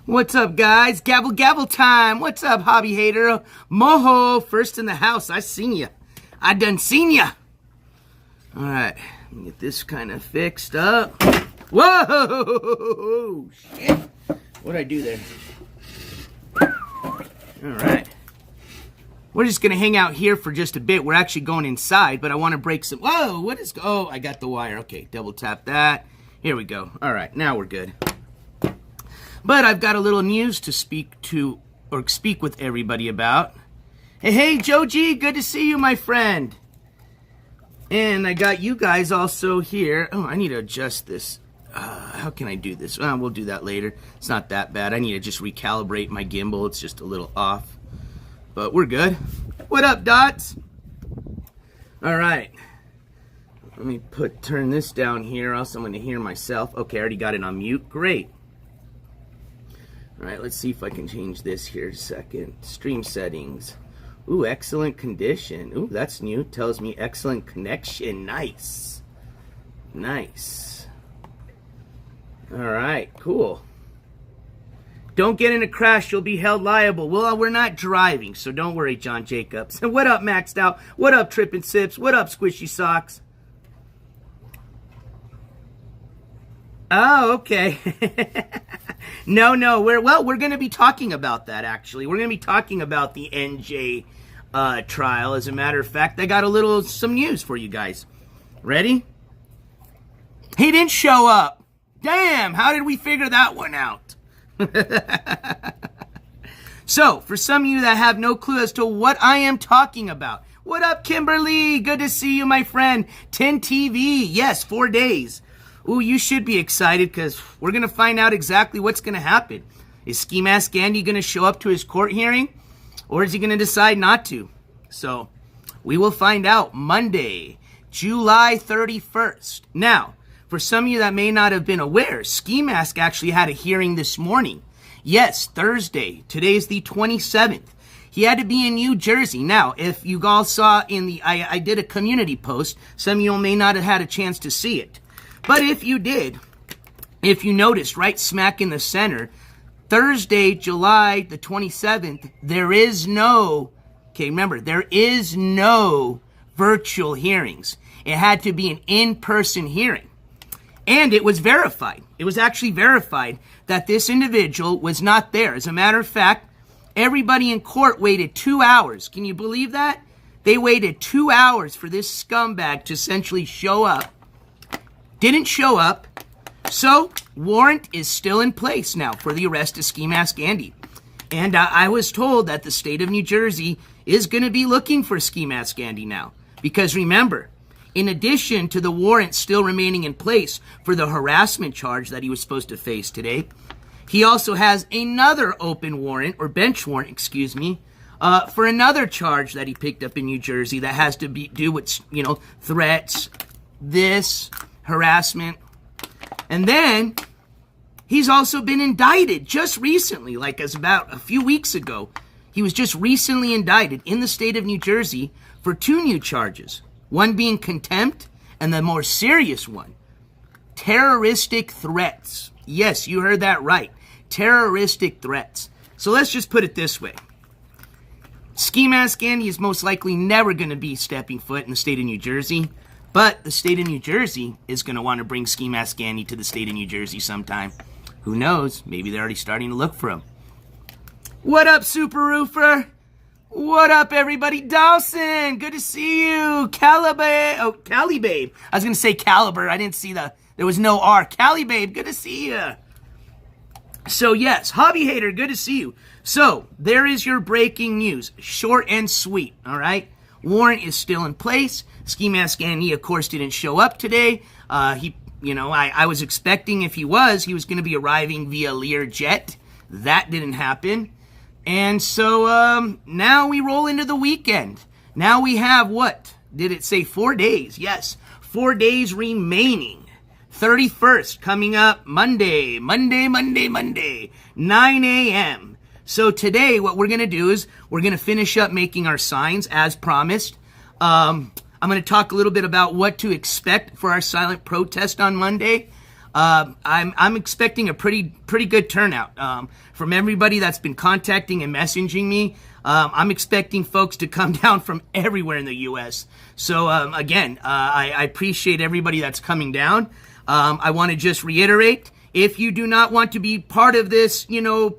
What's up, guys? Gavel, gavel time. What's up, hobby hater? Moho, first in the house. I seen ya. I done seen ya. All right, let me get this kind of fixed up. Whoa, shit. What'd I do there? All right. We're just going to hang out here for just a bit. We're actually going inside, but I want to break some... Whoa, what is... Oh, I got the wire. Okay, double tap that. Here we go. All right, now we're good. But I've got a little news to speak with everybody about. Hey, Joe G, good to see you, my friend. And I got you guys also here. Oh, I need to adjust this. How can I do this? We'll do that later. It's not that bad. I need to just recalibrate my gimbal. It's just a little off. But we're good. What up, Dots? All right. Let me turn this down here, else I'm going to hear myself. Okay, I already got it on mute. Great. All right, let's see if I can change this here a second. Stream settings. Ooh, excellent condition. Ooh, that's new. Tells me excellent connection. Nice. Nice. All right, cool. Don't get in a crash, you'll be held liable. Well, we're not driving, so don't worry, John Jacobs. What up, Maxed Out? What up, Trippin' Sips? What up, Squishy Socks? Oh, okay. No, we're going to be talking about that, actually. We're going to be talking about the NJ trial. As a matter of fact, I got some news for you guys. Ready? He didn't show up. Damn, how did we figure that one out? So, for some of you that have no clue as to what I am talking about, what up, Kimberly? Good to see you, my friend. 10 TV, yes, 4 days. Ooh, you should be excited because we're going to find out exactly what's going to happen. Is Skimask Andy going to show up to his court hearing, or is he going to decide not to? So, we will find out Monday, July 31st. Now, for some of you that may not have been aware, Skimask actually had a hearing this morning. Yes, Thursday. Today's the 27th. He had to be in New Jersey. Now, if you all saw I did a community post. Some of you may not have had a chance to see it. But if you did, if you noticed right smack in the center, Thursday, July the 27th, there is no virtual hearings. It had to be an in-person hearing. And it was verified. It was actually verified that this individual was not there. As a matter of fact, everybody in court waited 2 hours. Can you believe that? They waited 2 hours for this scumbag to essentially show up. Didn't show up. So, warrant is still in place now for the arrest of Skimask Andy. And I was told that the state of New Jersey is going to be looking for Skimask Andy now. Because remember, in addition to the warrant still remaining in place for the harassment charge that he was supposed to face today, he also has another open warrant, or bench warrant, excuse me, for another charge that he picked up in New Jersey that has to do with, threats, harassment. And then he's also been indicted just recently, like as about a few weeks ago. He was just recently indicted in the state of New Jersey for 2 new charges. One being contempt, and the more serious one, terroristic threats. Yes, you heard that right. Terroristic threats. So let's just put it this way. Skimask Andy is most likely never going to be stepping foot in the state of New Jersey, but the state of New Jersey is going to want to bring Skimask Andy to the state of New Jersey sometime. Who knows? Maybe they're already starting to look for him. What up, Super Roofer? What up, everybody? Dawson, good to see you. Calibabe. Oh, Calibabe. I was going to say Caliber. I didn't see there was no R. Calibabe, good to see you. So, yes, Hobby Hater, good to see you. So, there is your breaking news. Short and sweet, all right? Warrant is still in place. Skimask Andy, of course, didn't show up today. I was expecting if he was going to be arriving via Learjet. That didn't happen. And so now we roll into the weekend. Now we have what? Did it say 4 days? Yes, 4 days remaining. 31st coming up Monday, 9 a.m. So today what we're going to do is we're going to finish up making our signs as promised. I'm going to talk a little bit about what to expect for our silent protest on Monday. I'm expecting a pretty good turnout from everybody that's been contacting and messaging me. I'm expecting folks to come down from everywhere in the U.S. So again, I appreciate everybody that's coming down. I want to just reiterate, if you do not want to be part of this,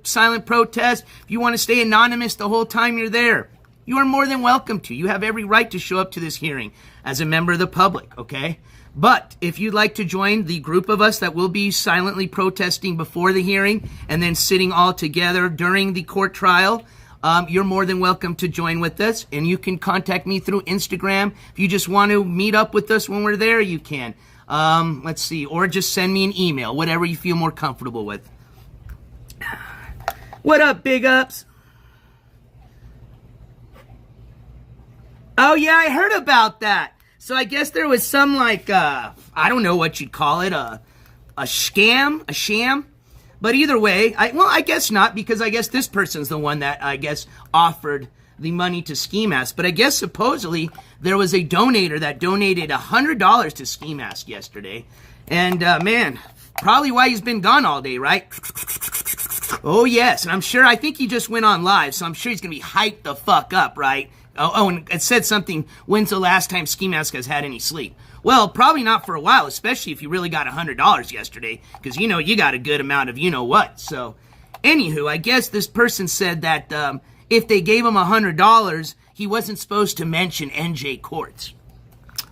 silent protest, if you want to stay anonymous the whole time you're there, you are more than welcome to. You have every right to show up to this hearing as a member of the public, okay? But if you'd like to join the group of us that will be silently protesting before the hearing and then sitting all together during the court trial, you're more than welcome to join with us. And you can contact me through Instagram. If you just want to meet up with us when we're there, you can. Let's see. Or just send me an email, whatever you feel more comfortable with. What up, big ups? Oh, yeah, I heard about that. So I guess there was some, I don't know what you'd call it, a scam, a sham. But either way, I guess not, because I guess this person's the one that, offered the money to Skimask. But I guess supposedly there was a donator that donated $100 to Skimask yesterday. And, man, probably why he's been gone all day, right? Oh, yes, and I think he just went on live, so I'm sure he's going to be hyped the fuck up, right? Oh, and it said something, when's the last time Skimask has had any sleep? Well, probably not for a while, especially if you really got $100 yesterday, because you got a good amount of you-know-what. So, anywho, I guess this person said that if they gave him $100, he wasn't supposed to mention NJ Courts.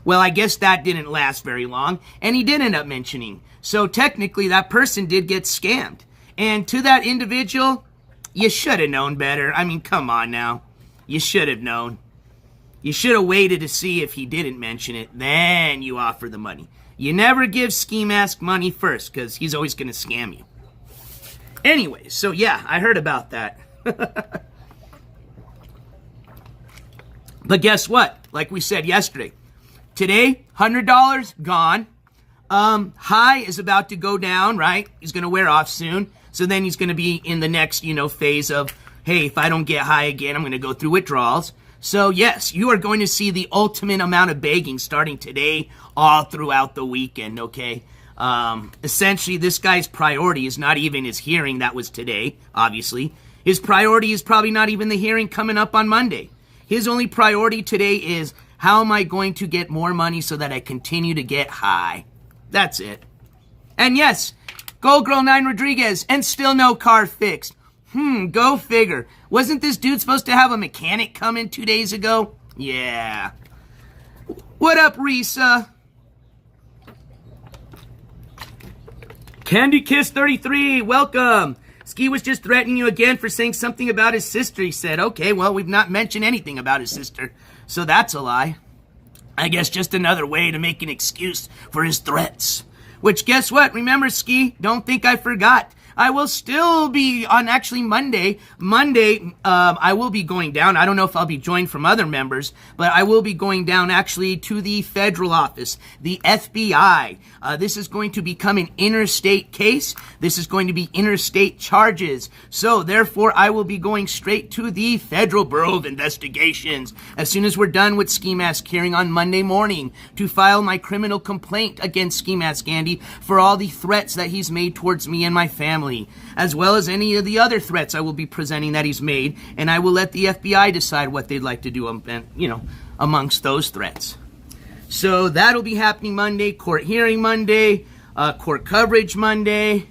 Well, I guess that didn't last very long, and he did end up mentioning. So, technically, that person did get scammed. And to that individual, you should have known better. I mean, come on now. You should have known. You should have waited to see if he didn't mention it. Then you offer the money. You never give Skimask money first, because he's always going to scam you. Anyway, so yeah, I heard about that. But guess what? Like we said yesterday. Today, $100 gone. High is about to go down, right? He's going to wear off soon. So then he's going to be in the next, phase of, hey, if I don't get high again, I'm going to go through withdrawals. So yes, you are going to see the ultimate amount of begging starting today all throughout the weekend, okay? Essentially, this guy's priority is not even his hearing that was today, obviously. His priority is probably not even the hearing coming up on Monday. His only priority today is, how am I going to get more money so that I continue to get high? That's it. And yes, Gold Girl 9 Rodriguez, and still no car fixed. Go figure. Wasn't this dude supposed to have a mechanic come in 2 days ago? Yeah. What up, Risa? Candy Kiss 33, welcome. Ski was just threatening you again for saying something about his sister, he said. Okay, well, we've not mentioned anything about his sister, so that's a lie. I guess just another way to make an excuse for his threats. Which, guess what? Remember, Ski, don't think I forgot. I will still be on actually Monday. I will be going down. I don't know if I'll be joined from other members, but I will be going down actually to the federal office, the FBI. This is going to become an interstate case. This is going to be interstate charges. So therefore, I will be going straight to the Federal Bureau of Investigations as soon as we're done with Skimask hearing on Monday morning to file my criminal complaint against Skimask Andy for all the threats that he's made towards me and my family, as well as any of the other threats I will be presenting that he's made, and I will let the FBI decide what they'd like to do, amongst those threats. So that'll be happening Monday, court hearing Monday, court coverage Monday.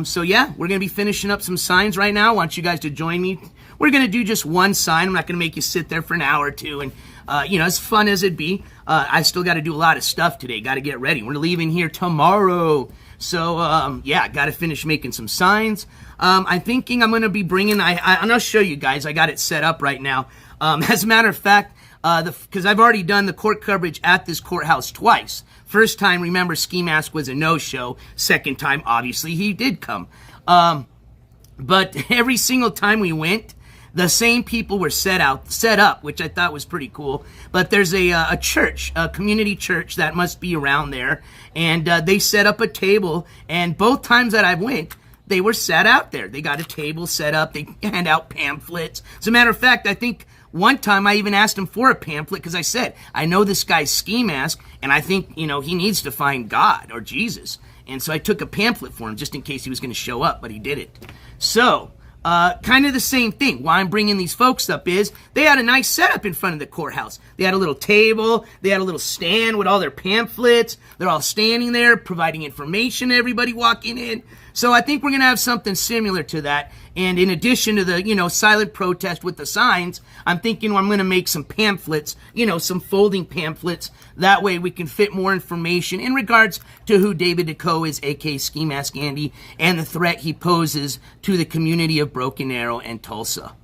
So yeah, we're going to be finishing up some signs right now. I want you guys to join me. We're going to do just one sign. I'm not going to make you sit there for an hour or two, and as fun as it be, I still got to do a lot of stuff today. Got to get ready. We're leaving here tomorrow. So, yeah, got to finish making some signs. I'm thinking I'm going to be bringing, and I'll show you guys. I got it set up right now. As a matter of fact, because I've already done the court coverage at this courthouse twice. First time, remember, Skimask was a no-show. Second time, obviously, he did come. But every single time we went, the same people were set up, which I thought was pretty cool. But there's a church, a community church that must be around there, and they set up a table. And both times that I went, they were set out there. They got a table set up. They hand out pamphlets. As a matter of fact, I think one time I even asked him for a pamphlet because I said, I know this guy's Skimask, and I think he needs to find God or Jesus. And so I took a pamphlet for him just in case he was going to show up, but he didn't. So, kind of the same thing. Why I'm bringing these folks up is they had a nice setup in front of the courthouse. They had a little table. They had a little stand with all their pamphlets. They're all standing there providing information to everybody walking in. So I think we're going to have something similar to that. And in addition to the, silent protest with the signs, I'm thinking I'm going to make some pamphlets, some folding pamphlets. That way we can fit more information in regards to who David Deco is, aka Skimask Andy, and the threat he poses to the community of Broken Arrow and Tulsa.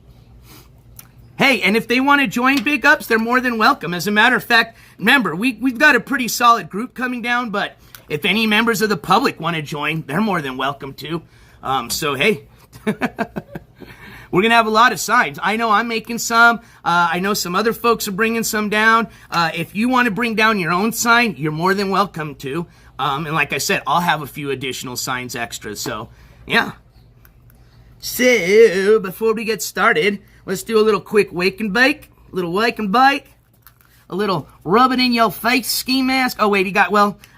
Hey, and if they want to join Big Ups, they're more than welcome. As a matter of fact, remember, we've got a pretty solid group coming down, but if any members of the public want to join, they're more than welcome to. So, hey, we're going to have a lot of signs. I know I'm making some. I know some other folks are bringing some down. If you want to bring down your own sign, you're more than welcome to. And like I said, I'll have a few additional signs extra. So, yeah. So, before we get started, let's do a little quick wake and bake. A little wake and bake. A little rub it in your face ski mask. Oh, wait,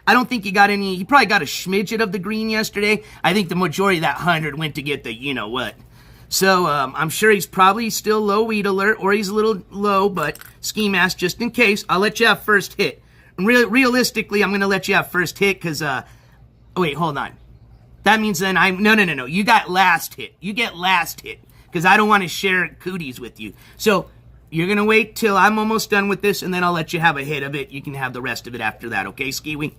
I don't think he got any. He probably got a smidget of the green yesterday. I think the majority of that 100 went to get the you-know-what. So, I'm sure he's probably still low weed alert, or he's a little low, but ski mask just in case. I'll let you have first hit. And realistically, I'm going to let you have first hit because, oh, wait, hold on. That means then no. You got last hit. You get last hit because I don't want to share cooties with you. So, you're going to wait till I'm almost done with this, and then I'll let you have a hit of it. You can have the rest of it after that, okay, Skiwee?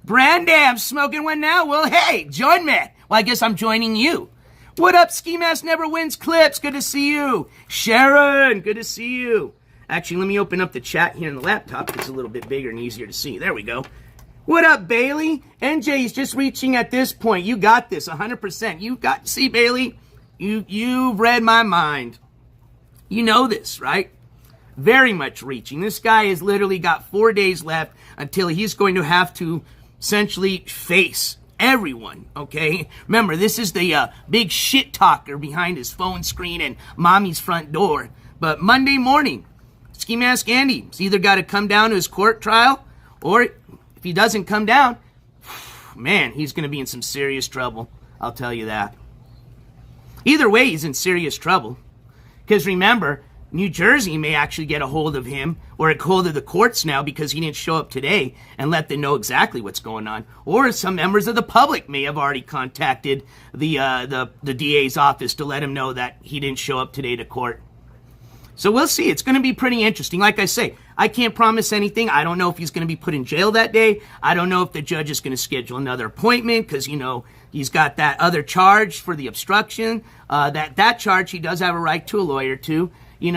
Brandam, smoking one now? Well, hey, join me. Well, I guess I'm joining you. What up, Ski Mask Never Wins Clips? Good to see you. Sharon, good to see you. Actually, let me open up the chat here on the laptop. It's a little bit bigger and easier to see. There we go. What up, Bailey? NJ's just reaching at this point. You got this, 100%. You got, see, Bailey? You've read my mind. You know this, right? Very much reaching. This guy has literally got 4 days left until he's going to have to essentially face everyone, okay? Remember, this is the big shit talker behind his phone screen and mommy's front door. But Monday morning, Ski Mask Andy's either got to come down to his court trial, or if he doesn't come down, man, he's going to be in some serious trouble. I'll tell you that. Either way, he's in serious trouble. Because remember, New Jersey may actually get a hold of him or a hold of the courts now because he didn't show up today and let them know exactly what's going on. Or some members of the public may have already contacted the DA's office to let him know that he didn't show up today to court. So we'll see. It's going to be pretty interesting. Like I say, I can't promise anything. I don't know if he's going to be put in jail that day. I don't know if the judge is going to schedule another appointment because, he's got that other charge for the obstruction. That charge, he does have a right to a lawyer to.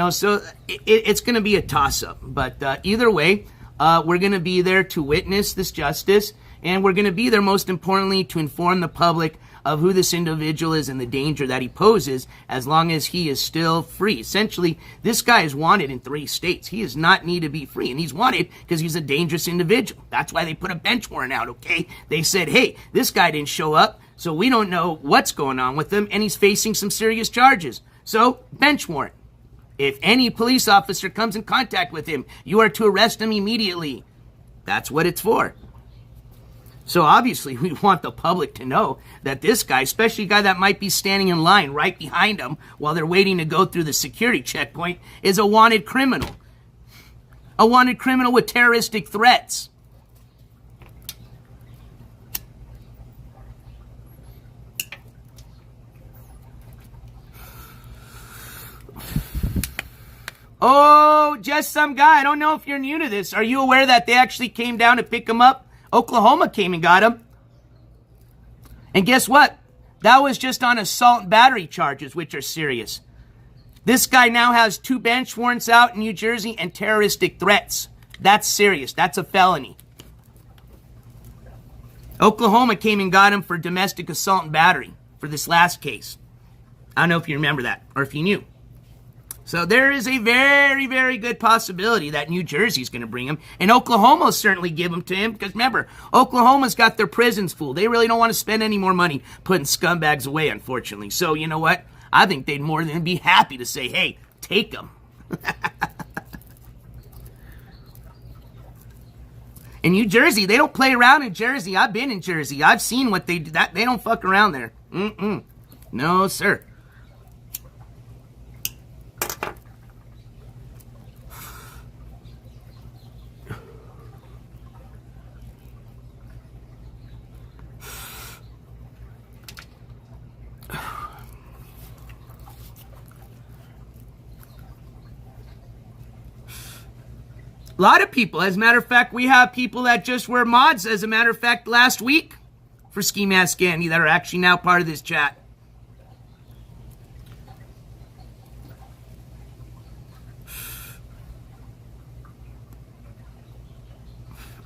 So it's going to be a toss-up. But either way, we're going to be there to witness this justice, and we're going to be there, most importantly, to inform the public of who this individual is and the danger that he poses as long as he is still free. Essentially, this guy is wanted in 3 states. He does not need to be free, and he's wanted because he's a dangerous individual. That's why they put a bench warrant out, okay? They said, hey, this guy didn't show up, so we don't know what's going on with him, and he's facing some serious charges. So, bench warrant. If any police officer comes in contact with him, you are to arrest him immediately. That's what it's for. So obviously we want the public to know that this guy, especially a guy that might be standing in line right behind them while they're waiting to go through the security checkpoint, is a wanted criminal. A wanted criminal with terroristic threats. Oh, just some guy. I don't know if you're new to this. Are you aware that they actually came down to pick him up? Oklahoma came and got him. And guess what? That was just on assault and battery charges, which are serious. This guy now has 2 bench warrants out in New Jersey and terroristic threats. That's serious. That's a felony. Oklahoma came and got him for domestic assault and battery for this last case. I don't know if you remember that or if you knew. So there is a very, very good possibility that New Jersey's going to bring him. And Oklahoma will certainly give him to him. Because remember, Oklahoma's got their prisons full. They really don't want to spend any more money putting scumbags away, unfortunately. So you know what? I think they'd more than be happy to say, hey, take them. In New Jersey, they don't play around in Jersey. I've been in Jersey. I've seen what they do. They don't fuck around there. No, sir. A lot of people. As a matter of fact, we have people that just were mods, as a matter of fact, last week for Skimask Andy that are actually now part of this chat.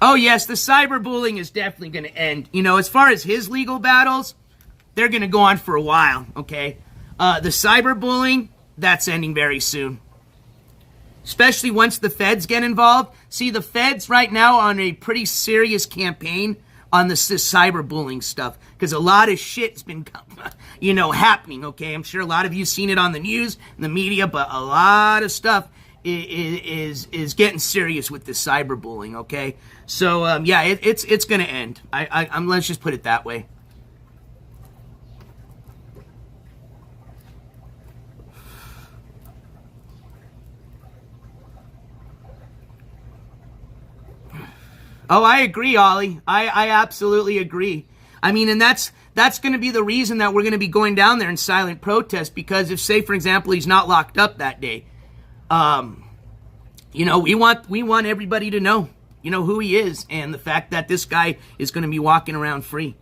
Oh, yes, the cyberbullying is definitely going to end. You know, as far as his legal battles, they're going to go on for a while, okay? The cyberbullying, that's ending very soon. Especially once the feds get involved. See, the feds right now are on a pretty serious campaign on this cyberbullying stuff. Because a lot of shit's been, you know, happening, okay? I'm sure a lot of you seen it on the news, in the media, but a lot of stuff is getting serious with this cyberbullying, okay? So, yeah, it's going to end. Let's just put it that way. Oh, I agree, Ollie. I absolutely agree. I mean, and that's going to be the reason that we're going to be going down there in silent protest, because if, say, for example, he's not locked up that day, you know, we want everybody to know, you know, who he is and the fact that this guy is going to be walking around free.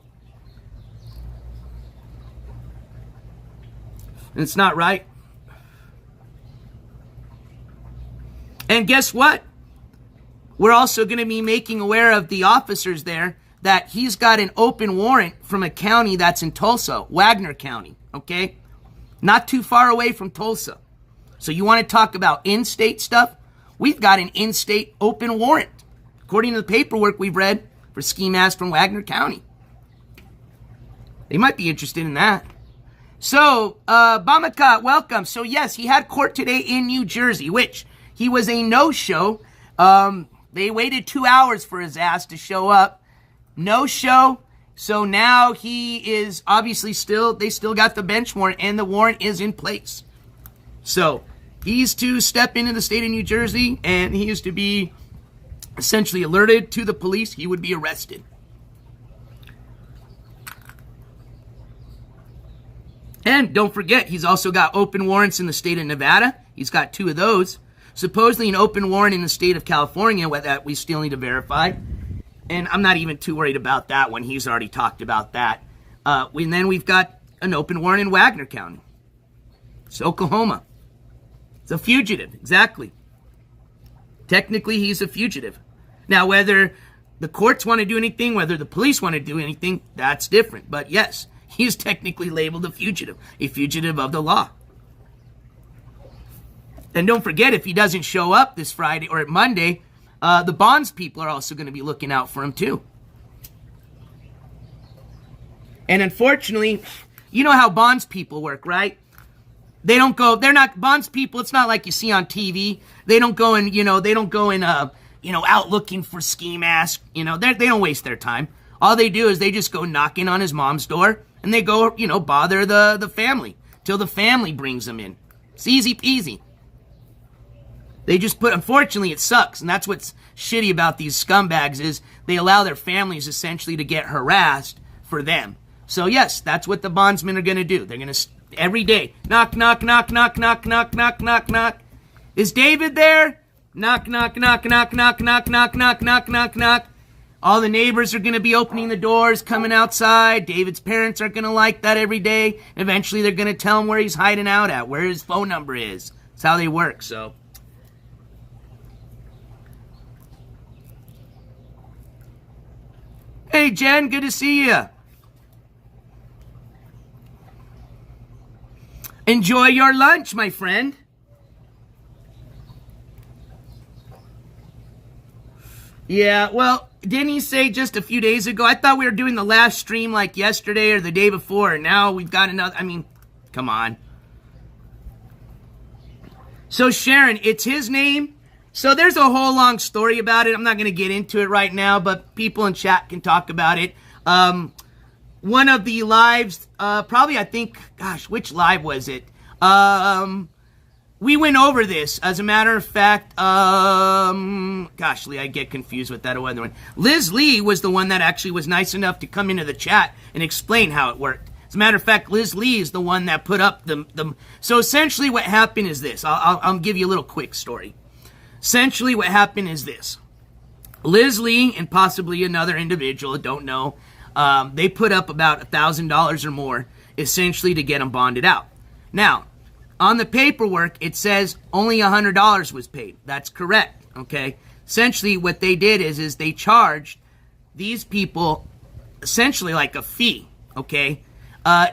And it's not right. And guess what? We're also going to be making aware of the officers there that he's got an open warrant from a county that's in Tulsa, Wagner County, okay? Not too far away from Tulsa. So you want to talk about in-state stuff? We've got an in-state open warrant, according to the paperwork we've read for Skimask from Wagner County. They might be interested in that. So, Bamaka, welcome. So, yes, he had court today in New Jersey, which he was a no-show. They waited 2 hours for his ass to show up. No show. So now he is obviously they still got the bench warrant, and the warrant is in place. So he's to step into the state of New Jersey, and he is to be essentially alerted to the police. He would be arrested. And don't forget, he's also got open warrants in the state of Nevada. He's got 2 of those. Supposedly an open warrant in the state of California that we still need to verify. And I'm not even too worried about that one. He's already talked about that. And then we've got an open warrant in Wagner County. It's Oklahoma. It's a fugitive, exactly. Technically, he's a fugitive. Now, whether the courts want to do anything, whether the police want to do anything, that's different. But yes, he's technically labeled a fugitive of the law. And don't forget, if he doesn't show up this Friday or Monday, the bonds people are also going to be looking out for him too. And unfortunately, you know how bonds people work, right? They're not bonds people. It's not like you see on TV. They don't go and, out looking for ski mask. They don't waste their time. All they do is they just go knocking on his mom's door and they go, bother the family till the family brings them in. It's easy peasy. They just unfortunately it sucks, and that's what's shitty about these scumbags is they allow their families essentially to get harassed for them. So yes, that's what the bondsmen are going to do. They're going to, every day, knock, knock, knock, knock, knock, knock, knock, knock, knock. Is David there? Knock, knock, knock, knock, knock, knock, knock, knock, knock, knock, knock. All the neighbors are going to be opening the doors, coming outside. David's parents are going to like that every day. Eventually they're going to tell him where he's hiding out at, where his phone number is. That's how they work, so. Hey, Jen, good to see you. Enjoy your lunch, my friend. Yeah, well, didn't he say just a few days ago? I thought we were doing the last stream like yesterday or the day before, and now we've got another. I mean, come on. So, Sharon, it's his name, So there's a whole long story about it. I'm not going to get into it right now, but people in chat can talk about it. One of the lives, probably I think, gosh, which live was it? We went over this. As a matter of fact, gosh, Lee, I get confused with that other one. Liz Lee was the one that actually was nice enough to come into the chat and explain how it worked. As a matter of fact, Liz Lee is the one that put up the. So essentially what happened is this. I'll give you a little quick story. Essentially what happened is this. Liz Lee and possibly another individual, don't know, they put up about $1,000 or more essentially to get them bonded out. Now, on the paperwork, it says only $100 was paid. That's correct, okay? Essentially what they did is they charged these people essentially like a fee, okay?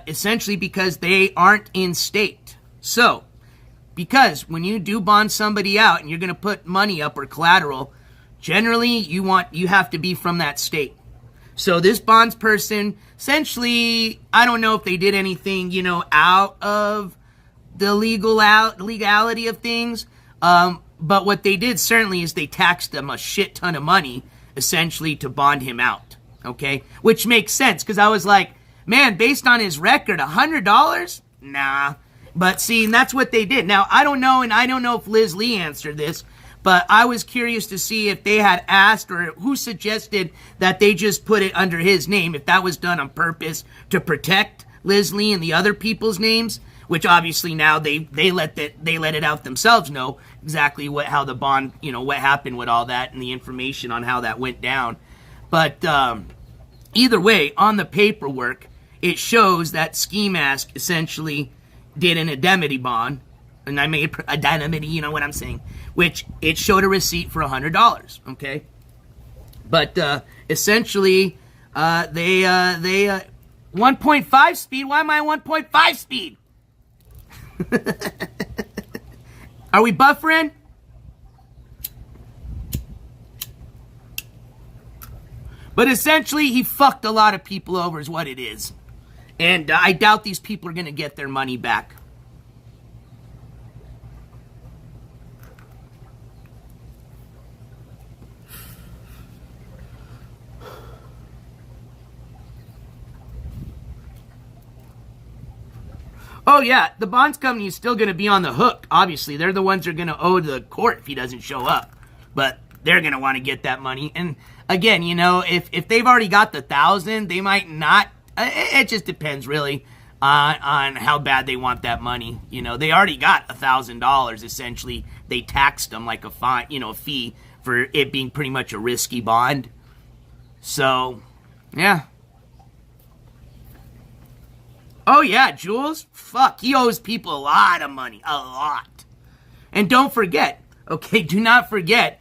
Essentially because they aren't in state. So, because when you do bond somebody out and you're going to put money up or collateral, generally you have to be from that state. So this bonds person, essentially, I don't know if they did anything, out of the legality of things, but what they did certainly is they taxed them a shit ton of money, essentially, to bond him out, okay? Which makes sense, because I was like, man, based on his record, $100? Nah. But see, and that's what they did. Now, I don't know, and I don't know if Liz Lee answered this, but I was curious to see if they had asked or who suggested that they just put it under his name, if that was done on purpose to protect Liz Lee and the other people's names, which obviously now they let it out themselves know exactly how the bond, what happened with all that and the information on how that went down. But either way, on the paperwork, it shows that Skimask essentially did an indemnity bond, and I made a indemnity, you know what I'm saying, which it showed a receipt for $100, okay? But essentially, they 1.5 speed. Why am I 1.5 speed? Are we buffering? But essentially, he fucked a lot of people over is what it is. And I doubt these people are going to get their money back. Oh, yeah, the bonds company is still going to be on the hook, obviously. They're the ones that are going to owe the court if he doesn't show up. But they're going to want to get that money. And again, if they've already got the $1,000, they might not. It just depends, really, on how bad they want that money. They already got $1,000, essentially. They taxed them like a fine, a fee for it being pretty much a risky bond. So, yeah. Oh, yeah, Jules? Fuck, he owes people a lot of money. A lot. And don't forget, okay, do not forget,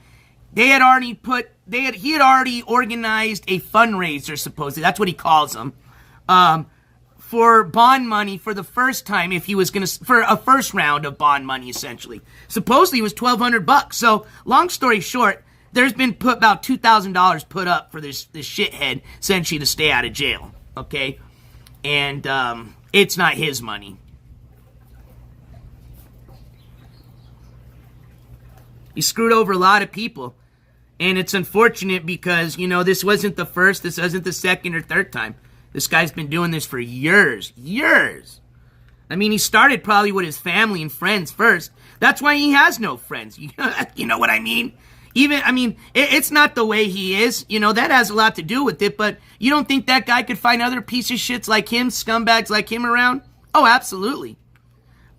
he had already organized a fundraiser, supposedly. That's what he calls them. For bond money for the first time, if he was for a first round of bond money, essentially. Supposedly it was $1,200. So, long story short, there's been about $2,000 put up for this shithead, essentially, to stay out of jail. Okay? And, it's not his money. He screwed over a lot of people. And it's unfortunate because, this wasn't the first, this wasn't the second or third time. This guy's been doing this for years. Years. I mean, he started probably with his family and friends first. That's why he has no friends. You know what I mean? It's not the way he is. That has a lot to do with it. But you don't think that guy could find other piece of shits like him, scumbags like him around? Oh, absolutely.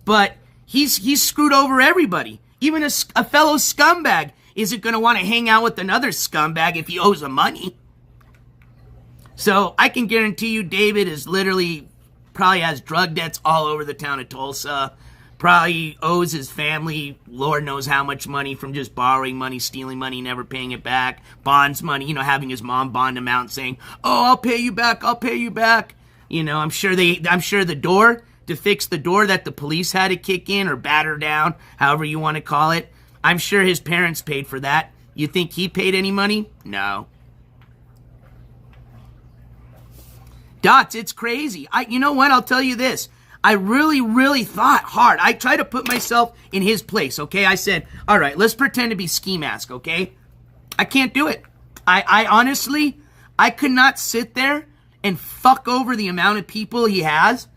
But he's screwed over everybody. Even a fellow scumbag isn't going to want to hang out with another scumbag if he owes him money. So I can guarantee you David is probably has drug debts all over the town of Tulsa. Probably owes his family Lord knows how much money from just borrowing money, stealing money, never paying it back. Bonds money, having his mom bond him out and saying, oh, I'll pay you back, I'll pay you back. I'm sure the door, to fix the door that the police had to kick in or batter down, however you want to call it, I'm sure his parents paid for that. You think he paid any money? No. Dots, it's crazy. You know what? I'll tell you this. I really, really thought hard. I tried to put myself in his place, okay? I said, all right, let's pretend to be Skimask, okay? I can't do it. I honestly, I could not sit there and fuck over the amount of people he has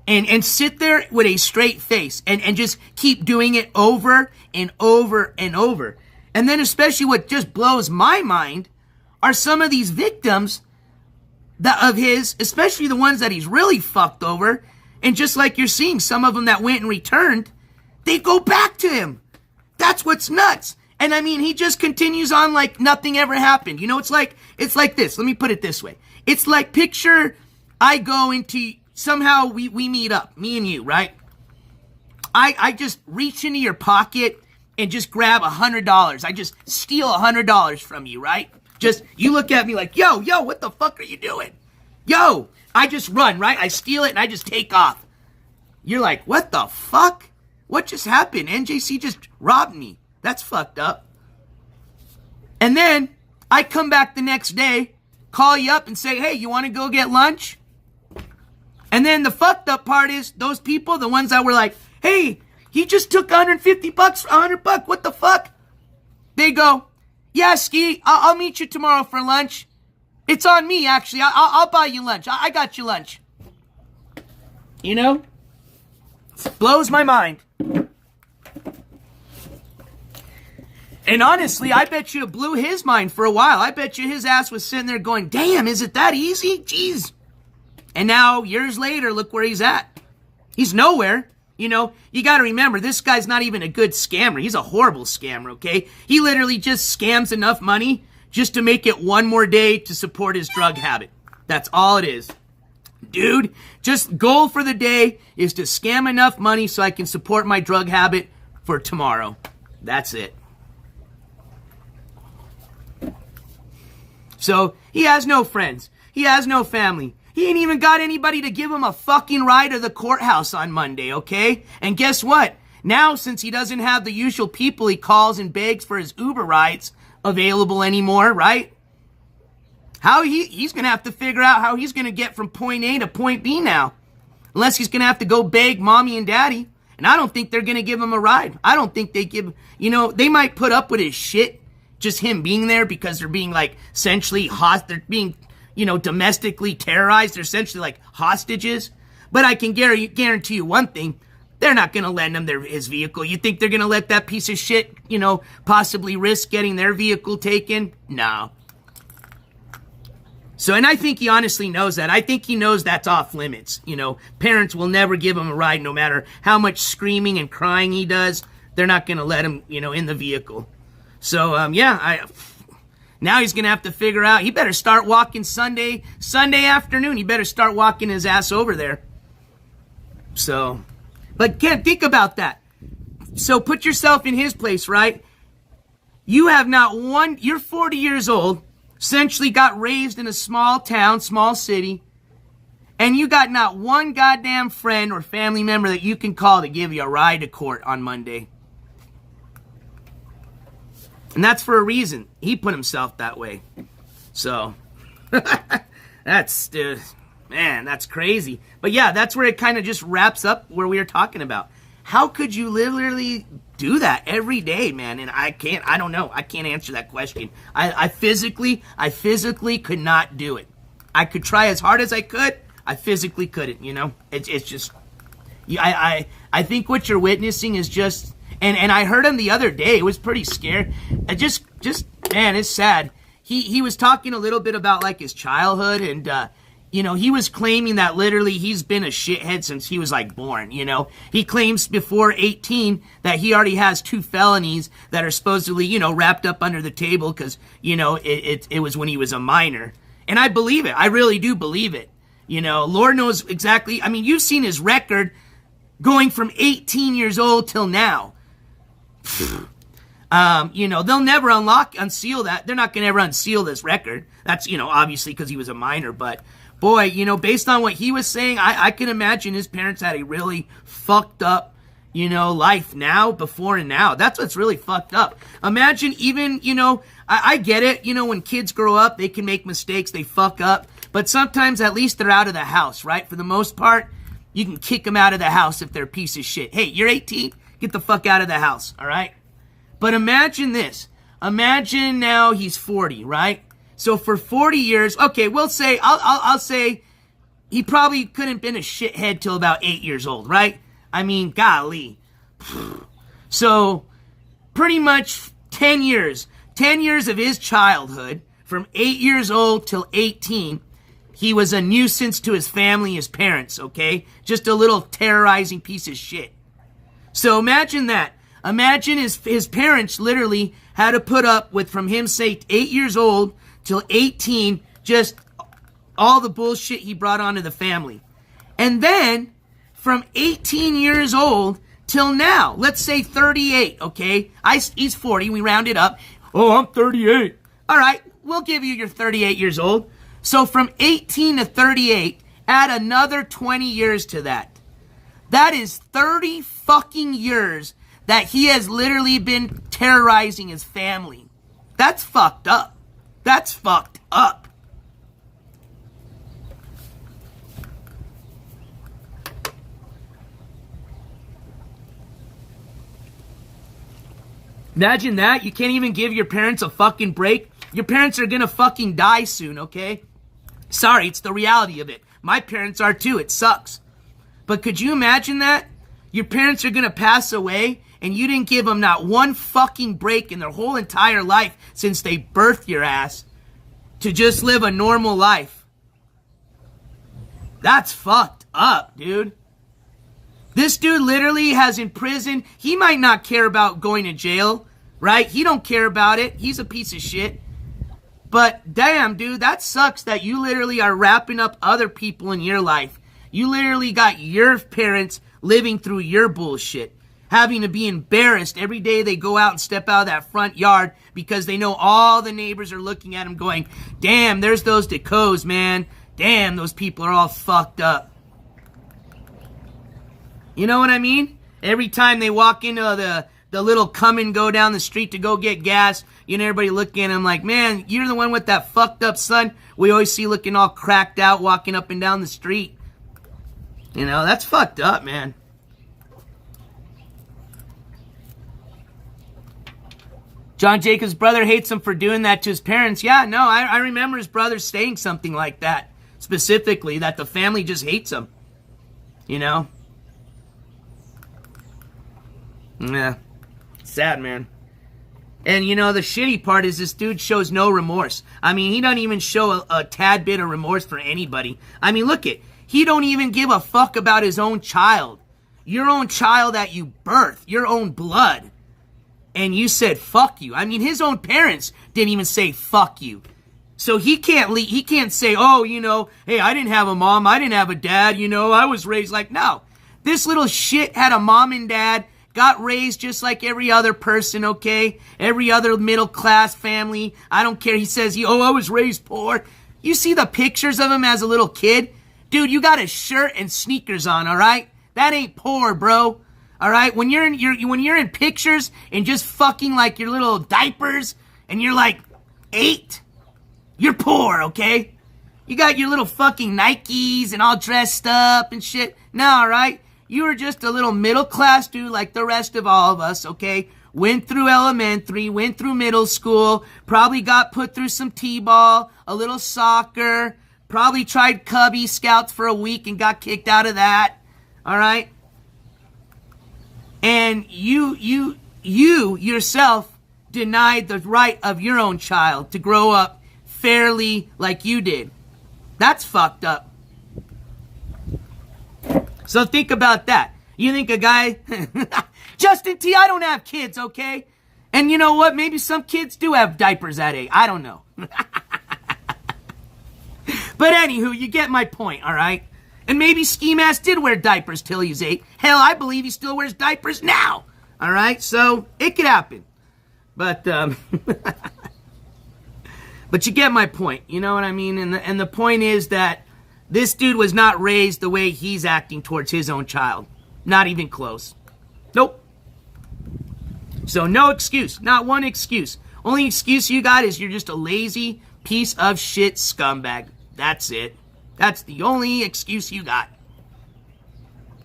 and sit there with a straight face and just keep doing it over and over and over. And then especially what just blows my mind are some of these victims of his, especially the ones that he's really fucked over. And just like you're seeing, some of them that went and returned, they go back to him. That's what's nuts. And I mean, he just continues on like nothing ever happened. You know, it's like this. Let me put it this way. It's like, picture I go into, somehow we meet up, me and you, right? I just reach into your pocket and just grab $100. I just steal $100 from you, right? Just, you look at me like, yo, what the fuck are you doing? Yo, I just run, right? I steal it and I just take off. You're like, what the fuck? What just happened? NJC just robbed me. That's fucked up. And then I come back the next day, call you up and say, hey, you want to go get lunch? And then the fucked up part is those people, the ones that were like, hey, he just took $150 for $100. What the fuck? They go, yeah, Ski, I'll meet you tomorrow for lunch. It's on me, actually. I'll buy you lunch. I got you lunch. You know? It blows my mind. And honestly, I bet you it blew his mind for a while. I bet you his ass was sitting there going, damn, is it that easy? Jeez. And now, years later, look where he's at. He's nowhere. You know, you got to remember, this guy's not even a good scammer. He's a horrible scammer, okay? He literally just scams enough money just to make it one more day to support his drug habit. That's all it is. Dude, just goal for the day is to scam enough money so I can support my drug habit for tomorrow. That's it. So, he has no friends. He has no family. He ain't even got anybody to give him a fucking ride to the courthouse on Monday, okay? And guess what? Now, since he doesn't have the usual people he calls and begs for his Uber rides available anymore, right? He's going to have to figure out how he's going to get from point A to point B now. Unless he's going to have to go beg mommy and daddy. And I don't think they're going to give him a ride. I don't think they give, they might put up with his shit, just him being there, because they're being like essentially they're being, domestically terrorized. They're essentially like hostages. But I can guarantee you one thing. They're not going to lend him his vehicle. You think they're going to let that piece of shit, possibly risk getting their vehicle taken? No. So, and I think he honestly knows that. I think he knows that's off limits. Parents will never give him a ride no matter how much screaming and crying he does. They're not going to let him, in the vehicle. So, now he's going to have to figure out, he better start walking Sunday afternoon. He better start walking his ass over there. So, but can't think about that. So put yourself in his place, right? You have you're 40 years old, essentially got raised in a small town, small city, and you got not one goddamn friend or family member that you can call to give you a ride to court on Monday. And that's for a reason. He put himself that way. So, that's crazy. But yeah, that's where it kind of just wraps up where we were talking about. How could you literally do that every day, man? And I don't know. I can't answer that question. I physically could not do it. I could try as hard as I could. I physically couldn't, It's just, I think what you're witnessing is just, and I heard him the other day. It was pretty scary. Man, it's sad. He was talking a little bit about like his childhood, and he was claiming that literally he's been a shithead since he was like born. He claims before 18 that he already has 2 felonies that are supposedly wrapped up under the table because it was when he was a minor. And I believe it. I really do believe it. Lord knows exactly. I mean, you've seen his record going from 18 years old till now. They'll never unseal that. They're not going to ever unseal this record. That's, obviously because he was a minor. But, boy, based on what he was saying, I can imagine his parents had a really fucked up, life now, before and now. That's what's really fucked up. Imagine even, I get it. When kids grow up, they can make mistakes. They fuck up. But sometimes at least they're out of the house, right? For the most part, you can kick them out of the house if they're a piece of shit. Hey, you're 18, get the fuck out of the house, all right? But imagine this. Imagine now he's 40, right? So for 40 years, okay, we'll say, I'll say he probably couldn't been a shithead till about 8 years old, right? I mean, golly. So pretty much 10 years of his childhood, from 8 years old till 18, he was a nuisance to his family, his parents, okay? Just a little terrorizing piece of shit. So imagine that. Imagine his parents literally had to put up with, from him, say, 8 years old till 18, just all the bullshit he brought onto the family. And then, from 18 years old till now, let's say 38, okay? He's 40, we round it up. Oh, I'm 38. All right, we'll give you your 38 years old. So from 18 to 38, add another 20 years to that. That is 30 fucking years that he has literally been terrorizing his family. That's fucked up. That's fucked up. Imagine that. You can't even give your parents a fucking break. Your parents are gonna fucking die soon, okay? Sorry, it's the reality of it. My parents are too. It sucks. But could you imagine that? Your parents are gonna pass away and you didn't give them not one fucking break in their whole entire life since they birthed your ass to just live a normal life. That's fucked up, dude. This dude literally has in prison. He might not care about going to jail, right? He don't care about it. He's a piece of shit. But damn, dude, that sucks that you literally are wrapping up other people in your life. You literally got your parents living through your bullshit, having to be embarrassed every day they go out and step out of that front yard because they know all the neighbors are looking at them going, damn, there's those Decos, man. Damn, those people are all fucked up. You know what I mean? Every time they walk into the little come and go down the street to go get gas, you know, everybody looking at him like, man, you're the one with that fucked up son we always see looking all cracked out walking up and down the street. You know, that's fucked up, man. John Jacobs' brother hates him for doing that to his parents. Yeah, no, I remember his brother saying something like that, specifically, that the family just hates him. You know? Yeah. Sad, man. And, you know, the shitty part is this dude shows no remorse. I mean, he doesn't even show a tad bit of remorse for anybody. I mean, look it. He don't even give a fuck about his own child. Your own child that you birthed. Your own blood. And you said, fuck you. I mean, his own parents didn't even say, fuck you. So he can't say, oh, you know, hey, I didn't have a mom. I didn't have a dad. You know, I was raised like, no. This little shit had a mom and dad. Got raised just like every other person, okay? Every other middle-class family. I don't care. He says, oh, I was raised poor. You see the pictures of him as a little kid? Dude, you got a shirt and sneakers on, all right? That ain't poor, bro. All right? When you're in pictures and just fucking like your little diapers and you're like 8, you're poor, okay? You got your little fucking Nikes and all dressed up and shit. No, all right? You were just a little middle-class dude like the rest of all of us, okay? Went through elementary, went through middle school, probably got put through some t-ball, a little soccer, probably tried Cubby Scouts for a week and got kicked out of that, all right? And you yourself denied the right of your own child to grow up fairly like you did. That's fucked up. So think about that. You think a guy, Justin T, I don't have kids, okay? And you know what? Maybe some kids do have diapers at 8. I don't know. But anywho, you get my point, all right? And maybe Skimask did wear diapers till he was 8. Hell, I believe he still wears diapers now. All right? So it could happen. But, but you get my point. You know what I mean? And the point is that this dude was not raised the way he's acting towards his own child. Not even close. Nope. So no excuse. Not one excuse. Only excuse you got is you're just a lazy piece of shit scumbag. That's it. That's the only excuse you got.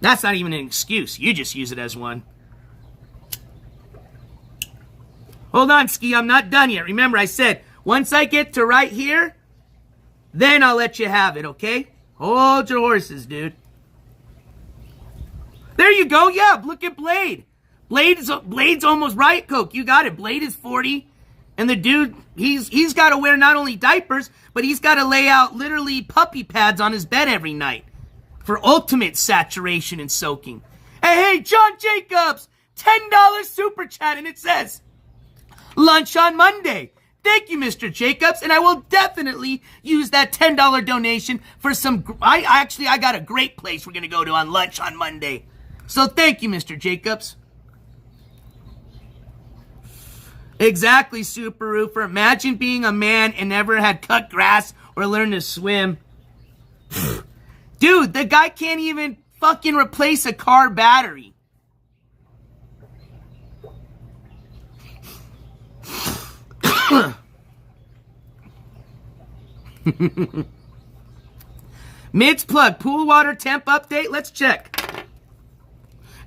That's not even an excuse. You just use it as one. Hold on, Ski. I'm not done yet. Remember, I said, once I get to right here, then I'll let you have it, okay? Hold your horses, dude. There you go. Yeah, look at Blade. Blade's almost right, Coke. You got it. Blade is 40. And the dude, he's got to wear not only diapers, but he's got to lay out literally puppy pads on his bed every night for ultimate saturation and soaking. Hey, John Jacobs, $10 super chat, and it says, lunch on Monday. Thank you, Mr. Jacobs, and I will definitely use that $10 donation for some, I got a great place we're going to go to on lunch on Monday. So thank you, Mr. Jacobs. Exactly, Super Roofer. Imagine being a man and never had cut grass or learned to swim. Dude, the guy can't even fucking replace a car battery. Mid's plug, pool water temp update. Let's check.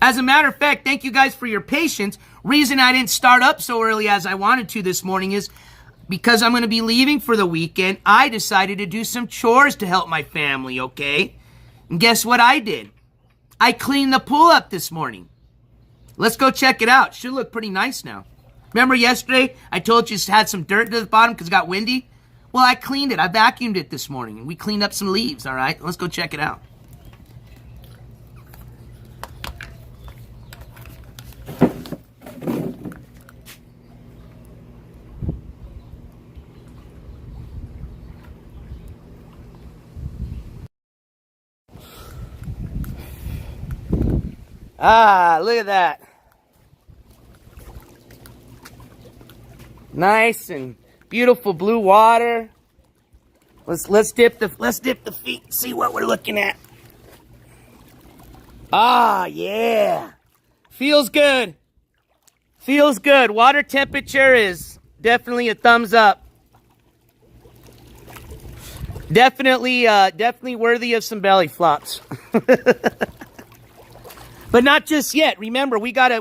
As a matter of fact, thank you guys for your patience. Reason I didn't start up so early as I wanted to this morning is because I'm going to be leaving for the weekend. I decided to do some chores to help my family, okay? And guess what I did? I cleaned the pool up this morning. Let's go check it out. Should look pretty nice now. Remember yesterday I told you it had some dirt to the bottom because it got windy? Well, I cleaned it. I vacuumed it this morning. And we cleaned up some leaves, all right? Let's go check it out. Ah, look at that. Nice and beautiful blue water. Let's dip the feet and see what we're looking at. Ah, yeah. Feels good. Feels good. Water temperature is definitely a thumbs up. Definitely worthy of some belly flops. But not just yet. Remember, we gotta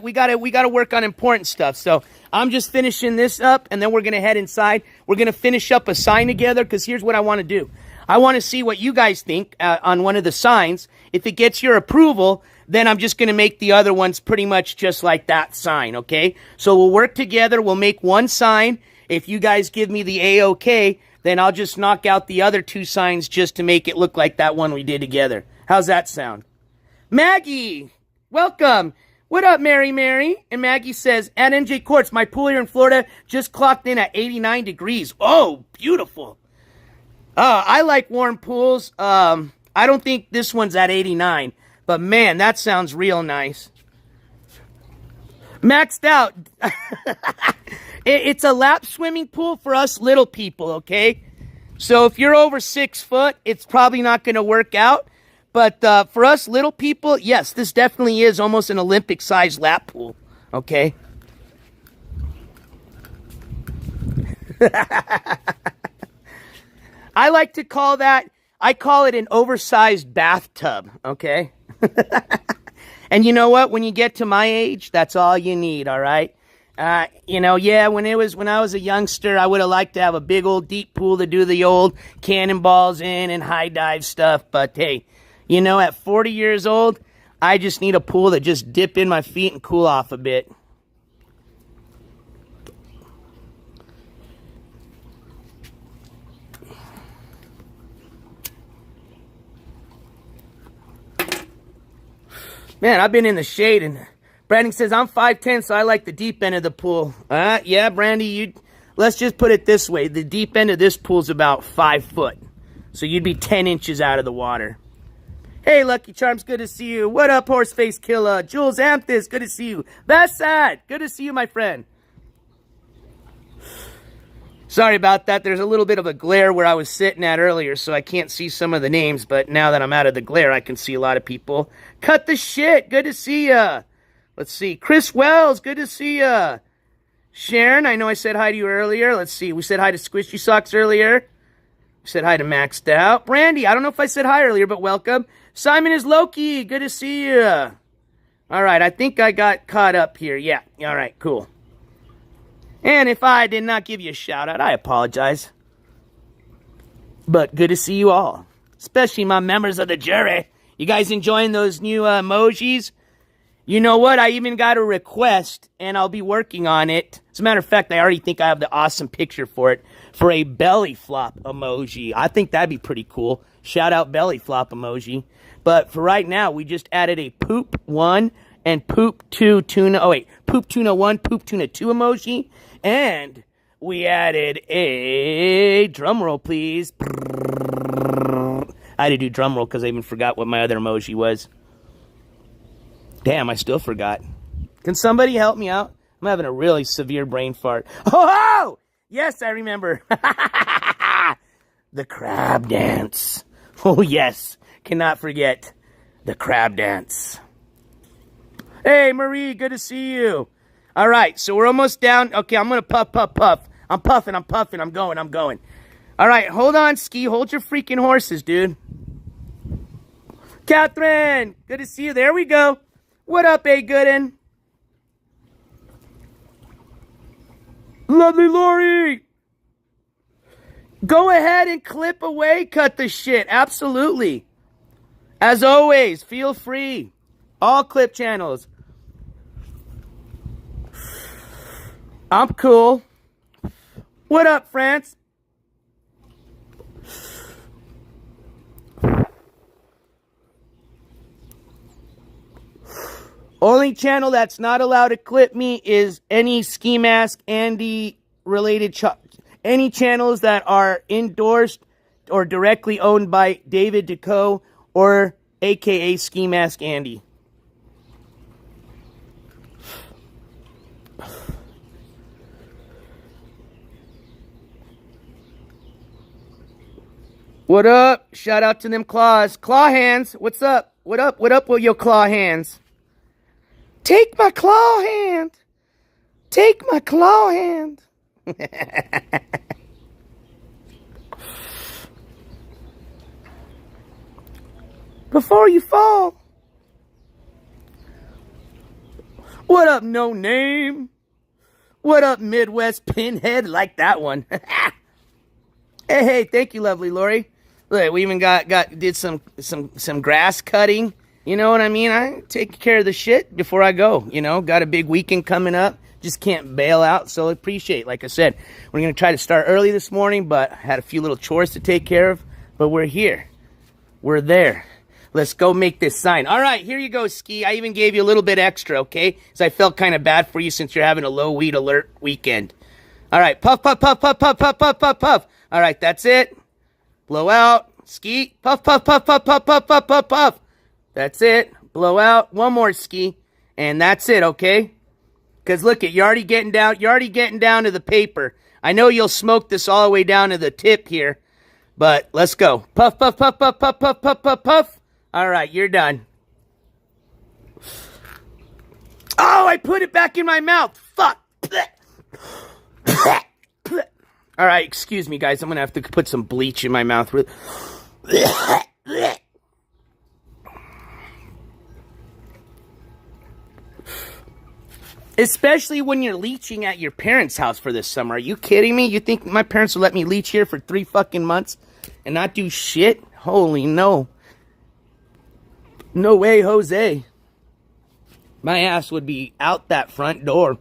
work on important stuff. So I'm just finishing this up, and then we're gonna head inside. We're gonna finish up a sign together, because here's what I want to do. I want to see what you guys think on one of the signs. If it gets your approval, then I'm just gonna make the other ones pretty much just like that sign. Okay? So we'll work together. We'll make one sign. If you guys give me the A-OK, then I'll just knock out the other two signs just to make it look like that one we did together. How's that sound? Maggie! Welcome. What up, Mary? And Maggie says, at NJ Courts, my pool here in Florida just clocked in at 89 degrees. Oh, beautiful. I like warm pools. I don't think this one's at 89. But, man, that sounds real nice. Maxed out. It's a lap swimming pool for us little people, okay? So if you're over 6 foot, it's probably not going to work out. But for us little people, yes, this definitely is almost an Olympic-sized lap pool, okay? I like to call I call it an oversized bathtub, okay? And you know what? When you get to my age, that's all you need, all right? Yeah, when I was a youngster, I would have liked to have a big old deep pool to do the old cannonballs in and high dive stuff, but hey, you know, at 40 years old, I just need a pool to just dip in my feet and cool off a bit. Man, I've been in the shade, and Brandon says, I'm 5'10", so I like the deep end of the pool. Yeah, Brandy, let's just put it this way. The deep end of this pool's about 5 foot. So you'd be 10 inches out of the water. Hey, Lucky Charms, good to see you. What up, Horseface Killer? Jules Amthis, good to see you. Bassad, good to see you, my friend. Sorry about that. There's a little bit of a glare where I was sitting at earlier, so I can't see some of the names. But now that I'm out of the glare, I can see a lot of people. Cut the shit, good to see ya. Let's see. Chris Wells, good to see ya. Sharon, I know I said hi to you earlier. Let's see. We said hi to Squishy Socks earlier. Said hi to Maxed Out. Brandy, I don't know if I said hi earlier, but welcome. Simon is Loki. Good to see you. All right, I think I got caught up here. Yeah, all right, cool. And if I did not give you a shout out, I apologize. But good to see you all, especially my members of the jury. You guys enjoying those new emojis? You know what? I even got a request, and I'll be working on it. As a matter of fact, I already think I have the awesome picture for it, for a belly flop emoji. I think that'd be pretty cool. Shout out belly flop emoji. But for right now, we just added a poop 1 and poop 2 tuna. Oh, wait. Poop tuna 1, poop tuna 2 emoji. And we added a drum roll, please. I had to do drum roll because I even forgot what my other emoji was. Damn, I still forgot. Can somebody help me out? I'm having a really severe brain fart. Oh! Yes, I remember. The crab dance. Oh, yes. Cannot forget the crab dance. Hey, Marie, good to see you. All right, so we're almost down. Okay, I'm going to puff, puff, puff. I'm puffing. I'm going. All right, hold on, Ski. Hold your freaking horses, dude. Catherine, good to see you. There we go. What up, A. Gooden? Lovely Lori. Go ahead and clip away, cut the shit. Absolutely. As always, feel free. All clip channels. I'm cool. What up, France? Only channel that's not allowed to clip me is any Skimask Andy related any channels that are endorsed or directly owned by David Deco or aka Skimask Andy. What up? Shout out to them claws. Claw hands. What's up? What up? What up with your claw hands? Take my claw hand. Take my claw hand. Before you fall. What up, no name? What up, Midwest Pinhead? Like that one. Hey, thank you, lovely Lori. Look, we even did some grass cutting. You know what I mean? I take care of the shit before I go. You know, got a big weekend coming up. Just can't bail out, so appreciate. Like I said, we're going to try to start early this morning, but had a few little chores to take care of. But we're here. We're there. Let's go make this sign. All right, here you go, Ski. I even gave you a little bit extra, okay? Because I felt kind of bad for you since you're having a low weed alert weekend. All right, puff, puff, puff, puff, puff, puff, puff, puff, puff. All right, that's it. Blow out. Ski. Puff, puff, puff, puff, puff, puff, puff, puff, puff. That's it. Blow out. One more, Ski. And that's it, okay? Because look, you're already getting down to the paper. I know you'll smoke this all the way down to the tip here. But let's go. Puff, puff, puff, puff, puff, puff, puff, puff, puff. All right, you're done. Oh, I put it back in my mouth. Fuck. All right, excuse me, guys. I'm going to have to put some bleach in my mouth. Especially when you're leeching at your parents' house for this summer. Are you kidding me? You think my parents will let me leech here for 3 fucking months and not do shit? Holy no. No way, Jose. My ass would be out that front door.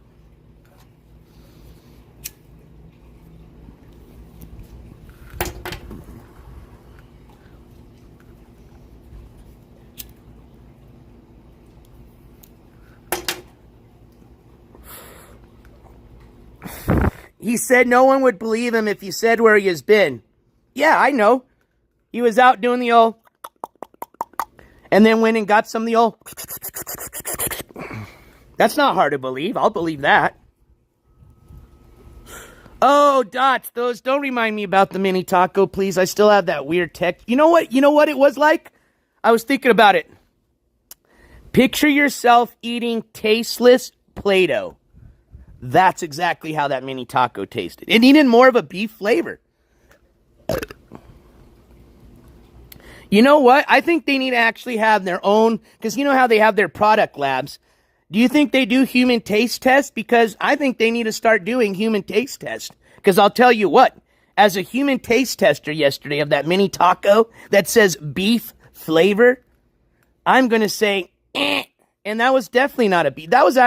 He said no one would believe him if he said where he has been. Yeah, I know. He was out doing the old... And then went and got some of the old... That's not hard to believe. I'll believe that. Oh, Dots, those... Don't remind me about the mini taco, please. I still have that weird text. You know what? You know what it was like? I was thinking about it. Picture yourself eating tasteless Play-Doh. That's exactly how that mini taco tasted. It needed more of a beef flavor. You know what? I think they need to actually have their own, because you know how they have their product labs. Do you think they do human taste tests? Because I think they need to start doing human taste tests. Because I'll tell you what, as a human taste tester yesterday of that mini taco that says beef flavor, I'm going to say, and that was definitely not a beef. That was a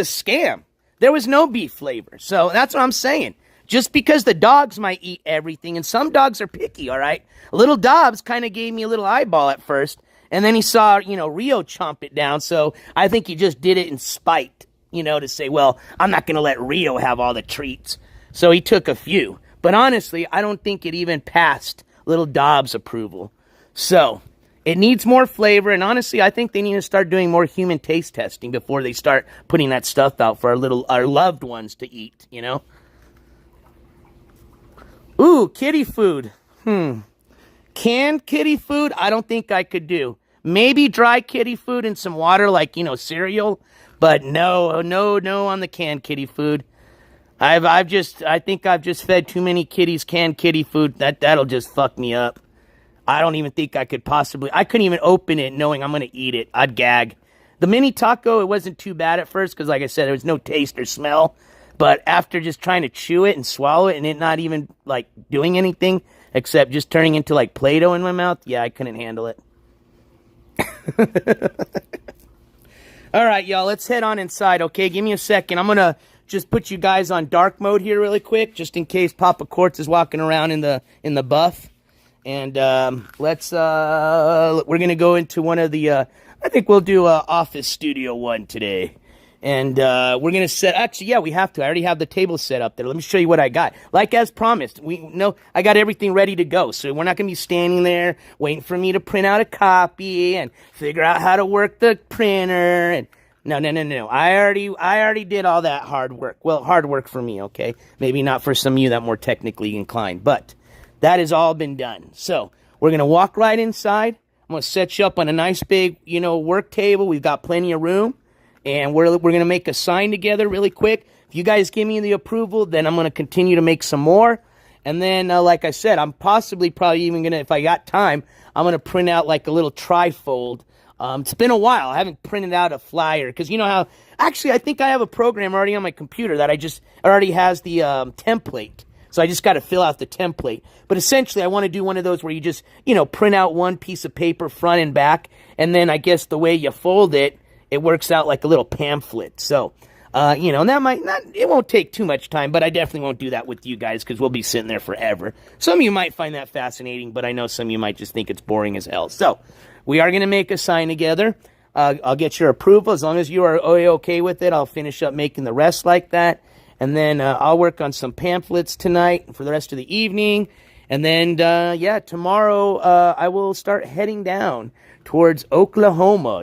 scam. There was no beef flavor. So that's what I'm saying. Just because the dogs might eat everything, and some dogs are picky, all right? Little Dobbs kind of gave me a little eyeball at first, and then he saw, Rio chomp it down, so I think he just did it in spite, to say, well, I'm not going to let Rio have all the treats. So he took a few. But honestly, I don't think it even passed Little Dobbs' approval. So it needs more flavor, and honestly, I think they need to start doing more human taste testing before they start putting that stuff out for our loved ones to eat, Ooh, kitty food. Canned kitty food, I don't think I could do. Maybe dry kitty food and some water like, cereal. But no on the canned kitty food. I think I've just fed too many kitties canned kitty food. That'll just fuck me up. I don't even think I couldn't even open it knowing I'm going to eat it. I'd gag. The mini taco, it wasn't too bad at first because, like I said, there was no taste or smell. But after just trying to chew it and swallow it and it not even, doing anything except just turning into, Play-Doh in my mouth, yeah, I couldn't handle it. All right, y'all, let's head on inside, okay? Give me a second. I'm going to just put you guys on dark mode here really quick, just in case Papa Quartz is walking around in the buff. And we're going to go into one of the, I think we'll do Office Studio 1 today. And we're going to set, actually, yeah, we have to. I already have the table set up there. Let me show you what I got. Like as promised, I got everything ready to go. So we're not going to be standing there waiting for me to print out a copy and figure out how to work the printer. And no. I already did all that hard work. Well, hard work for me, okay? Maybe not for some of you that are more technically inclined, but that has all been done. So we're going to walk right inside. I'm going to set you up on a nice big, work table. We've got plenty of room. And we're going to make a sign together really quick. If you guys give me the approval, then I'm going to continue to make some more. And then, like I said, I'm probably even going to, if I got time, I'm going to print out a little trifold. It's been a while. I haven't printed out a flyer. Because you know how, actually, I think I have a program already on my computer that already has the template. So I just got to fill out the template. But essentially, I want to do one of those where you just, print out one piece of paper front and back. And then I guess the way you fold it, it works out like a little pamphlet. So, and that it won't take too much time, but I definitely won't do that with you guys because we'll be sitting there forever. Some of you might find that fascinating, but I know some of you might just think it's boring as hell. So, we are going to make a sign together. I'll get your approval. As long as you are okay with it, I'll finish up making the rest like that. And then I'll work on some pamphlets tonight for the rest of the evening. And then, tomorrow I will start heading down towards Oklahoma.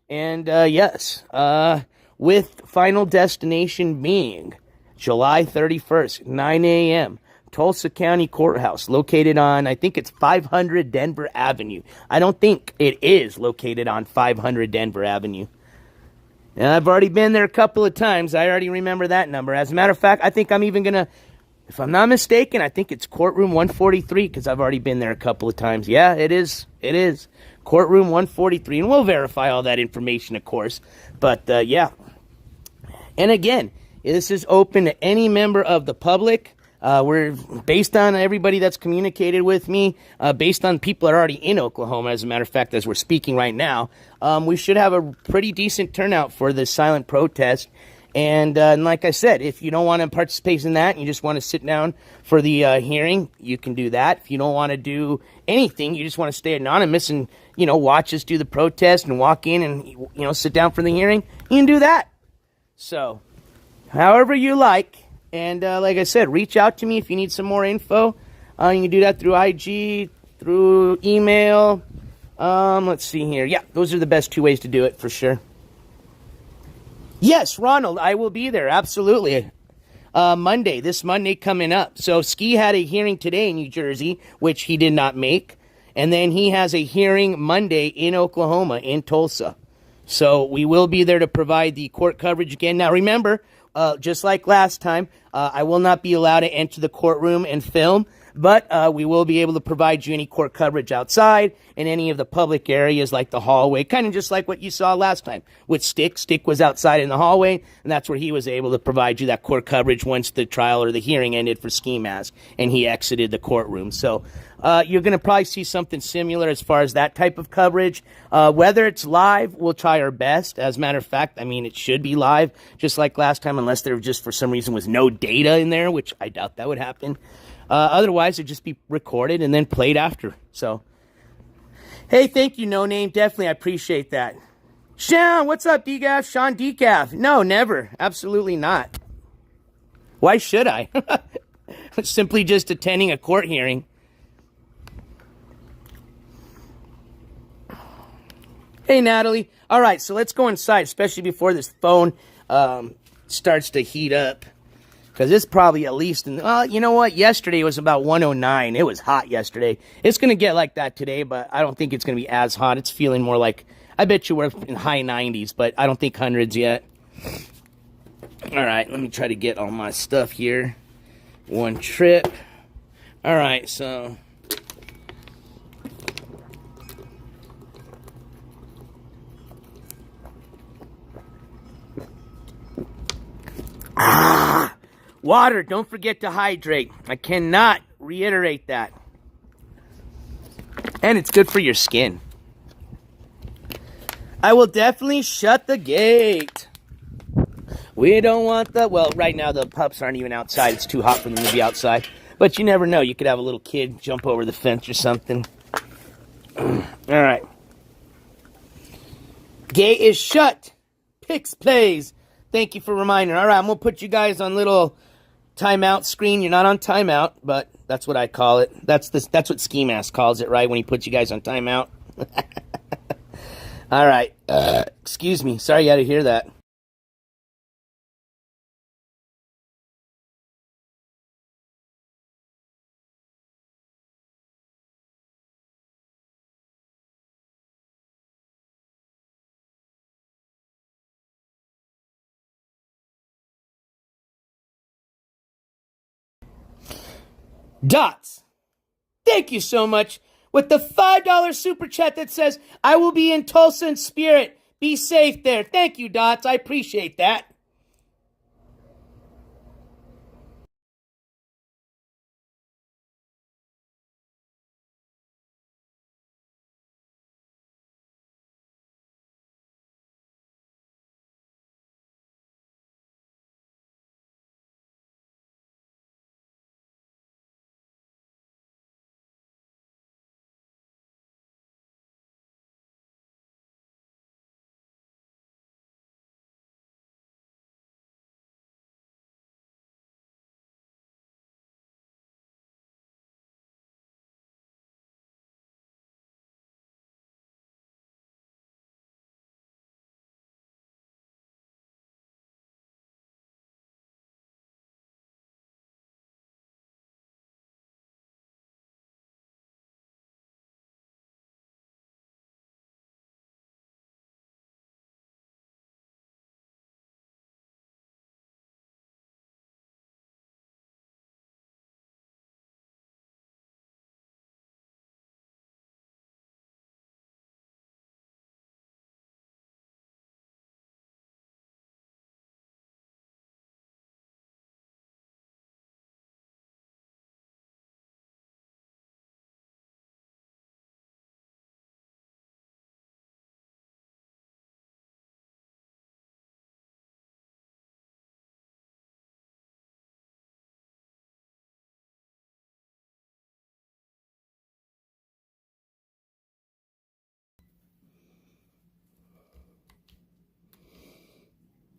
And, with final destination being July 31st, 9 a.m., Tulsa County Courthouse, located on, I think it's 500 Denver Avenue. I don't think it is located on 500 Denver Avenue. And I've already been there a couple of times. I already remember that number. As a matter of fact, I think I'm even going to, if I'm not mistaken, I think it's courtroom 143 because I've already been there a couple of times. Yeah, it is. It is. Courtroom 143. And we'll verify all that information, of course. But, yeah. And again, this is open to any member of the public. We're based on everybody that's communicated with me, based on people that are already in Oklahoma, as a matter of fact, as we're speaking right now. We should have a pretty decent turnout for this silent protest. And like I said, if you don't want to participate in that and you just want to sit down for the hearing, you can do that. If you don't want to do anything, you just want to stay anonymous and, watch us do the protest and walk in and, sit down for the hearing, you can do that. So, however you like. And like I said, reach out to me if you need some more info. You can do that through IG, through email. Let's see here. Yeah, those are the best two ways to do it for sure. Yes, Ronald, I will be there. Absolutely. This Monday coming up. So Ski had a hearing today in New Jersey, which he did not make. And then he has a hearing Monday in Oklahoma, in Tulsa. So we will be there to provide the court coverage again. Now remember, just like last time, I will not be allowed to enter the courtroom and film. But we will be able to provide you any court coverage outside in any of the public areas like the hallway, kind of just like what you saw last time with Stick. Stick was outside in the hallway, and that's where he was able to provide you that court coverage once the trial or the hearing ended for Skimask, and he exited the courtroom. So you're going to probably see something similar as far as that type of coverage. Whether it's live, we'll try our best. As a matter of fact, I mean, it should be live, just like last time, unless there just for some reason was no data in there, which I doubt that would happen. Otherwise, it'd just be recorded and then played after. So, hey, thank you, No Name. Definitely, I appreciate that. Sean, what's up, Decaf? Sean Decaf. No, never. Absolutely not. Why should I? Simply just attending a court hearing. Hey, Natalie. All right, so let's go inside, especially before this phone starts to heat up. Because it's probably at least, you know what? Yesterday was about 109. It was hot yesterday. It's going to get like that today, but I don't think it's going to be as hot. It's feeling more like, I bet you we're in high 90s, but I don't think hundreds yet. All right, let me try to get all my stuff here. One trip. All right, so... Water, don't forget to hydrate. I cannot reiterate that. And it's good for your skin. I will definitely shut the gate. We don't want the... Well, right now the pups aren't even outside. It's too hot for them to be outside. But you never know. You could have a little kid jump over the fence or something. All right. Gate is shut. Pix plays. Thank you for reminding. All right, I'm going to put you guys on little timeout screen. You're not on timeout, but that's what I call it. That's what Skimask calls it, right, when he puts you guys on timeout. All right. Excuse me. Sorry you had to hear that. Dots, thank you so much with the $5 super chat that says, I will be in Tulsa in spirit. Be safe there. Thank you, Dots. I appreciate that.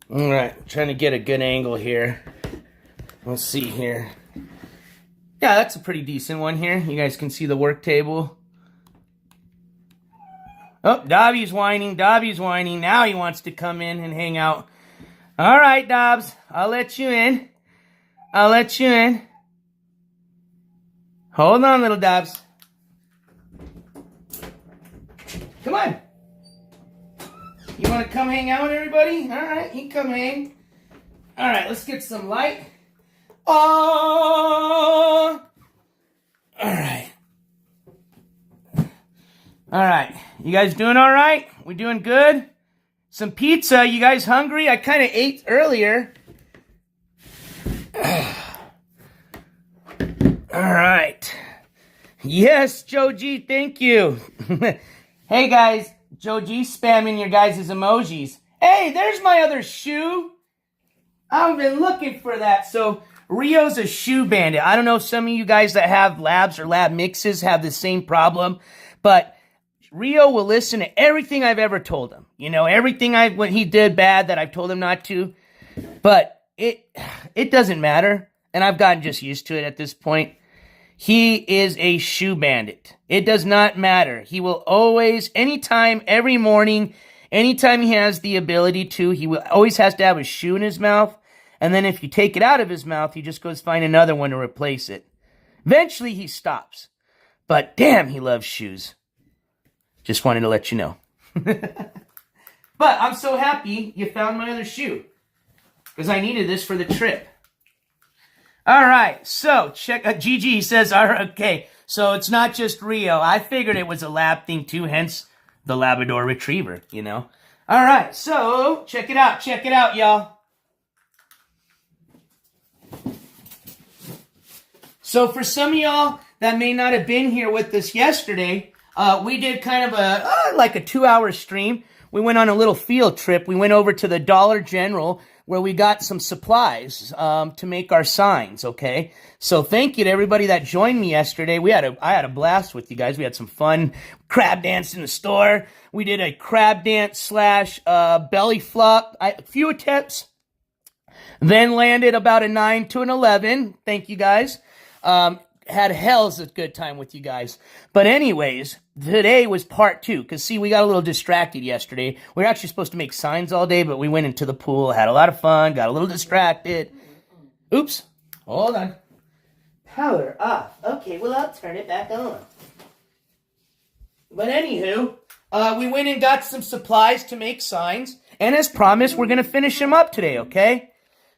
All right, trying to get a good angle here. Let's see here. Yeah, that's a pretty decent one here. You guys can see the work table. Oh, Dobby's whining. Dobby's whining. Now he wants to come in and hang out. All right, Dobbs. I'll let you in. I'll let you in. Hold on, little Dobbs. Come on. You want to come hang out, everybody? All right, you come hang. All right, let's get some light. Oh! All right. You guys doing all right? We doing good? Some pizza. You guys hungry? I kind of ate earlier. All right. Yes, Joe G, thank you. Hey, guys. Joe G spamming your guys' emojis. Hey, there's my other shoe. I've been looking for that. So, Rio's a shoe bandit. I don't know if some of you guys that have labs or lab mixes have the same problem, but Rio will listen to everything I've ever told him. You know, everything when he did bad that I've told him not to. But it doesn't matter, and I've gotten just used to it at this point. He is a shoe bandit. It does not matter. He will always, anytime, every morning, anytime he has the ability to, he will always has to have a shoe in his mouth. And then if you take it out of his mouth, he just goes find another one to replace it. Eventually, he stops. But damn, he loves shoes. Just wanted to let you know. But I'm so happy you found my other shoe, because I needed this for the trip. All right, so check. Gigi says, all right, okay, so it's not just Rio. I figured it was a lab thing too, hence the Labrador Retriever, you know. All right, so check it out, y'all. So for some of y'all that may not have been here with us yesterday, we did kind of like a 2-hour stream. We went on a little field trip. We went over to the Dollar General where we got some supplies to make our signs, okay? So thank you to everybody that joined me yesterday. I had a blast with you guys. We had some fun crab dance in the store. We did a crab dance slash belly flop. A few attempts. Then landed about a 9 to an 11. Thank you guys. Had hell's a good time with you guys. But anyways, today was part 2. Because, see, we got a little distracted yesterday. We were actually supposed to make signs all day, but we went into the pool, had a lot of fun, got a little distracted. Oops. Hold on. Power off. Okay, well, I'll turn it back on. But anywho, we went and got some supplies to make signs. And as promised, we're going to finish them up today, okay?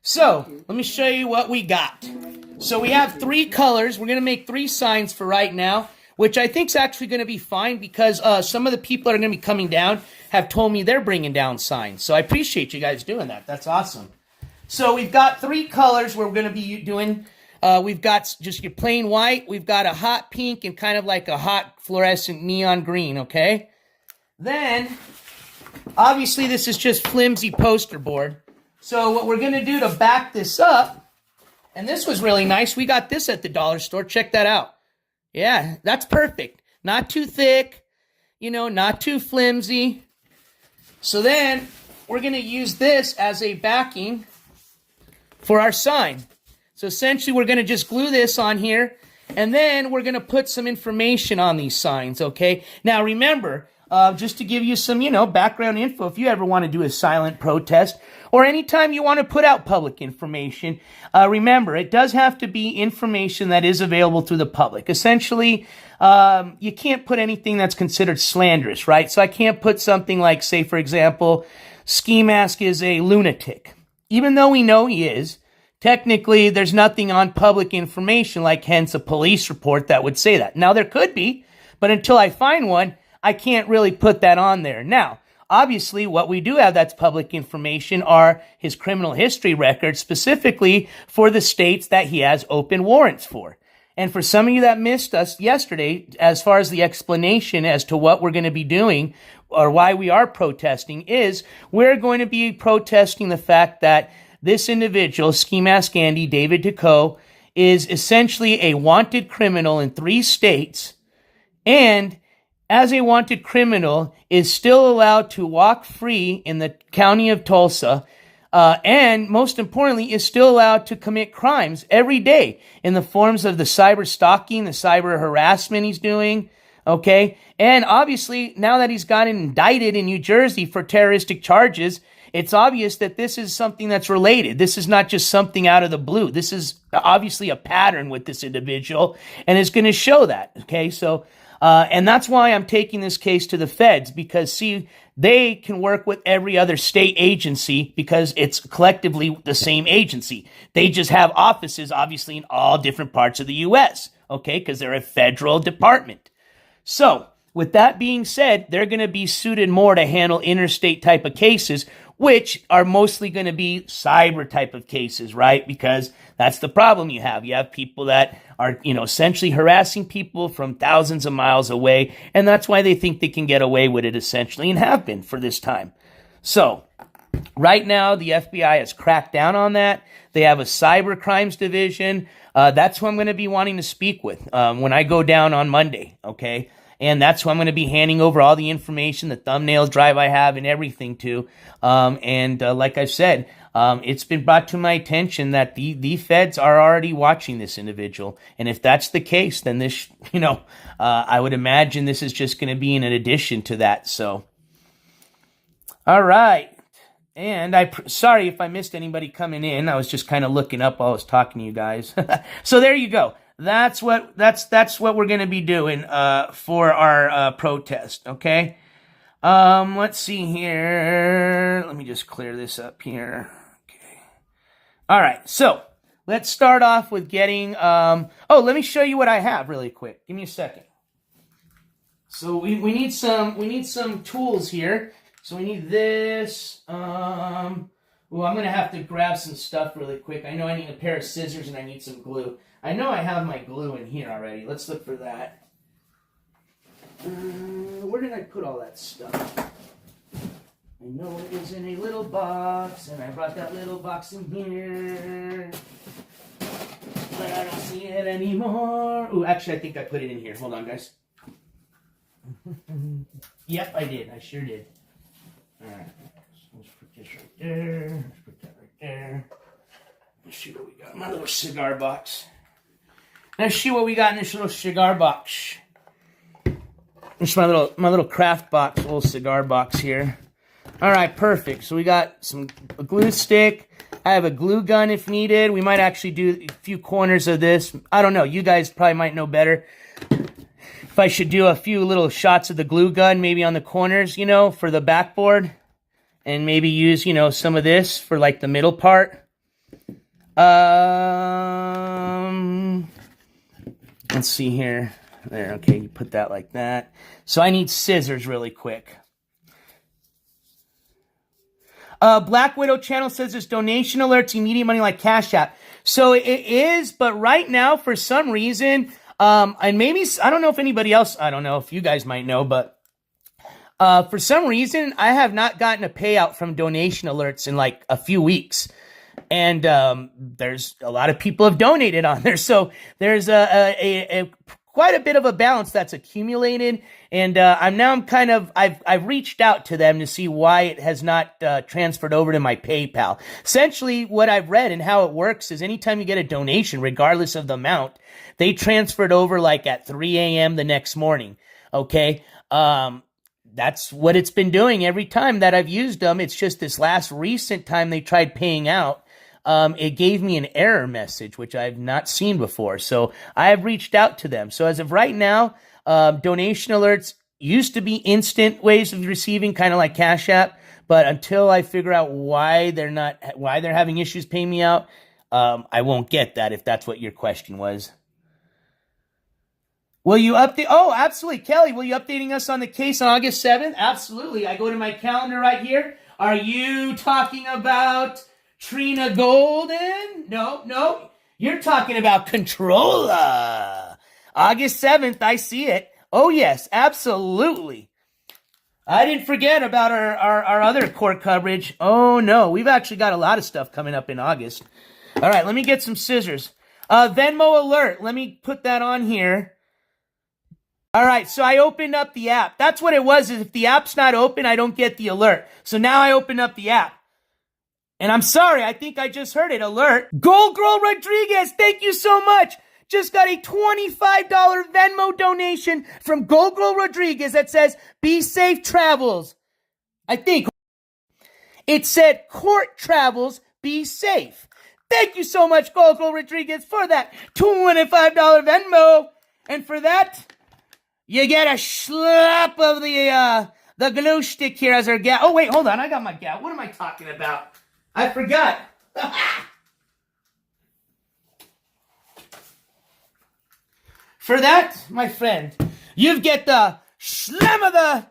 So, let me show you what we got. So we have 3 colors. We're going to make 3 signs for right now, which I think is actually going to be fine because some of the people that are going to be coming down have told me they're bringing down signs. So I appreciate you guys doing that. That's awesome. So we've got 3 colors we're going to be doing. We've got just your plain white. We've got a hot pink and kind of like a hot fluorescent neon green, okay? Then, obviously this is just flimsy poster board. So what we're going to do to back this up, and this was really nice. We got this at the dollar store. Check that out. Yeah, that's perfect. Not too thick, you know, not too flimsy. So then we're going to use this as a backing for our sign. So essentially we're going to just glue this on here, and then we're going to put some information on these signs, okay? Now remember, just to give you some, you know, background info, if you ever want to do a silent protest, or anytime you want to put out public information, remember, it does have to be information that is available to the public. Essentially, you can't put anything that's considered slanderous, right? So I can't put something like, say, for example, Skimask is a lunatic. Even though we know he is, technically, there's nothing on public information, like hence a police report that would say that. Now, there could be, but until I find one, I can't really put that on there. Now, obviously, what we do have that's public information are his criminal history records, specifically for the states that he has open warrants for. And for some of you that missed us yesterday, as far as the explanation as to what we're going to be doing or why we are protesting is, we're going to be protesting the fact that this individual, Skimask Andy David Decaux, is essentially a wanted criminal in 3 states, and as a wanted criminal, is still allowed to walk free in the county of Tulsa, and most importantly, is still allowed to commit crimes every day in the forms of the cyber stalking, the cyber harassment he's doing, okay? And obviously, now that he's gotten indicted in New Jersey for terroristic charges, it's obvious that this is something that's related. This is not just something out of the blue. This is obviously a pattern with this individual, and it's going to show that, okay? So, and that's why I'm taking this case to the feds, because, see, they can work with every other state agency because it's collectively the same agency. They just have offices, obviously, in all different parts of the U.S., okay, because they're a federal department. So, with that being said, they're going to be suited more to handle interstate type of cases, which are mostly going to be cyber type of cases, right? Because that's the problem you have. You have people that are, essentially harassing people from thousands of miles away, and that's why they think they can get away with it, essentially, and have been for this time. So, right now, the FBI has cracked down on that. They have a cyber crimes division. That's who I'm going to be wanting to speak with when I go down on Monday, okay? And that's who I'm going to be handing over all the information, the thumbnail drive I have, and everything to. Like I said, it's been brought to my attention that the feds are already watching this individual. And if that's the case, then this, I would imagine this is just going to be an addition to that. So, all right. And sorry if I missed anybody coming in. I was just kind of looking up while I was talking to you guys. So there you go. That's what we're going to be doing for our protest, okay? Let's see here. Let me just clear this up here. Okay. All right. So, let's start off with getting let me show you what I have really quick. Give me a second. So, we need some tools here. So we need this. I'm going to have to grab some stuff really quick. I know I need a pair of scissors and I need some glue. I know I have my glue in here already. Let's look for that. Where did I put all that stuff? I know it was in a little box, and I brought that little box in here. But I don't see it anymore. Oh, actually, I think I put it in here. Hold on, guys. Yep, I did. I sure did. All right, so let's put this right there. Let's put that right there. Let's see what we got in my little cigar box. Let's see what we got in this little cigar box. This is my little craft box, little cigar box here. All right, perfect. So we got a glue stick. I have a glue gun if needed. We might actually do a few corners of this. I don't know. You guys probably might know better. If I should do a few little shots of the glue gun, maybe on the corners, for the backboard. And maybe use, some of this for like the middle part. Let's see here. There, okay, you put that like that. So I need scissors really quick. Black Widow channel says there's donation alerts, immediate money like Cash App. So it is, but right now, for some reason, and maybe, I don't know if anybody else, I don't know if you guys might know, but for some reason, I have not gotten a payout from donation alerts in like a few weeks. And there's a lot of people have donated on there. So there's quite a bit of a balance that's accumulated. And I've reached out to them to see why it has not transferred over to my PayPal. Essentially, what I've read and how it works is anytime you get a donation, regardless of the amount, they transfer it over like at 3 a.m. the next morning. Okay. That's what it's been doing every time that I've used them. It's just this last recent time they tried paying out. It gave me an error message, which I've not seen before. So I have reached out to them. So as of right now, donation alerts used to be instant ways of receiving, kind of like Cash App. But until I figure out why they're having issues paying me out, I won't get that, if that's what your question was. Will you update? Oh, absolutely. Kelly, will you updating us on the case on August 7th? Absolutely. I go to my calendar right here. Are you talking about Trina Golden? No. You're talking about Controlla. August 7th, I see it. Oh, yes, absolutely. I didn't forget about our other court coverage. Oh, no. We've actually got a lot of stuff coming up in August. All right, let me get some scissors. Venmo alert. Let me put that on here. All right, so I opened up the app. That's what it was, is if the app's not open, I don't get the alert. So now I open up the app. And I'm sorry, I think I just heard it. Alert. Gold Girl Rodriguez, thank you so much. Just got a $25 Venmo donation from Gold Girl Rodriguez that says, be safe travels. I think it said court travels, be safe. Thank you so much, Gold Girl Rodriguez, for that $25 Venmo. And for that, you get a slap of the glue stick here as our gal. Oh, wait, hold on. I got my gal. What am I talking about? I forgot. For that, my friend, you get the Shlemma,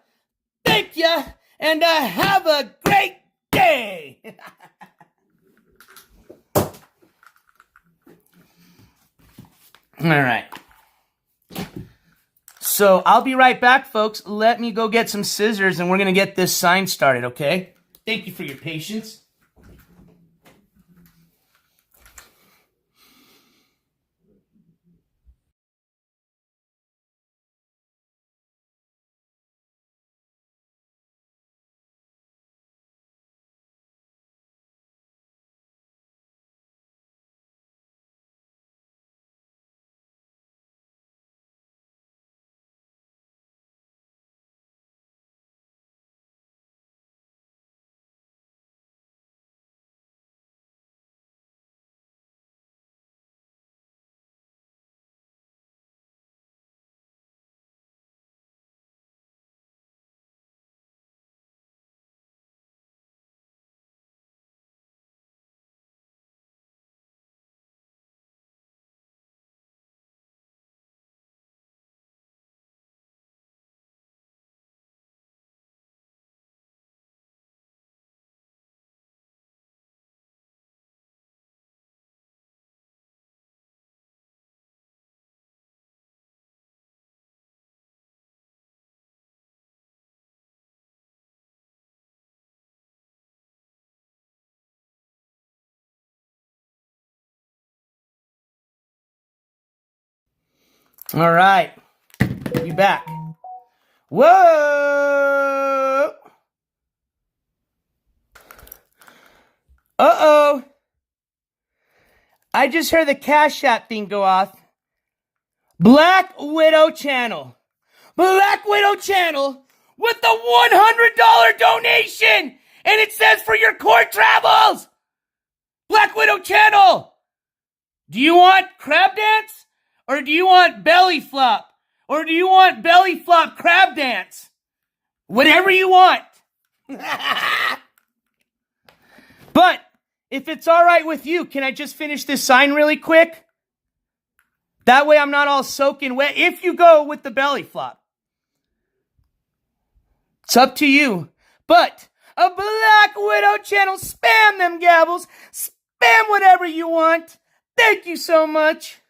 thank you, and have a great day. All right. So I'll be right back, folks. Let me go get some scissors, and we're going to get this sign started, okay? Thank you for your patience. All right. Be back. Whoa! Uh-oh. I just heard the Cash App thing go off. Black Widow Channel. Black Widow Channel with the $100 donation. And it says for your court travels. Black Widow Channel. Do you want crab dance? Or do you want belly flop? Or do you want belly flop crab dance? Whatever you want. But if it's all right with you, can I just finish this sign really quick? That way I'm not all soaking wet. If you go with the belly flop. It's up to you. But a Black Widow Channel, spam them gavels. Spam whatever you want. Thank you so much.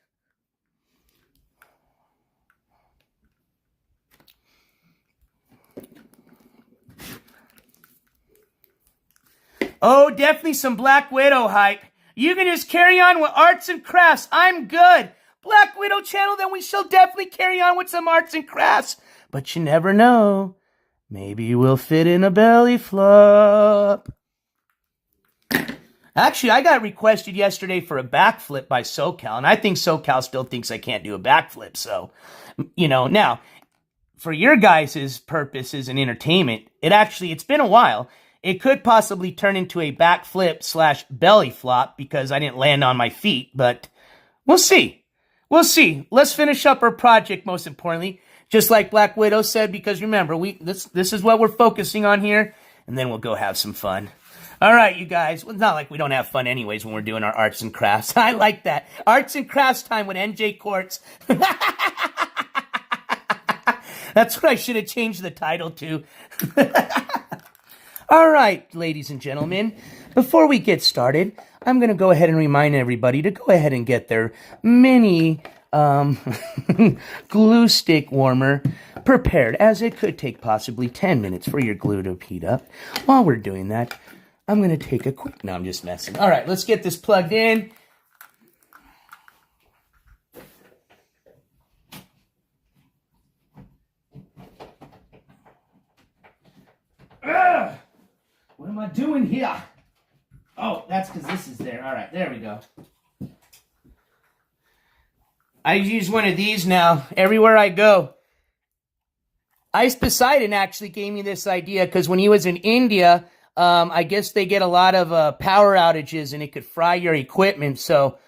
Oh, definitely some Black Widow hype. You can just carry on with arts and crafts. I'm good. Black Widow Channel, then we shall definitely carry on with some arts and crafts. But you never know. Maybe we'll fit in a belly flop. Actually, I got requested yesterday for a backflip by SoCal, and I think SoCal still thinks I can't do a backflip. So, now, for your guys' purposes and entertainment, it's been a while. It could possibly turn into a backflip / belly flop because I didn't land on my feet, but we'll see. We'll see. Let's finish up our project, most importantly, just like Black Widow said, because remember, this is what we're focusing on here, and then we'll go have some fun. All right, you guys. Well, it's not like we don't have fun anyways when we're doing our arts and crafts. I like that. Arts and crafts time with NJ Courts. That's what I should have changed the title to. All right, ladies and gentlemen, before we get started, I'm going to go ahead and remind everybody to go ahead and get their mini glue stick warmer prepared, as it could take possibly 10 minutes for your glue to heat up. While we're doing that, I'm going to take a quick... No, I'm just messing. All right, let's get this plugged in. Ugh! What am I doing here? Oh, that's because this is there. All right, there we go. I use one of these now everywhere I go. Ice Poseidon actually gave me this idea because when he was in India... I guess they get a lot of power outages and it could fry your equipment. So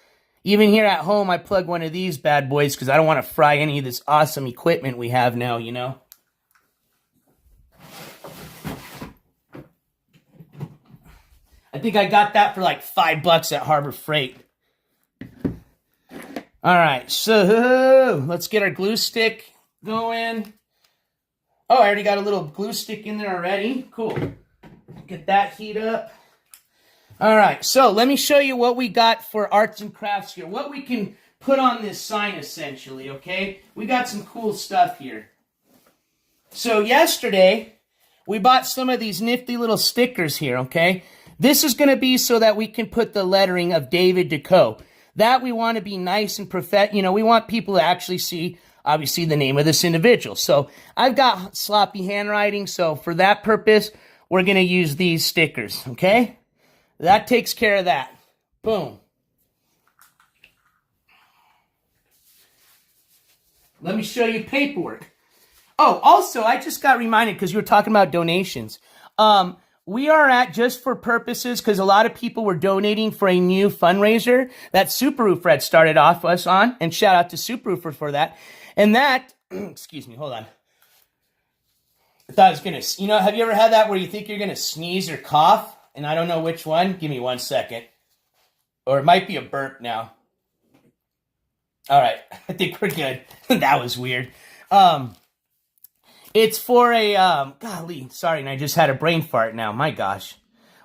even here at home, I plug one of these bad boys because I don't want to fry any of this awesome equipment we have now, I think I got that for like $5 at Harbor Freight. All right, so let's get our glue stick going. Oh, I already got a little glue stick in there already. Cool. Get that heat up. All right, so let me show you what we got for arts and crafts here. What we can put on this sign, essentially, okay? We got some cool stuff here. So yesterday, we bought some of these nifty little stickers here, okay? This is going to be so that we can put the lettering of David Decaux. That we want to be nice and we want people to actually see, obviously, the name of this individual. So I've got sloppy handwriting, so for that purpose, we're going to use these stickers, okay? That takes care of that. Boom. Let me show you paperwork. Oh, also, I just got reminded because you were talking about donations. We are at, just for purposes, because a lot of people were donating for a new fundraiser that Super Roofer had started off us on, and shout out to Super Roofer for that. And that, excuse me, hold on. I thought I was going to, have you ever had that where you think you're going to sneeze or cough? And I don't know which one. Give me 1 second. Or it might be a burp now. All right. I think we're good. That was weird. It's for a, golly, sorry, and I just had a brain fart now. My gosh.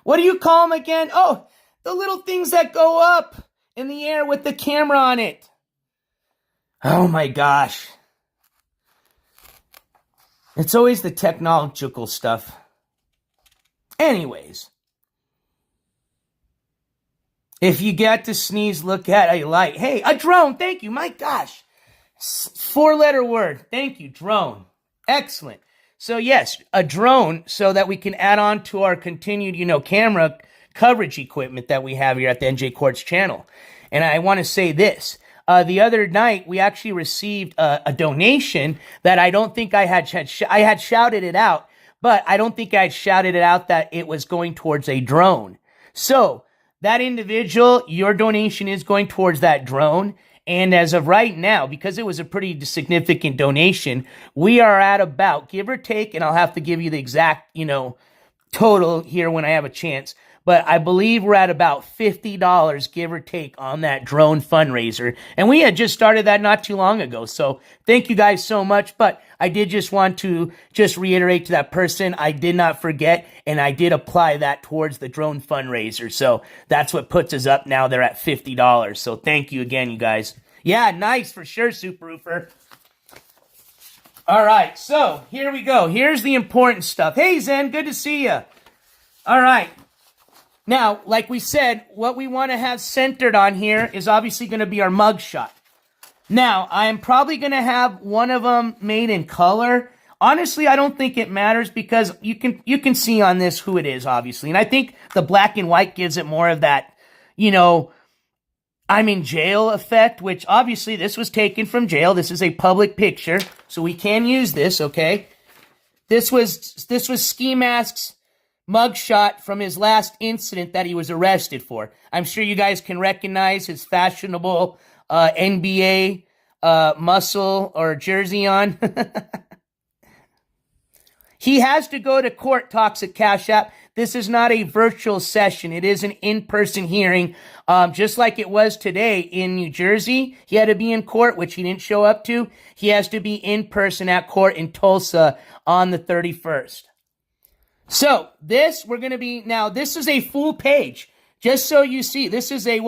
What do you call them again? Oh, the little things that go up in the air with the camera on it. Oh, my gosh. It's always the technological stuff. Anyways. If you get to sneeze, look at a light. Hey, a drone. Thank you. My gosh. 4-letter word. Thank you. Drone. Excellent. So yes, a drone so that we can add on to our continued, camera coverage equipment that we have here at the NJ Quartz channel. And I want to say this. The other night, we actually received a donation that I don't think I had shouted it out, but I don't think I had shouted it out that it was going towards a drone. So that individual, your donation is going towards that drone. And as of right now, because it was a pretty significant donation, we are at about, give or take, and I'll have to give you the exact, total here when I have a chance, but I believe we're at about $50, give or take, on that drone fundraiser. And we had just started that not too long ago. So thank you guys so much. But I did just want to just reiterate to that person, I did not forget, and I did apply that towards the drone fundraiser. So that's what puts us up now. They're at $50. So thank you again, you guys. Yeah, nice for sure, Super Roofer. All right, so here we go. Here's the important stuff. Hey, Zen, good to see you. All right. Now, like we said, what we want to have centered on here is obviously going to be our mugshot. Now, I am probably going to have one of them made in color. Honestly, I don't think it matters because you can see on this who it is, obviously. And I think the black and white gives it more of that, I'm in jail effect, which obviously this was taken from jail. This is a public picture, so we can use this, okay? This was Skimask's mugshot from his last incident that he was arrested for. I'm sure you guys can recognize his fashionable NBA muscle or jersey on. He has to go to court, talks at Cash App. This is not a virtual session. It is an in-person hearing, just like it was today in New Jersey. He had to be in court, which he didn't show up to. He has to be in person at court in Tulsa on the 31st. So this, this is a full page. Just so you see, this is a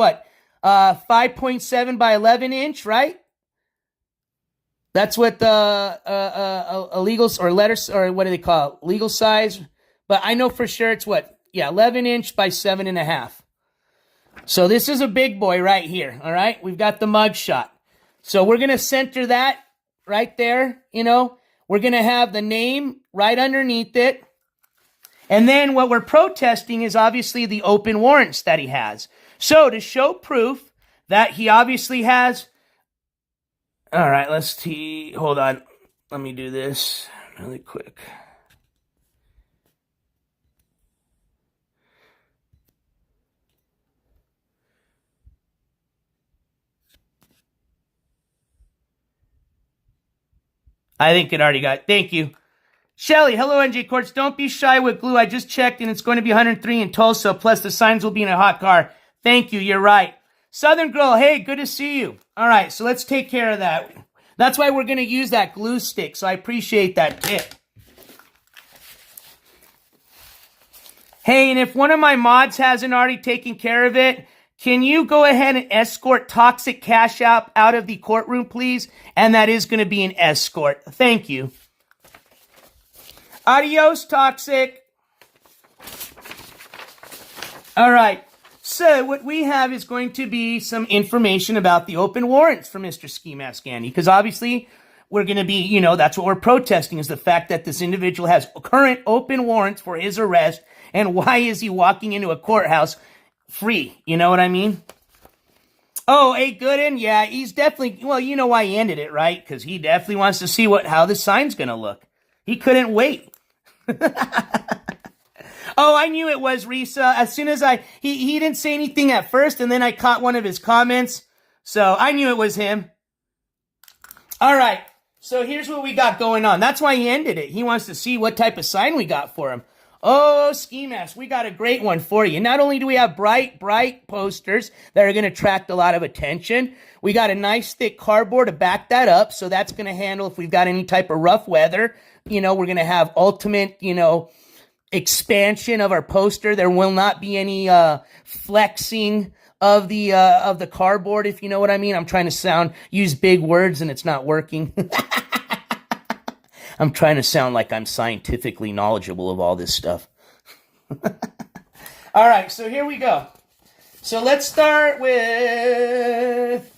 5.7 by 11 inch, right? That's what the illegal or letters, or what do they call it? Legal size. But I know for sure it's 11 inch by 7.5. So this is a big boy right here. All right, we've got the mug shot. So we're gonna center that right there. We're gonna have the name right underneath it. And then what we're protesting is obviously the open warrants that he has. So to show proof that he obviously has... All right, let's see. Hold on. Let me do this really quick. I think it already got... Thank you. Shelly, hello, NJ Quartz. Don't be shy with glue. I just checked, and it's going to be 103 in Tulsa, plus the signs will be in a hot car. Thank you. You're right. Southern Girl, hey, good to see you. All right, so let's take care of that. That's why we're going to use that glue stick, so I appreciate that tip. Hey, and if one of my mods hasn't already taken care of it, can you go ahead and escort Toxic Cash out of the courtroom, please? And that is going to be an escort. Thank you. Adios, Toxic. All right. So what we have is going to be some information about the open warrants for Mr. Skimask, Andy, because obviously we're going to be, that's what we're protesting, is the fact that this individual has current open warrants for his arrest, and why is he walking into a courthouse free? You know what I mean? Oh, A. Gooden? Yeah, he's definitely, well, you know why he ended it, right? Because he definitely wants to see how the sign's going to look. He couldn't wait. Oh, I knew it was Risa. As soon as he didn't say anything at first, and then I caught one of his comments. So I knew it was him. All right. So here's what we got going on. That's why he ended it. He wants to see what type of sign we got for him. Oh, Skimask, we got a great one for you. Not only do we have bright posters that are going to attract a lot of attention, we got a nice thick cardboard to back that up. So that's going to handle if we've got any type of rough weather. We're going to have ultimate, expansion of our poster. There will not be any flexing of the cardboard, if you know what I mean. I'm trying to use big words and it's not working. I'm trying to sound like I'm scientifically knowledgeable of all this stuff. All right, so here we go. So let's start with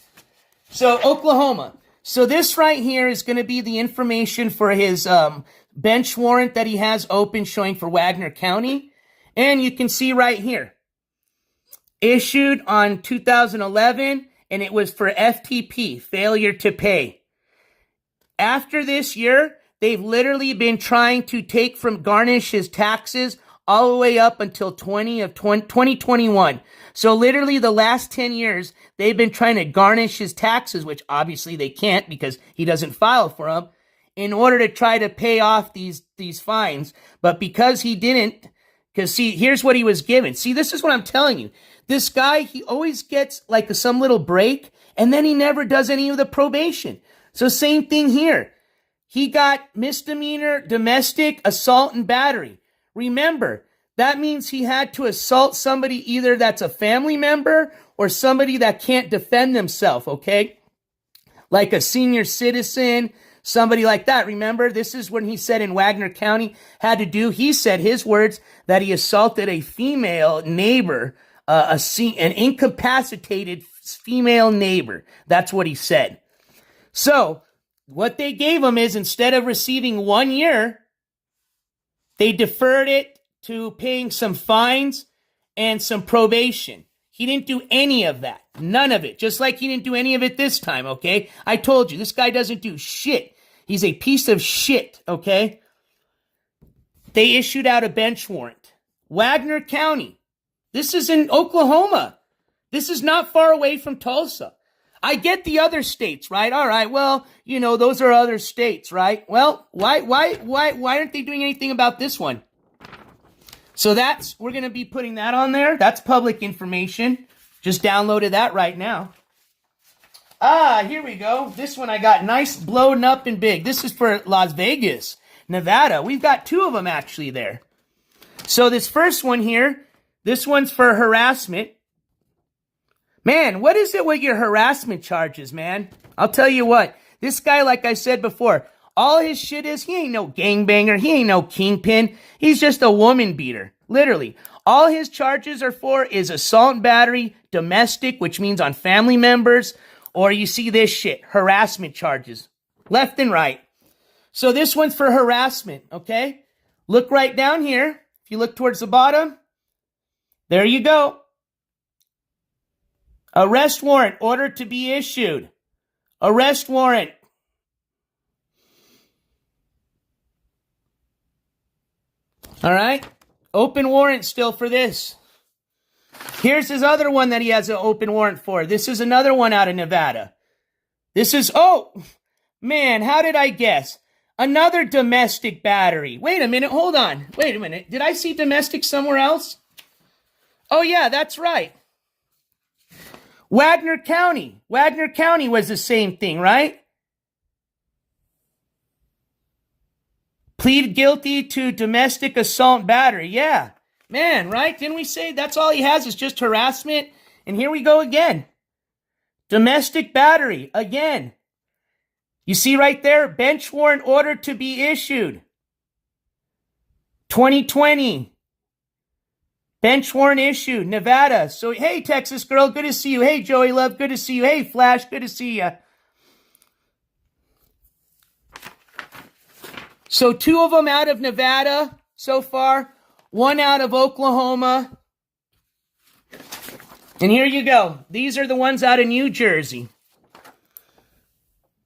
Oklahoma. So this right here is going to be the information for his bench warrant that he has open showing for Wagner County. And you can see right here, issued on 2011, and it was for FTP, failure to pay. After this year, they've literally been trying to garnish his taxes all the way up until 2021. So literally the last 10 years, they've been trying to garnish his taxes, which obviously they can't because he doesn't file for them, in order to try to pay off these fines. But because he didn't, because see, here's what he was given. See, this is what I'm telling you. This guy, he always gets like some little break, and then he never does any of the probation. So same thing here. He got misdemeanor, domestic, assault, and battery. Remember, that means he had to assault somebody either that's a family member or somebody that can't defend themselves, okay? Like a senior citizen, somebody like that. Remember, this is when he said in Wagner County he said his words, that he assaulted a female neighbor, an incapacitated female neighbor. That's what he said. So what they gave him is, instead of receiving 1 year, they deferred it to paying some fines and some probation. He didn't do any of that. None of it. Just like he didn't do any of it this time, okay? I told you, this guy doesn't do shit. He's a piece of shit, okay? They issued out a bench warrant. Wagner County. This is in Oklahoma. This is not far away from Tulsa. I get the other states, right? All right, well, those are other states, right? Well, why aren't they doing anything about this one? So we're going to be putting that on there. That's public information. Just downloaded that right now. Here we go. This one I got nice, blown up and big. This is for Las Vegas, Nevada. We've got two of them actually there. So this first one here, this one's for harassment. Man, what is it with your harassment charges, man? I'll tell you what. This guy, like I said before, all his shit is, he ain't no gangbanger. He ain't no kingpin. He's just a woman beater. Literally. All his charges are for is assault and battery, domestic, which means on family members, or you see this shit, harassment charges. Left and right. So this one's for harassment, okay? Look right down here. If you look towards the bottom, there you go. Arrest warrant, order to be issued. Arrest warrant. All right. Open warrant still for this. Here's his other one that he has an open warrant for. This is another one out of Nevada. This is, oh, man, how did I guess? Another domestic battery. Wait a minute, hold on. Wait a minute. Did I see domestic somewhere else? Oh, yeah, that's right. Wagner County. Wagner County was the same thing, right? Plead guilty to domestic assault battery. Yeah. Man, right? Didn't we say that's all he has is just harassment? And here we go again. Domestic battery, again. You see right there, bench warrant order to be issued. 2020. Bench warrant issued, Nevada. So, hey, Texas girl, good to see you. Hey, Joey Love, good to see you. Hey, Flash, good to see you. So 2 of them out of Nevada so far, 1 out of Oklahoma. And here you go. These are the ones out of New Jersey.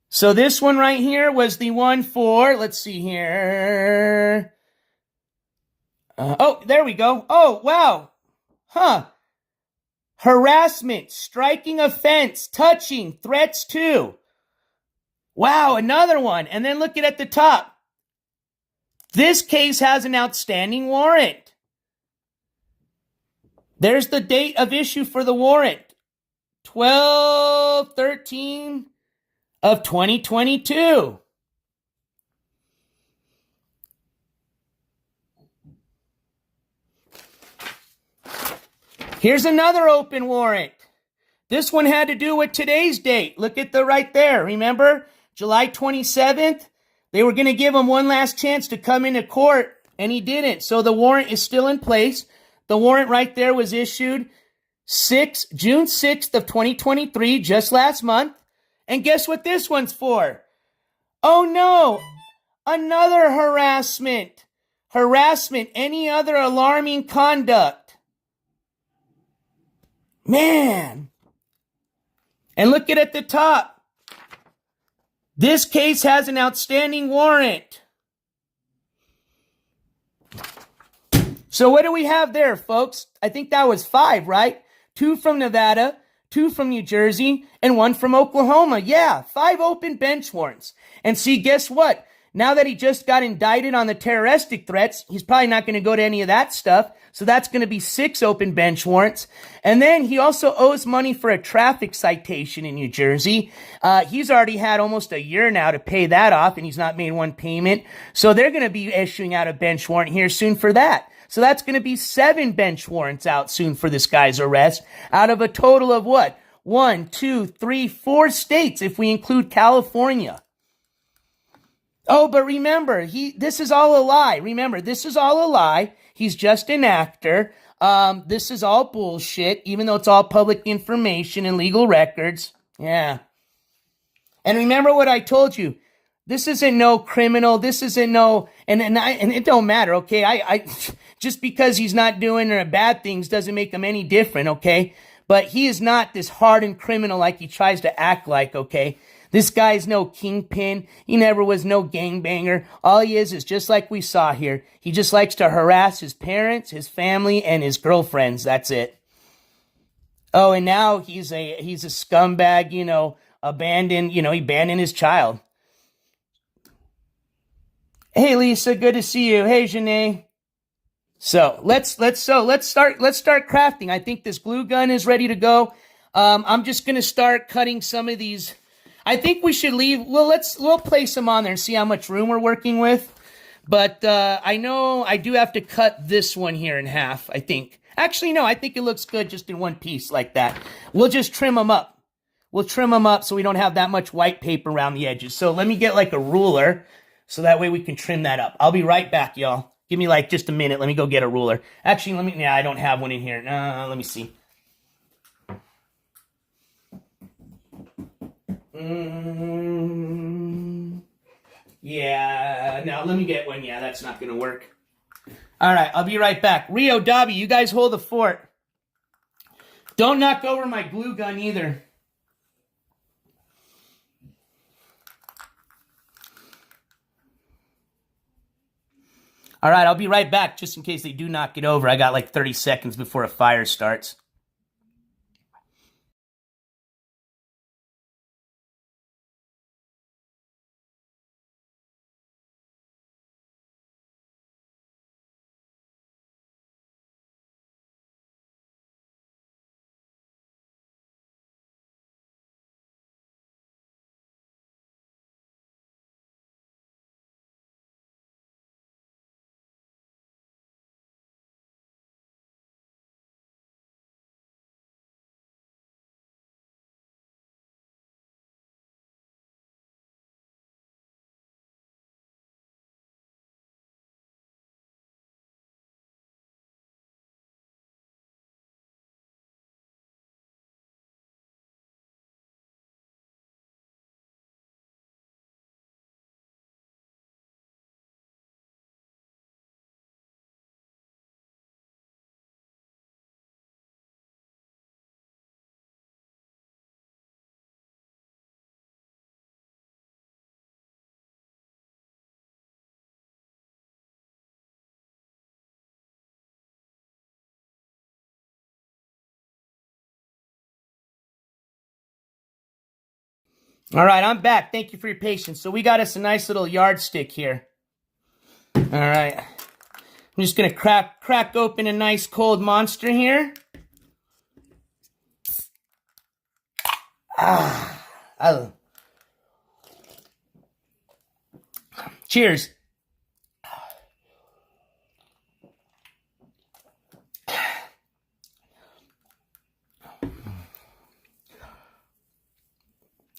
So this one right here was the one for, let's see here. Oh, there we go. Oh, wow. Huh. Harassment, striking offense, touching, threats to. Wow, another one. And then look at the top. This case has an outstanding warrant. There's the date of issue for the warrant. 12/13 of 2022. Here's another open warrant. This one had to do with today's date. Look at the right there. Remember? July 27th? They were going to give him one last chance to come into court, and he didn't. So the warrant is still in place. The warrant right there was issued June 6th of 2023, just last month. And guess what this one's for? Oh no, another harassment. Harassment, any other alarming conduct. Man. And look at the top. This case has an outstanding warrant. So what do we have there, folks? I think that was 5, right? 2 from Nevada, 2 from New Jersey, and 1 from Oklahoma. Yeah, 5 open bench warrants. And see, guess what? Now that he just got indicted on the terroristic threats, he's probably not going to go to any of that stuff. So that's going to be 6 open bench warrants. And then he also owes money for a traffic citation in New Jersey. He's already had almost a year now to pay that off, and he's not made one payment. So they're going to be issuing out a bench warrant here soon for that. So that's going to be 7 bench warrants out soon for this guy's arrest, out of a total of what? 1, 2, 3, 4 states if we include California. Oh, but remember, this is all a lie. Remember, this is all a lie. He's just an actor. This is all bullshit, even though it's all public information and legal records. Yeah. And remember what I told you. This isn't no criminal. This isn't no, and it don't matter, okay? I just because he's not doing bad things doesn't make him any different, okay? But he is not this hardened criminal like he tries to act like, okay? This guy's no kingpin. He never was no gangbanger. All he is just like we saw here. He just likes to harass his parents, his family, and his girlfriends. That's it. Oh, and now he's a scumbag, he abandoned his child. Hey, Lisa, good to see you. Hey, Janae. So let's start crafting. I think this glue gun is ready to go. I'm just gonna start cutting some of these. I think we should leave. Well, we'll place them on there and see how much room we're working with. But I know I do have to cut this one here in half, I think. Actually, no, I think it looks good just in one piece like that. We'll just trim them up. We'll trim them up so we don't have that much white paper around the edges. So let me get like a ruler so that way we can trim that up. I'll be right back, y'all. Give me like just a minute. Let me go get a ruler. Actually, I don't have one in here. Let me see. Yeah, no, let me get one. Yeah, that's not going to work. All right, I'll be right back. Rio, Dobby, you guys hold the fort. Don't knock over my glue gun either. All right, I'll be right back just in case they do knock it over. I got like 30 seconds before a fire starts. All right, I'm back. Thank you for your patience. So we got us a nice little yardstick here. All right. I'm just going to crack open a nice cold Monster here. Cheers.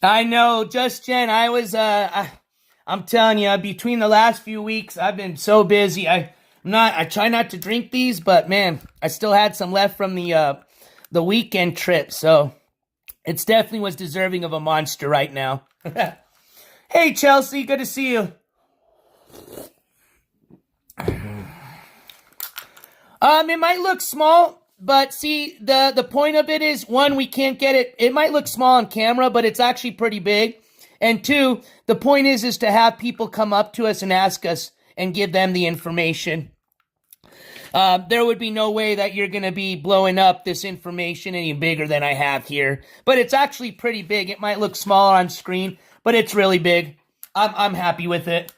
I know, Just Jen, I'm telling you, between the last few weeks, I've been so busy. I try not to drink these, but man, I still had some left from the weekend trip, so it's definitely was deserving of a Monster right now. Hey, Chelsea, good to see you. It might look small, but see, the point of it is, one, we can't get it. It might look small on camera, but it's actually pretty big. And two, the point is to have people come up to us and ask us and give them the information. There would be no way that you're going to be blowing up this information any bigger than I have here. But it's actually pretty big. It might look smaller on screen, but it's really big. I'm happy with it.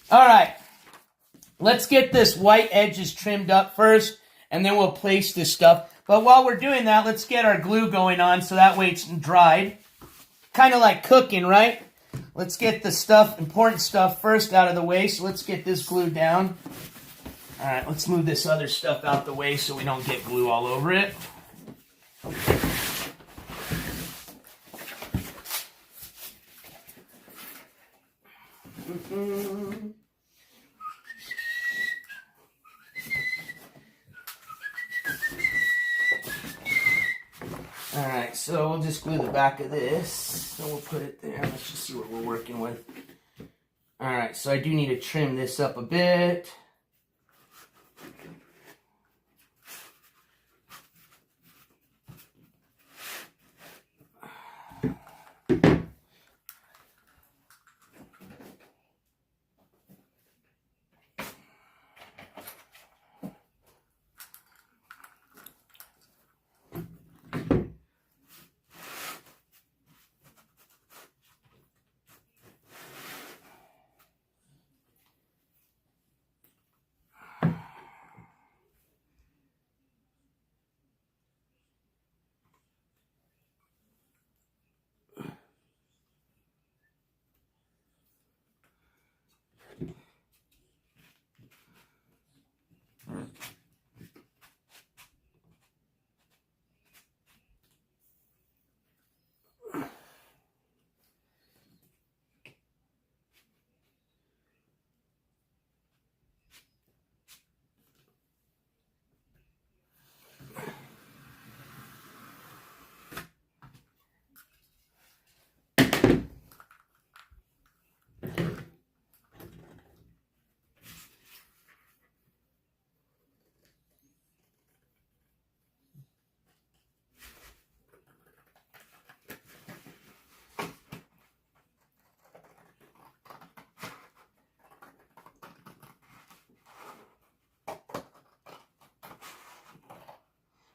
All right. Let's get this white edges trimmed up first, and then we'll place this stuff. But while we're doing that, let's get our glue going on so that way it's dried. Kind of like cooking, right? Let's get the important stuff first out of the way. So let's get this glue down. All right, let's move this other stuff out the way so we don't get glue all over it. Alright, so we'll just glue the back of this. So we'll put it there. Let's just see what we're working with. Alright, so I do need to trim this up a bit.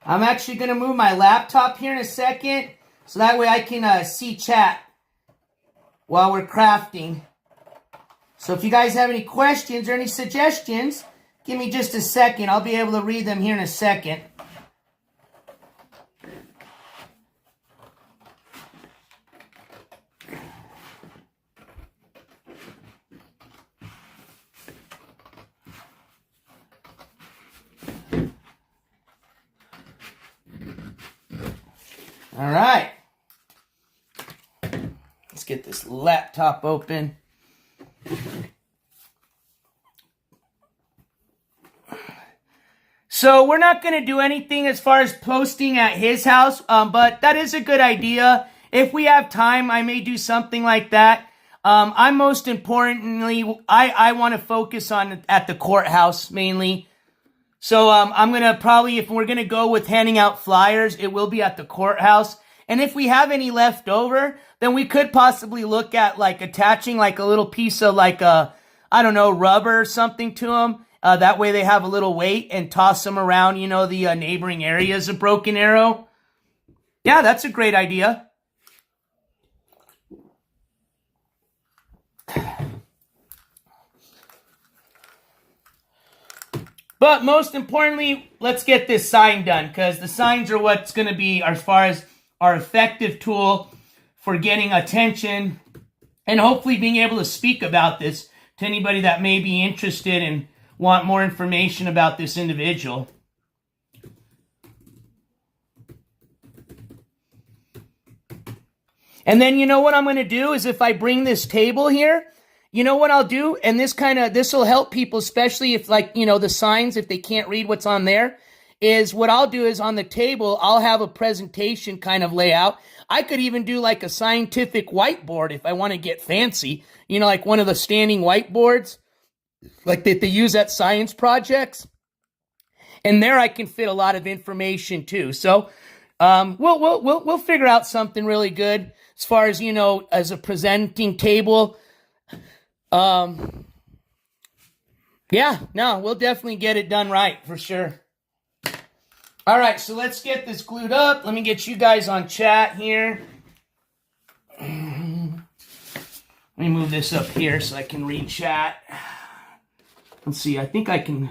I'm actually going to move my laptop here in a second, so that way I can see chat while we're crafting. So if you guys have any questions or any suggestions, give me just a second. I'll be able to read them here in a second. All right. Let's get this laptop open. So we're not going to do anything as far as posting at his house, but that is a good idea. If we have time, I may do something like that. I'm most importantly, I want to focus on at the courthouse mainly. So I'm going to probably, if we're going to go with handing out flyers, it will be at the courthouse. And if we have any left over, then we could possibly look at like attaching like a little piece of like a, I don't know, rubber or something to them That way they have a little weight and toss them around, you know, the neighboring areas of Broken Arrow. Yeah, that's a great idea. But most importantly, let's get this sign done, because the signs are what's going to be, as far as our effective tool for getting attention and hopefully being able to speak about this to anybody that may be interested and want more information about this individual. And then you know what I'm going to do is if I bring this table here, you know what I'll do? And this will help people, especially if, like, you know, the signs, if they can't read what's on there, is what I'll do is on the table, I'll have a presentation kind of layout. I could even do like a scientific whiteboard if I want to get fancy, you know, like one of the standing whiteboards like that they use at science projects. And there I can fit a lot of information too. So we'll figure out something really good as far as, you know, as a presenting table. Yeah, no, we'll definitely get it done right for sure. All right, so let's get this glued up. Let me get you guys on chat here. Let me move this up here so I can read chat. Let's see, I think I can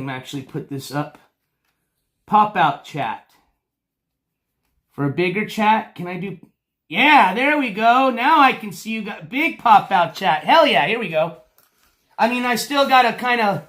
actually put this up. Pop out chat. For a bigger chat, can I do... Yeah, there we go. Now I can see you got big pop out chat. Hell yeah, here we go. I mean, I still got to kind of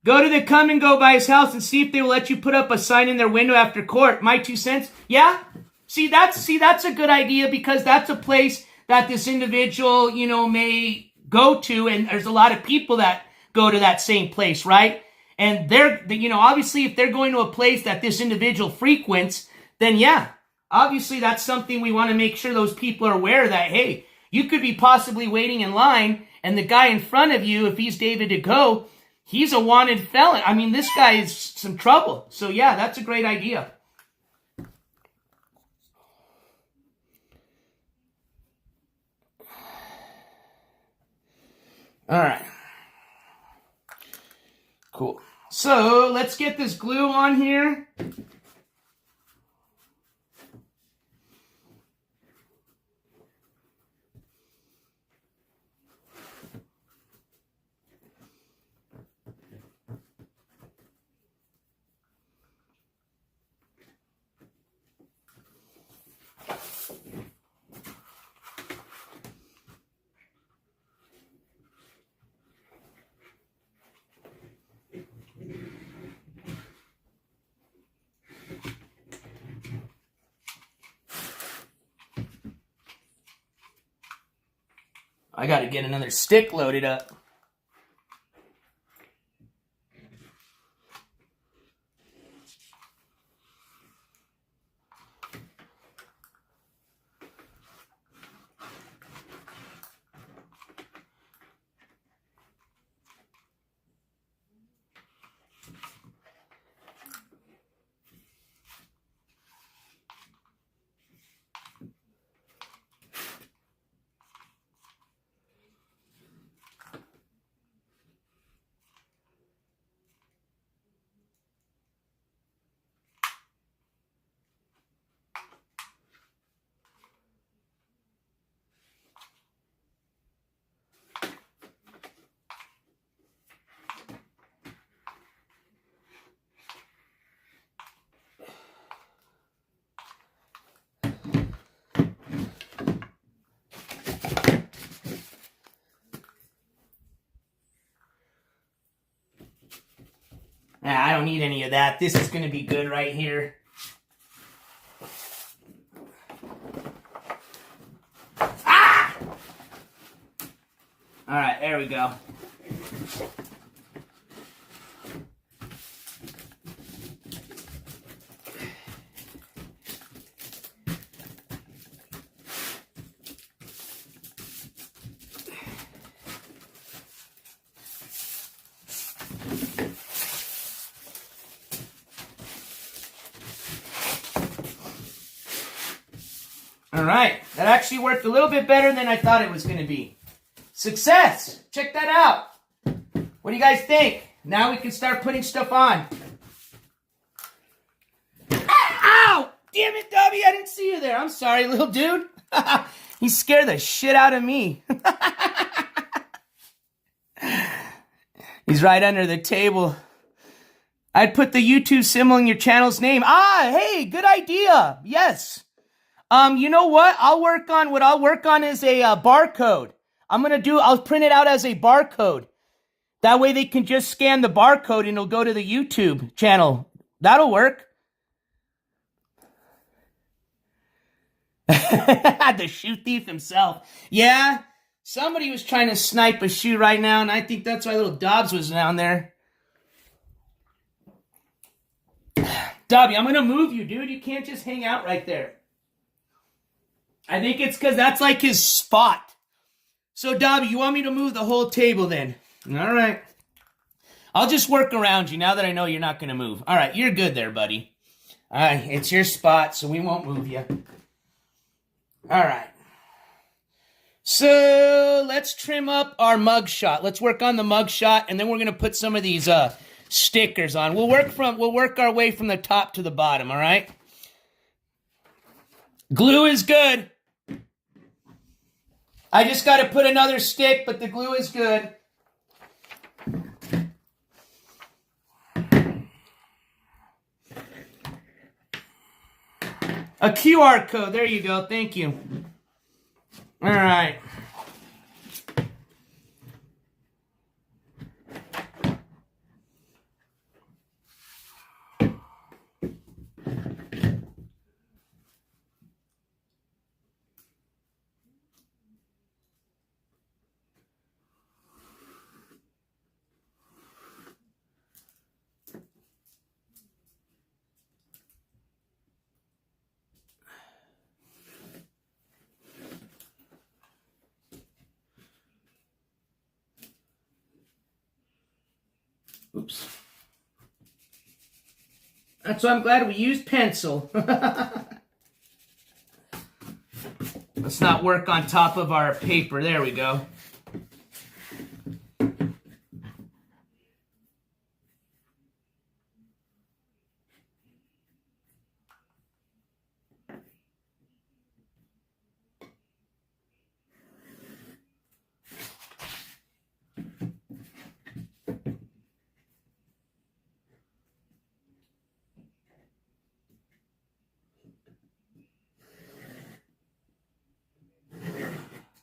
go to the come and go by his house and see if they will let you put up a sign in their window after court. My 2 cents. Yeah? See, that's a good idea, because that's a place that this individual, you know, may go to, and there's a lot of people that go to that same place, right? And you know, obviously if they're going to a place that this individual frequents, then yeah, obviously that's something we want to make sure those people are aware that, hey, you could be possibly waiting in line, and the guy in front of you, if he's David to go, he's a wanted felon. I mean, this guy is some trouble. So yeah, that's a great idea. All right. Cool. So let's get this glue on here. I got to get another stick loaded up. Nah, I don't need any of that. This is going to be good right here. Ah! All right, there we go. All right, that actually worked a little bit better than I thought it was going to be. Success! Check that out. What do you guys think? Now we can start putting stuff on. Ow! Damn it, Dobby, I didn't see you there. I'm sorry, little dude. He scared the shit out of me. He's right under the table. I'd put the YouTube symbol in your channel's name. Ah, hey, good idea. Yes. You know what? I'll work on is a barcode. I'll print it out as a barcode. That way they can just scan the barcode and it'll go to the YouTube channel. That'll work. The shoe thief himself. Yeah, somebody was trying to snipe a shoe right now, and I think that's why little Dobbs was down there. Dobby, I'm going to move you, dude. You can't just hang out right there. I think it's because that's like his spot. So, Dobby, you want me to move the whole table then? All right. I'll just work around you now that I know you're not going to move. All right, you're good there, buddy. All right, it's your spot, so we won't move you. All right. So, let's trim up our mugshot. Let's work on the mugshot, and then we're going to put some of these stickers on. We'll work our way from the top to the bottom, all right? Glue is good. I just got to put another stick, but the glue is good. A QR code. There you go. Thank you. All right. Oops. That's why I'm glad we used pencil. Let's not work on top of our paper. There we go.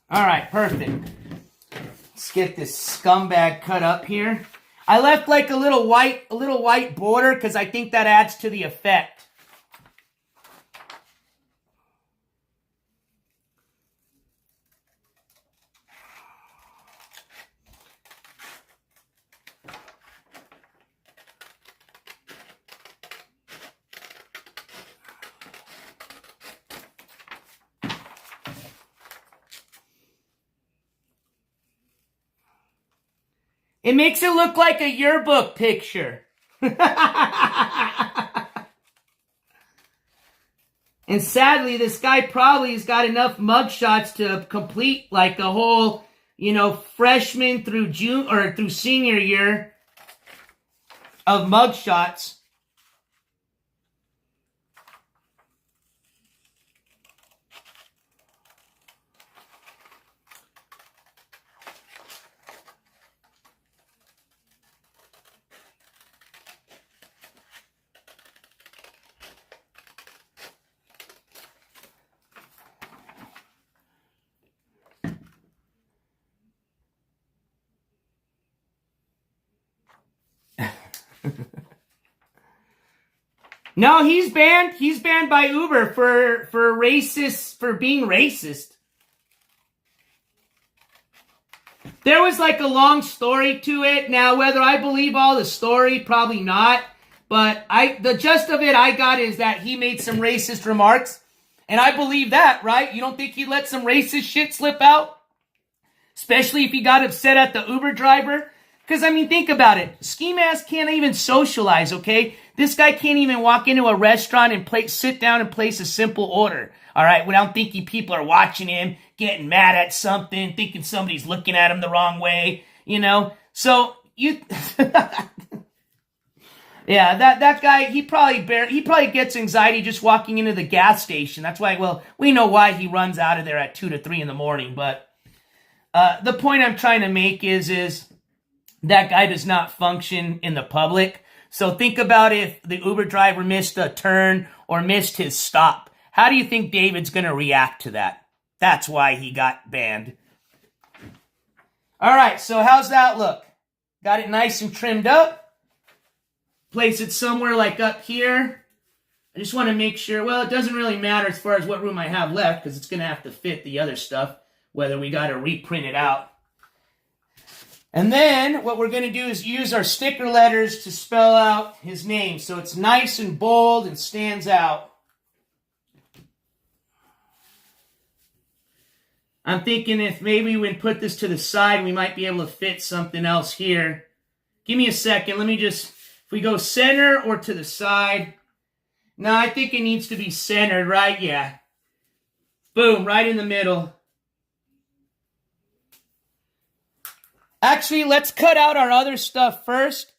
All right, perfect. Let's get this scumbag cut up here. I left like a little white border because I think that adds to the effect. It makes it look like a yearbook picture. And sadly, this guy probably has got enough mugshots to complete like a whole, freshman through June or through senior year of mugshots. No, he's banned. He's banned by Uber for being racist. There was like a long story to it. Now, whether I believe all the story, probably not. But the gist of it I got is that he made some racist remarks. And I believe that, right? You don't think he let some racist shit slip out? Especially if he got upset at the Uber driver? Because, think about it. Skimask can't even socialize, okay? This guy can't even walk into a restaurant and sit down and place a simple order, all right? Without thinking people are watching him, getting mad at something, thinking somebody's looking at him the wrong way, So you yeah, that guy, he probably gets anxiety just walking into the gas station. That's why, well, we know why he runs out of there at 2 to 3 in the morning. But the point I'm trying to make is that guy does not function in the public. So think about if the Uber driver missed a turn or missed his stop. How do you think David's going to react to that? That's why he got banned. All right, so how's that look? Got it nice and trimmed up. Place it somewhere like up here. I just want to make sure, well, it doesn't really matter as far as what room I have left because it's going to have to fit the other stuff, whether we got to reprint it out. And then what we're going to do is use our sticker letters to spell out his name so it's nice and bold and stands out. I'm thinking if maybe we put this to the side, we might be able to fit something else here. Give me a second. Let me just, if we go center or to the side. No, I think it needs to be centered, right? Yeah. Boom, right in the middle. Actually, let's cut out our other stuff first.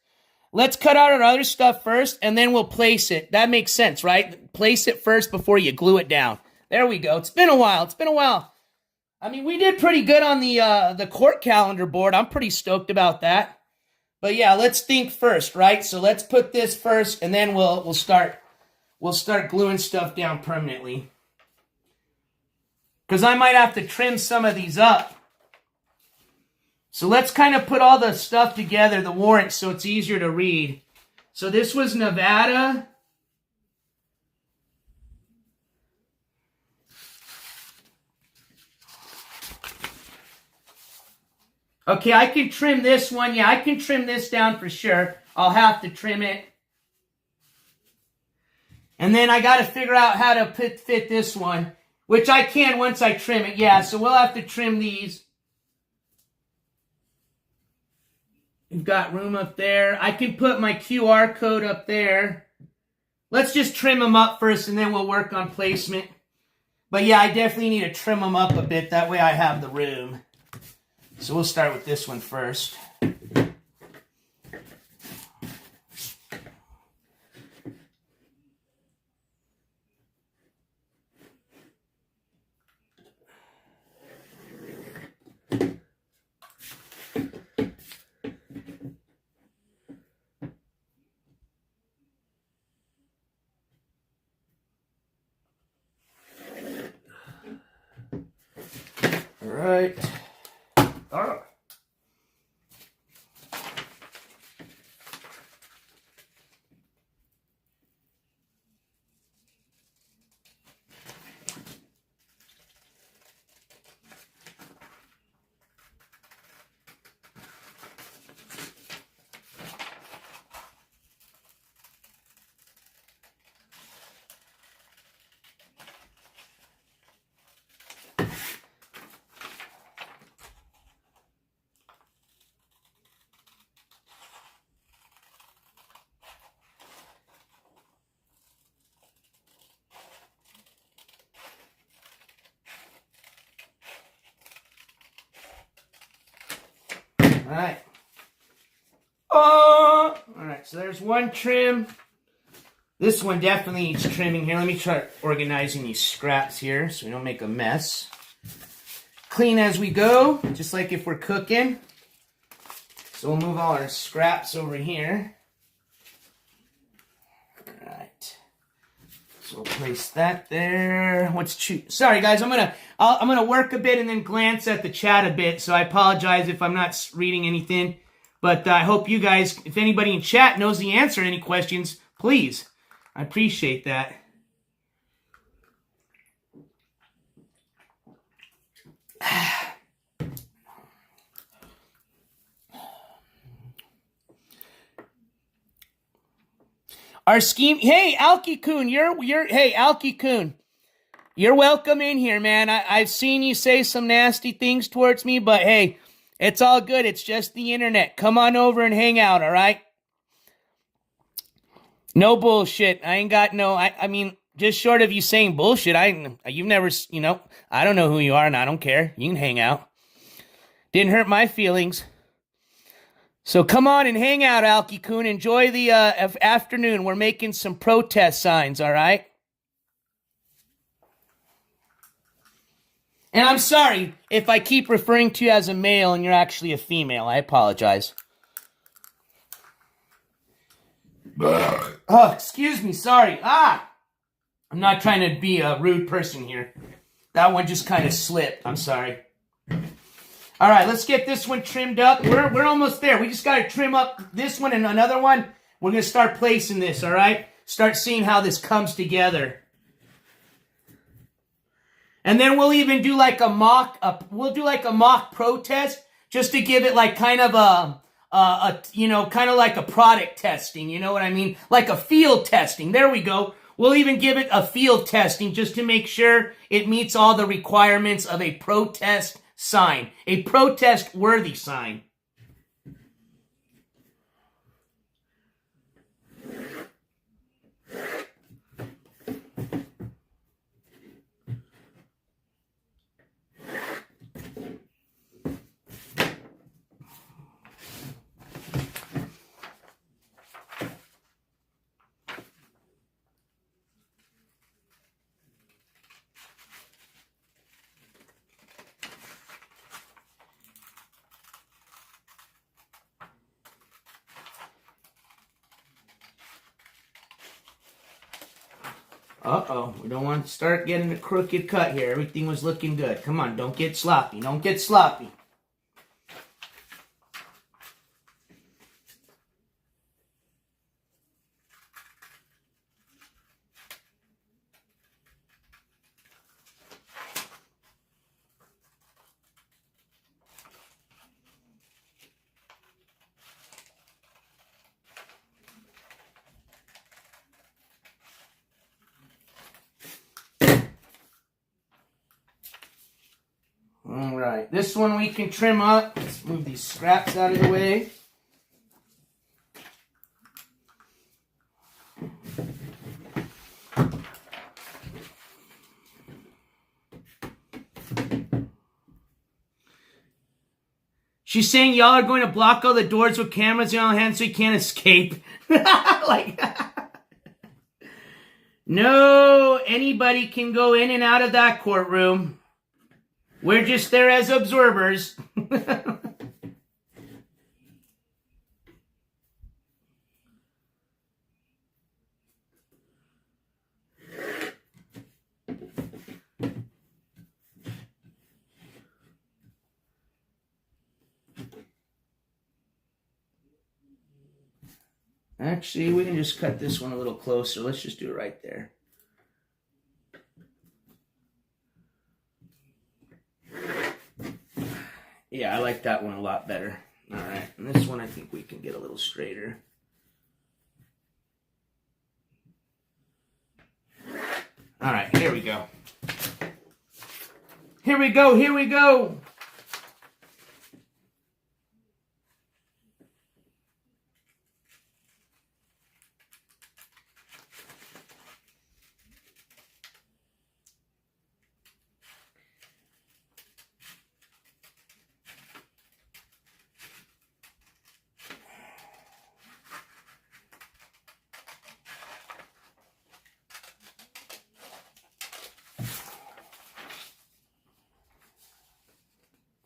And then we'll place it. That makes sense, right? Place it first before you glue it down. There we go. It's been a while. I mean, we did pretty good on the court calendar board. I'm pretty stoked about that. But yeah, let's think first, right? So let's put this first, and then we'll start gluing stuff down permanently. Because I might have to trim some of these up. So let's kind of put all the stuff together, the warrants, so it's easier to read. So this was Nevada. Okay, I can trim this one. Yeah, I can trim this down for sure. I'll have to trim it. And then I got to figure out how to fit this one, which I can once I trim it. Yeah, so we'll have to trim these. We've got room up there. I can put my QR code up there. Let's just trim them up first, and then we'll work on placement. But yeah, I definitely need to trim them up a bit. That way I have the room. So we'll start with this one first. All right. Oh. All right, so there's one trim. This one definitely needs trimming here. Let me try organizing these scraps here so we don't make a mess. Clean as we go, just like if we're cooking. So we'll move all our scraps over here. All right. So we'll place that there. Sorry guys, I'm gonna work a bit and then glance at the chat a bit. So I apologize if I'm not reading anything. But I hope you guys, if anybody in chat knows the answer to any questions, please. I appreciate that. Our scheme, hey, Alki-kun, hey, Alki-kun, you're welcome in here, man. I've seen you say some nasty things towards me, but hey, it's all good. It's just the internet. Come on over and hang out, all right? No bullshit. I ain't got no, I mean, just short of you saying bullshit, you've never, I don't know who you are and I don't care. You can hang out. Didn't hurt my feelings. So come on and hang out, Alki Kun. Enjoy the afternoon. We're making some protest signs, all right? And I'm sorry if I keep referring to you as a male and you're actually a female. I apologize. Oh, excuse me. Sorry. I'm not trying to be a rude person here. That one just kind of slipped. I'm sorry. All right, let's get this one trimmed up. We're almost there. We just got to trim up this one and another one. We're going to start placing this, all right? Start seeing how this comes together. And then we'll even do like a mock protest just to give it like kind of kind of like a product testing, you know what I mean? Like a field testing. There we go. We'll even give it a field testing just to make sure it meets all the requirements of a protest sign, a protest-worthy sign. Uh-oh, we don't want to start getting a crooked cut here. Everything was looking good. Come on, don't get sloppy. Don't get sloppy. All right, this one we can trim up. Let's move these scraps out of the way. She's saying y'all are going to block all the doors with cameras in all hands so you can't escape. Like, no, anybody can go in and out of that courtroom. We're just there as observers. Actually, we can just cut this one a little closer. Let's just do it right there. Yeah, I like that one a lot better. All right, and this one I think we can get a little straighter. All right, here we go. Here we go, here we go.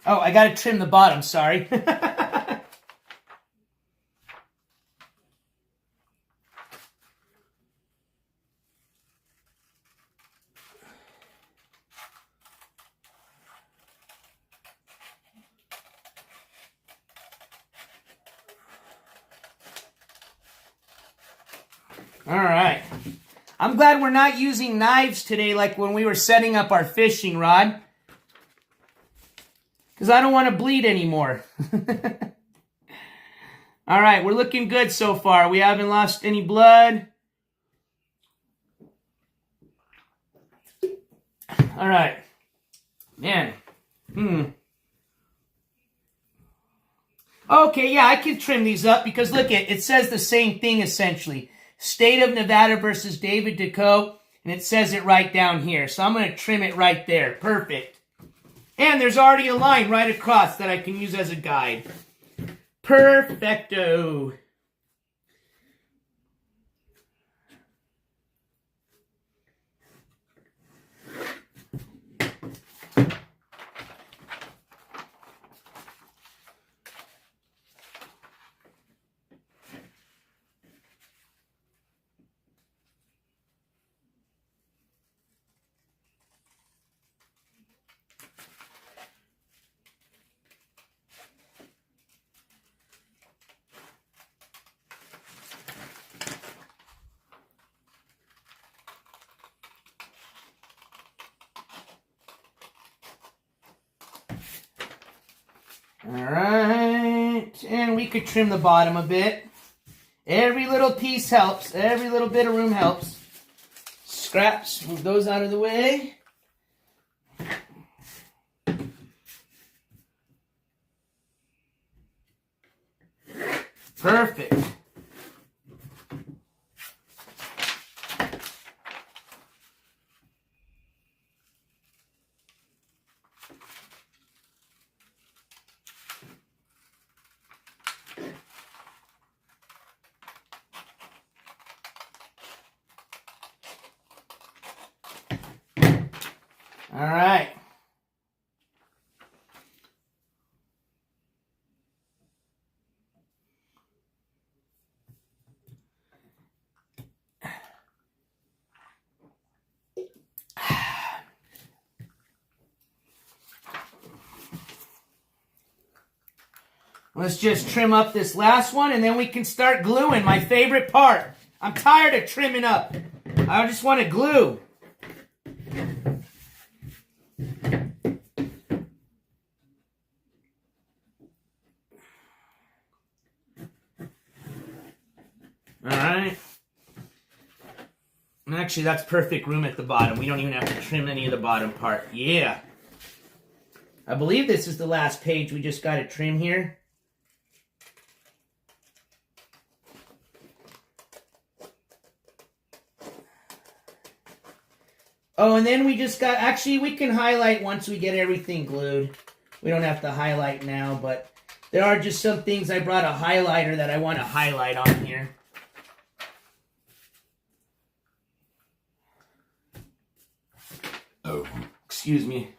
Oh, I gotta trim the bottom, sorry. All right. I'm glad we're not using knives today like when we were setting up our fishing rod. Because I don't want to bleed anymore. All right, we're looking good so far. We haven't lost any blood. All right. Man. Okay, yeah, I can trim these up because look, it says the same thing essentially. State of Nevada versus David Decaux, and it says it right down here. So I'm going to trim it right there. Perfect. And there's already a line right across that I can use as a guide. Perfecto. All right, and we could trim the bottom a bit. Every little piece helps. Every little bit of room helps. Scraps, move those out of the way. Perfect. All right. Let's just trim up this last one, and then we can start gluing, my favorite part. I'm tired of trimming up. I just want to glue. All right. And actually, that's perfect room at the bottom. We don't even have to trim any of the bottom part. Yeah. I believe this is the last page. We just got to trim here. Oh, and then we just got, actually, we can highlight once we get everything glued. We don't have to highlight now, but there are just some things. I brought a highlighter that I want to highlight on here. Oh, excuse me.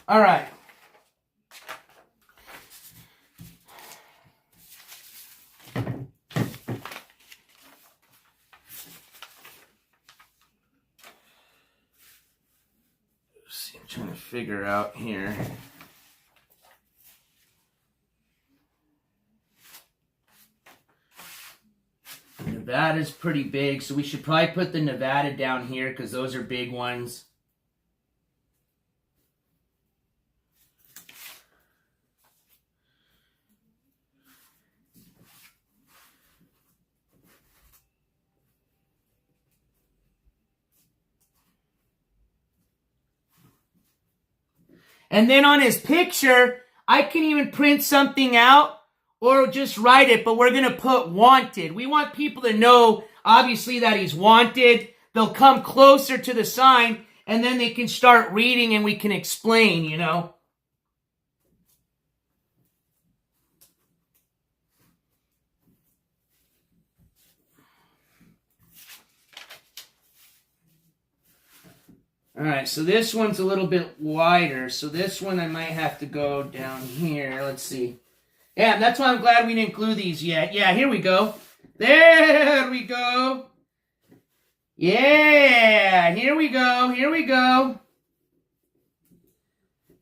All right. See, I'm trying to figure out here. Nevada's pretty big, so we should probably put the Nevada down here because those are big ones. And then on his picture, I can even print something out or just write it, but we're going to put wanted. We want people to know, obviously, that he's wanted. They'll come closer to the sign, and then they can start reading and we can explain, you know. All right, so this one's a little bit wider. So this one I might have to go down here. Let's see. Yeah, that's why I'm glad we didn't glue these yet. Yeah, here we go. There we go. Yeah, here we go. Here we go.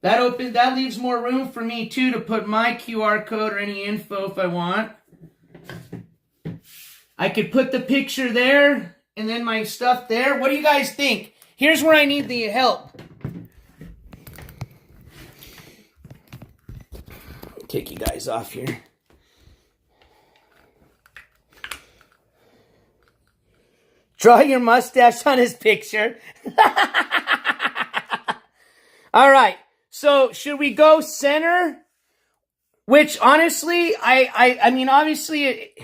That leaves more room for me too to put my QR code or any info if I want. I could put the picture there and then my stuff there. What do you guys think? Here's where I need the help. Take you guys off here. Draw your mustache on his picture. All right. So should we go center? Which honestly, I mean, obviously,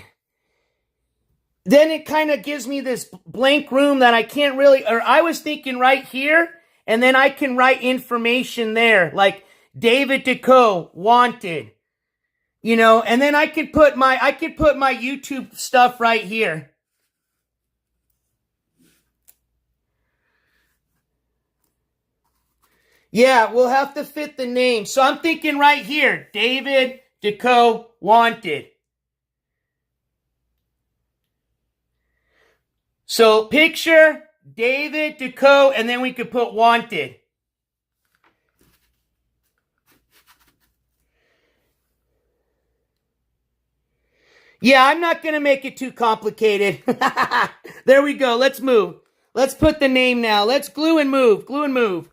then it kind of gives me this blank room that I can't really, or I was thinking right here, and then I can write information there, like David Deco, wanted. You know, and then I could put my YouTube stuff right here. Yeah, we'll have to fit the name. So I'm thinking right here, David Deco, wanted. So picture David Deco, and then we could put wanted. Yeah, I'm not going to make it too complicated. There we go. Let's move. Let's put the name now. Let's glue and move. Glue and move.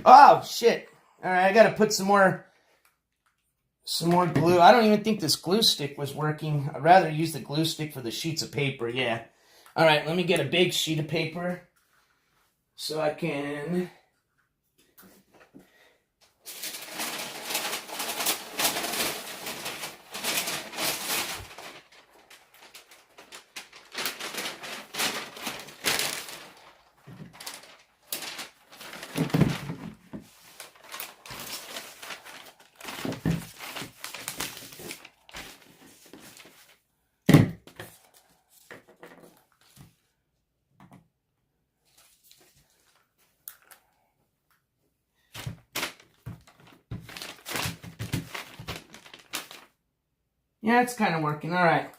Oh, shit. All right, I got to put some more glue. I don't even think this glue stick was working. I'd rather use the glue stick for the sheets of paper. Yeah. All right, let me get a big sheet of paper so I can... Yeah, it's kind of working. All right.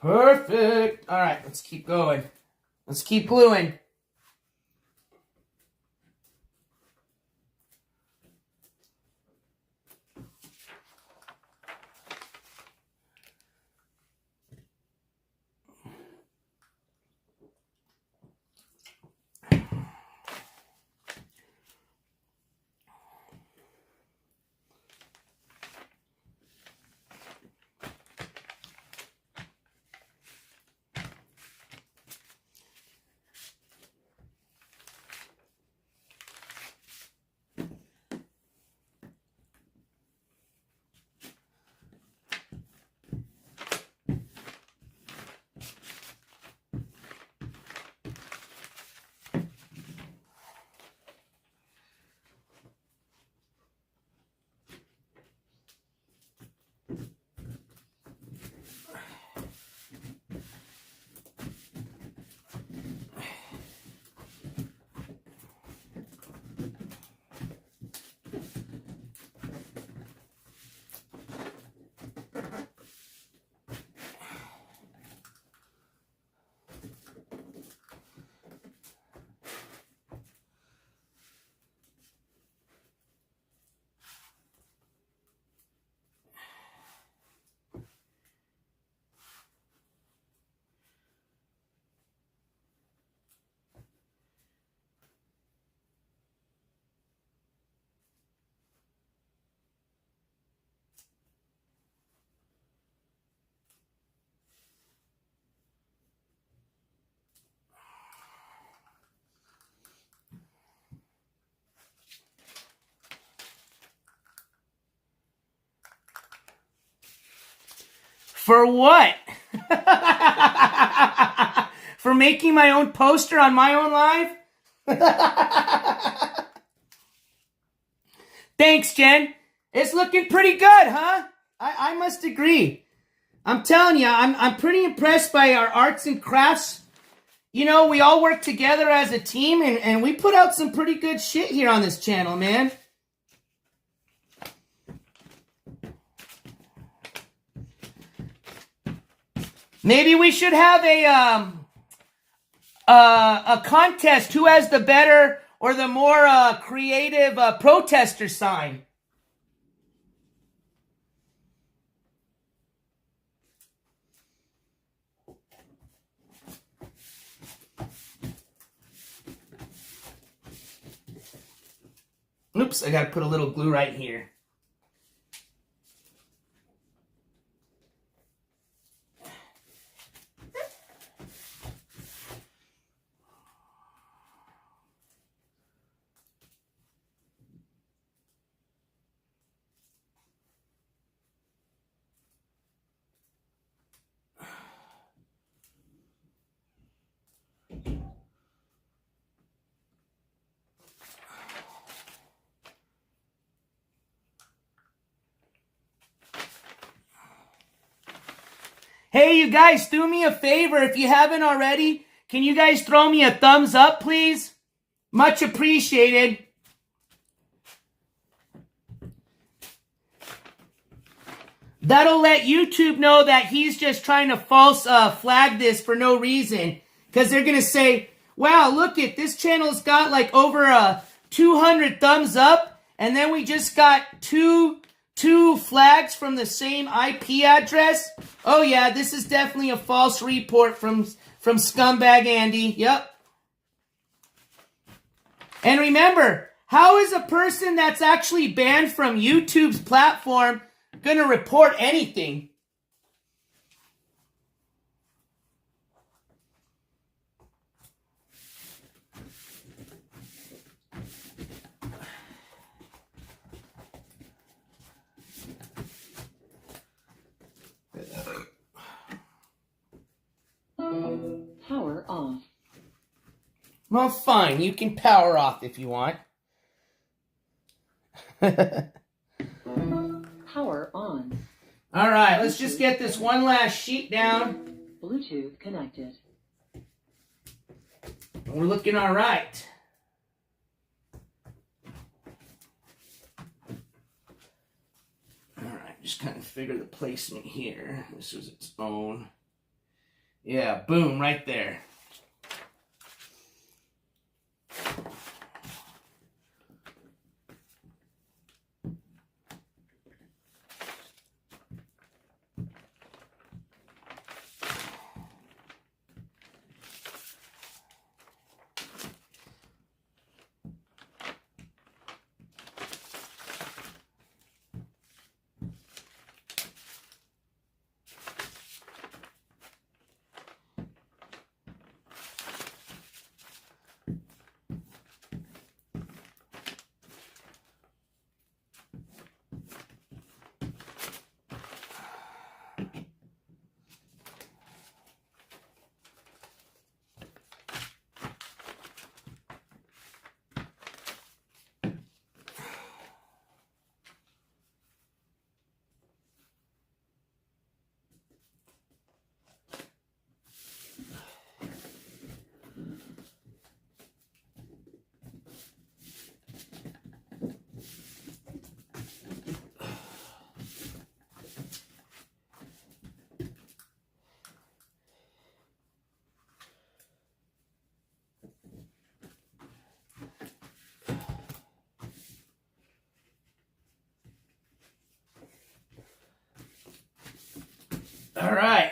Perfect. All right, let's keep going. Let's keep gluing. For what? for making my own poster on my own live? Thanks, Jen. It's looking pretty good, huh? I must agree. I'm telling you, I'm pretty impressed by our arts and crafts. You know, we all work together as a team, and we put out some pretty good shit here on this channel, man. Maybe we should have a contest. Who has the better or the more creative protester sign? Oops, I gotta put a little glue right here. Hey, you guys, do me a favor. If you haven't already, can you guys throw me a thumbs up, please? Much appreciated. That'll let YouTube know that he's just trying to false flag this for no reason. Because they're going to say, wow, look it, this channel's got like over 200 thumbs up. And then we just got two flags from the same IP address. Oh yeah, this is definitely a false report from Scumbag Andy. Yep. And remember, how is a person that's actually banned from YouTube's platform going to report anything? Power off. Well, fine. You can power off if you want. Power on. All right, let's just get this one last sheet down. Bluetooth connected. We're looking all right. All right, just kind of figure the placement here. This is its own. Yeah, boom, right there. All right.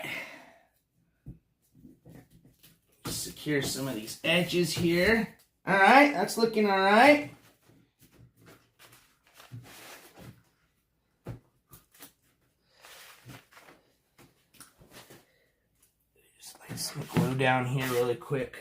Secure some of these edges here. All right, that's looking all right. Just lay some glue down here really quick.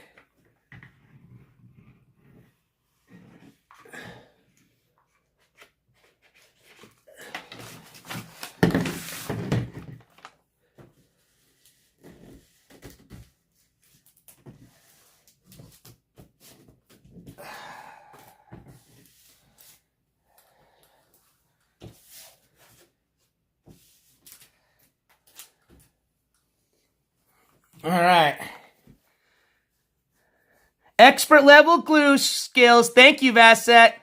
All right. Expert level glue skills. Thank you, Vasset.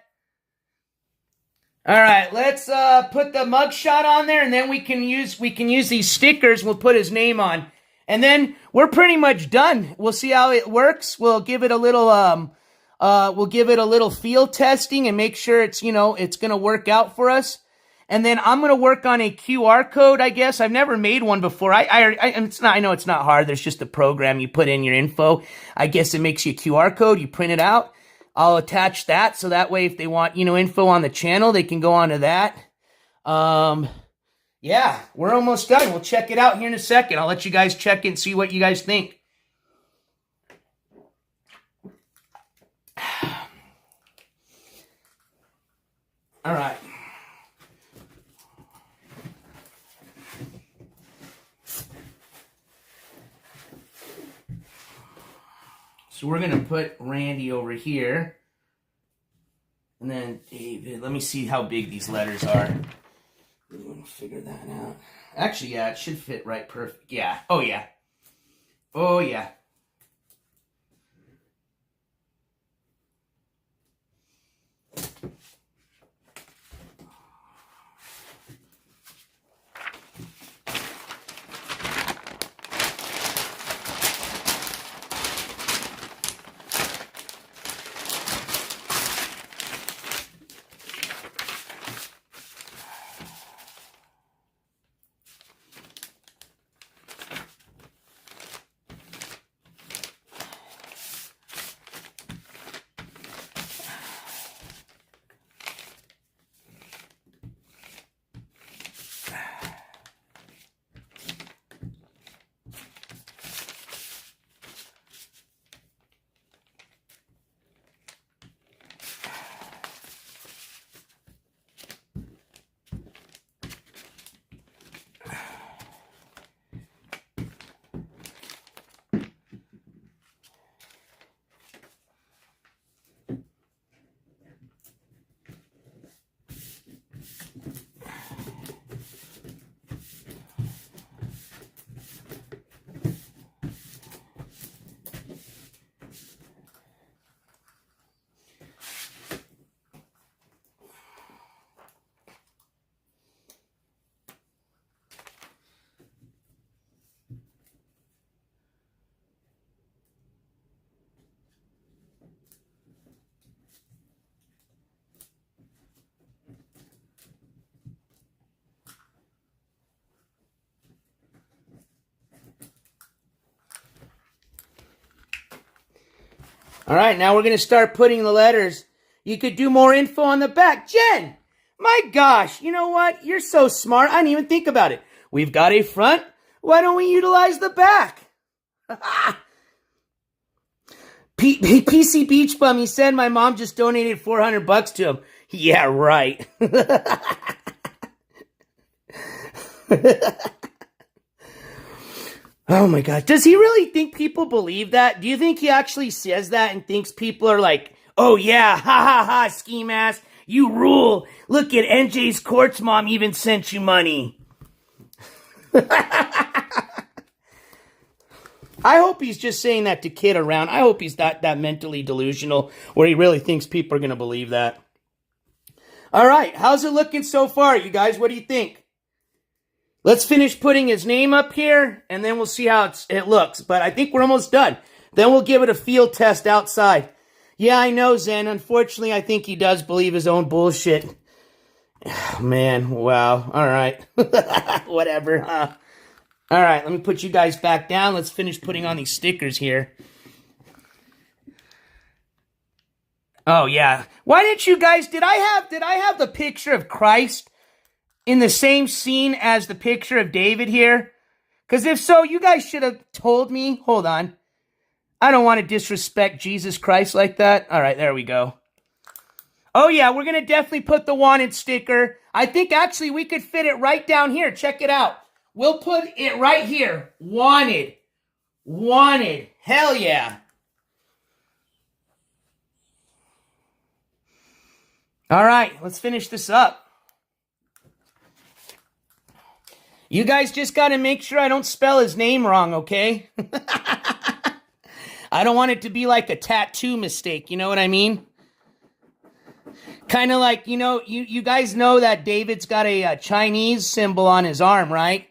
All right, let's put the mugshot on there, and then we can use these stickers. We'll put his name on, and then we're pretty much done. We'll see how it works. We'll give it a little field testing and make sure it's it's gonna work out for us. And then I'm gonna work on a QR code. I guess I've never made one before. I know it's not hard. There's just a program you put in your info. I guess it makes you a QR code. You print it out. I'll attach that so that way if they want, info on the channel, they can go onto that. Yeah, we're almost done. We'll check it out here in a second. I'll let you guys check it and see what you guys think. All right. So we're going to put Randy over here. And then David. Let me see how big these letters are. We want to figure that out. Actually, yeah, it should fit right perfect. Yeah. Oh, yeah. Oh, yeah. All right, now we're going to start putting the letters. You could do more info on the back. Jen, my gosh, you know what? You're so smart. I didn't even think about it. We've got a front. Why don't we utilize the back? PC Beach Bum, he said my mom just donated $400 to him. Yeah, right. Oh my God. Does he really think people believe that? Do you think he actually says that and thinks people are like, oh yeah, ha ha ha, Skimask, you rule. Look at NJ's Courts mom even sent you money. I hope he's just saying that to kid around. I hope he's not that mentally delusional where he really thinks people are going to believe that. All right, how's it looking so far, you guys? What do you think? Let's finish putting his name up here, and then we'll see how it looks. But I think we're almost done. Then we'll give it a field test outside. Yeah, I know, Zen. Unfortunately, I think he does believe his own bullshit. Man, wow. All right. Whatever, huh? All right, let me put you guys back down. Let's finish putting on these stickers here. Oh, yeah. Why didn't you guys... Did I have the picture of Christ in the same scene as the picture of David here? Because if so, you guys should have told me. Hold on. I don't want to disrespect Jesus Christ like that. All right, there we go. Oh, yeah, we're going to definitely put the wanted sticker. I think, actually, we could fit it right down here. Check it out. We'll put it right here. Wanted. Wanted. Hell yeah. All right, let's finish this up. You guys just got to make sure I don't spell his name wrong, okay? I don't want it to be like a tattoo mistake, you know what I mean? Kind of like, you guys know that David's got a Chinese symbol on his arm, right?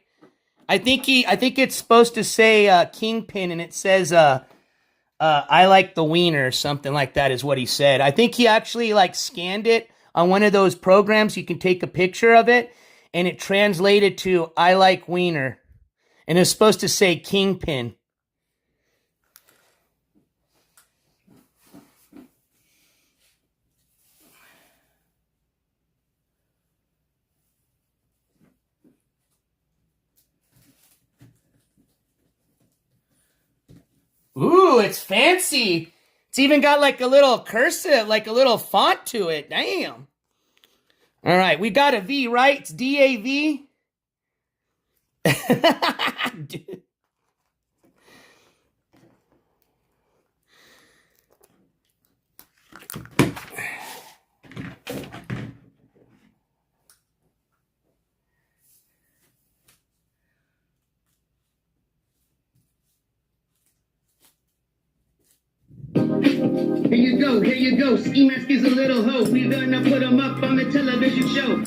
I think it's supposed to say Kingpin, and it says I like the wiener or something like that is what he said. I think he actually like scanned it on one of those programs. You can take a picture of it, and it translated to I like wiener, and it's supposed to say Kingpin. Ooh, it's fancy. It's even got like a little cursive, like a little font to it. Damn. All right, we got a V, right? It's DAV. Here you go. Skimask is a little hoe. We gonna put him up on the television show.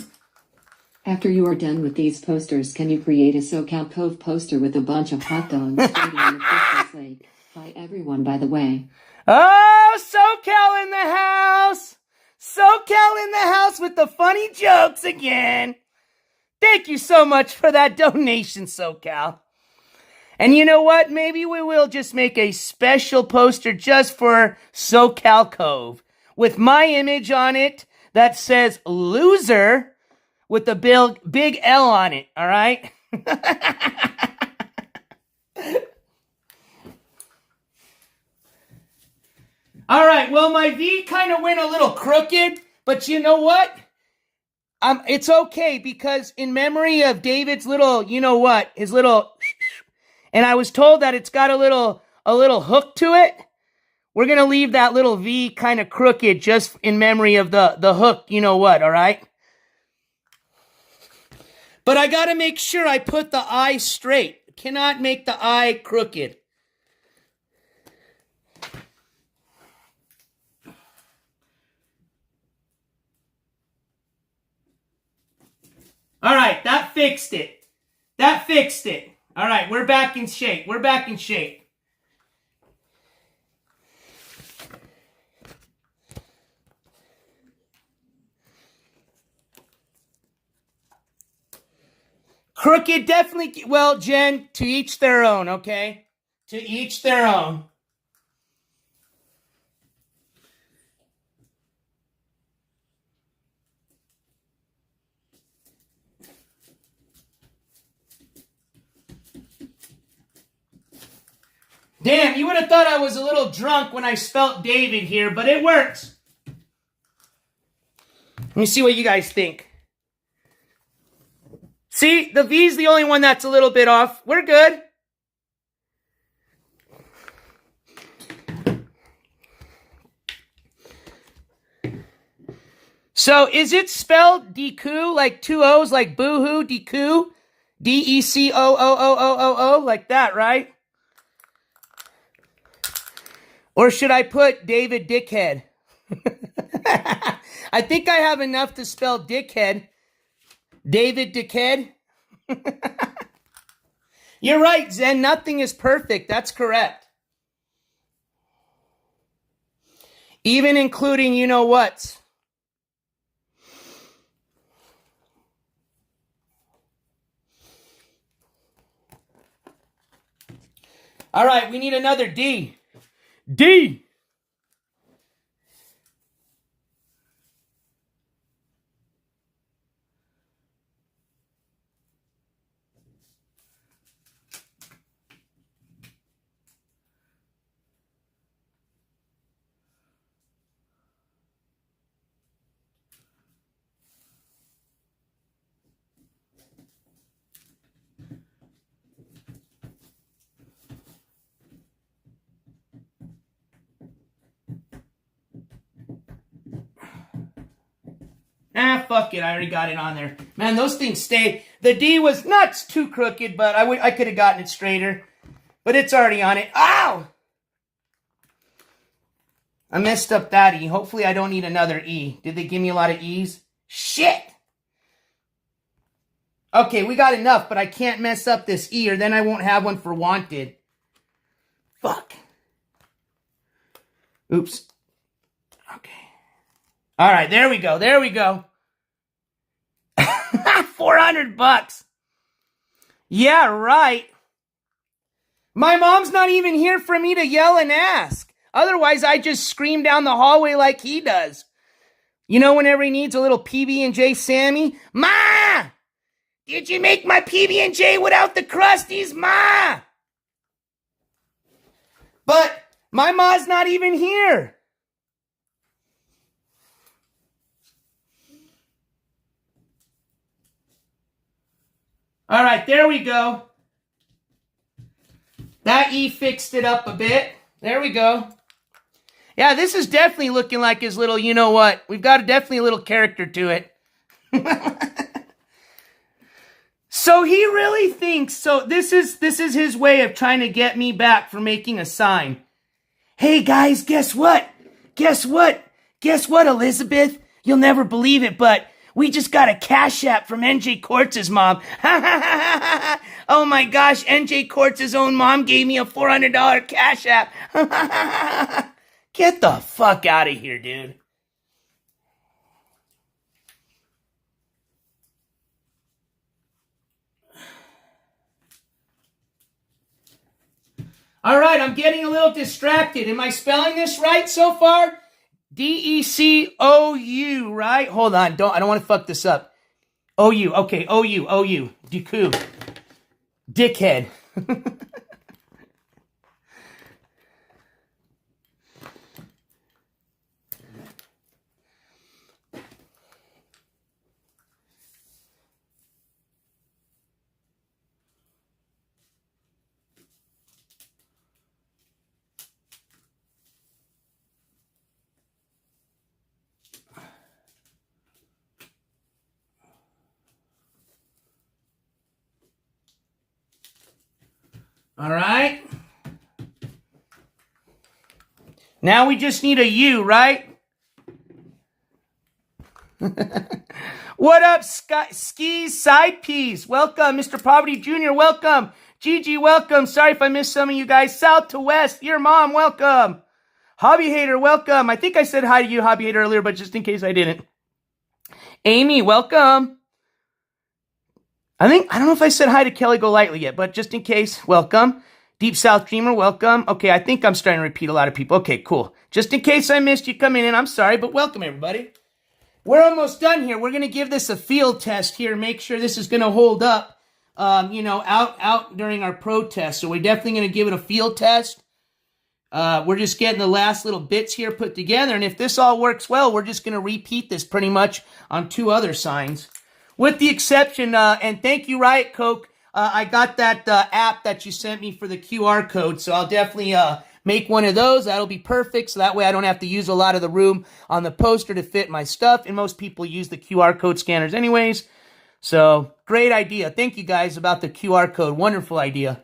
After you are done with these posters, can you create a SoCal Cove poster with a bunch of hot dogs floating in the Christmas lake? Hi everyone, by the way. Oh, SoCal in the house. SoCal in the house with the funny jokes again. Thank you so much for that donation, SoCal. And you know what? Maybe we will just make a special poster just for SoCal Cove with my image on it that says loser with the big L on it, all right? All right, well, my V kind of went a little crooked, but you know what? It's okay because in memory of David's little, his little... And I was told that it's got a little hook to it. We're going to leave that little V kind of crooked just in memory of the hook, all right? But I got to make sure I put the I straight. Cannot make the I crooked. All right, that fixed it. That fixed it. All right, we're back in shape. We're back in shape. Crooked, definitely. Well, Jen, to each their own, okay? To each their own. Damn, you would have thought I was a little drunk when I spelt David here, but it works. Let me see what you guys think. See, the V's the only one that's a little bit off. We're good. So, is it spelled Deku, like two O's, like boohoo, Deku? D-E-C-O-O-O-O-O-O, like that, right? Or should I put David Dickhead? I think I have enough to spell dickhead. David Dickhead. You're right, Zen. Nothing is perfect. That's correct. Even including you-know-whats. All right, we need another D. D. Fuck it. I already got it on there. Man, those things stay. The D was not too crooked, but I could have gotten it straighter. But it's already on it. Ow! I messed up that E. Hopefully I don't need another E. Did they give me a lot of E's? Shit! Okay, we got enough, but I can't mess up this E or then I won't have one for wanted. Fuck. Oops. Okay. Alright, there we go. There we go. $400. Yeah, right. My mom's not even here for me to yell and ask. Otherwise, I just scream down the hallway like he does. You know, whenever he needs a little PB&J Sammy? Ma! Did you make my PB&J without the crusties, Ma? But my ma's not even here. All right, there we go. That E fixed it up a bit. There we go. Yeah, this is definitely looking like his little, you know what? We've got definitely a little character to it. So he really thinks, so this is his way of trying to get me back for making a sign. Hey guys, guess what? Guess what? Guess what, Elizabeth? You'll never believe it, but we just got a cash app from NJ Quartz's mom. Oh my gosh, NJ Quartz's own mom gave me a $400 cash app. Get the fuck out of here, dude. All right, I'm getting a little distracted. Am I spelling this right so far? D-E-C-O-U, right? Hold on, I don't want to fuck this up. O-U, okay, O-U, O-U. Deku. Dickhead. All right. Now we just need a U, right? What up, Skis Side Piece? Welcome, Mr. Poverty Jr., welcome. Gigi, welcome. Sorry if I missed some of you guys. South to West, your mom, welcome. Hobby Hater, welcome. I think I said hi to you, Hobby Hater, earlier, but just in case I didn't. Amy, welcome. I don't know if I said hi to Kelly Golightly yet, but just in case, welcome. Deep South Dreamer, welcome. Okay, I think I'm starting to repeat a lot of people. Okay, cool. Just in case I missed you coming in, I'm sorry, but welcome, everybody. We're almost done here. We're going to give this a field test here, make sure this is going to hold up, out during our pro test. So we're definitely going to give it a field test. We're just getting the last little bits here put together, and if this all works well, we're just going to repeat this pretty much on 2 other signs. With the exception, and thank you, Riot Coke, I got that app that you sent me for the QR code, so I'll definitely make one of those. That'll be perfect, so that way I don't have to use a lot of the room on the poster to fit my stuff, and most people use the QR code scanners anyways. So, great idea. Thank you guys about the QR code. Wonderful idea.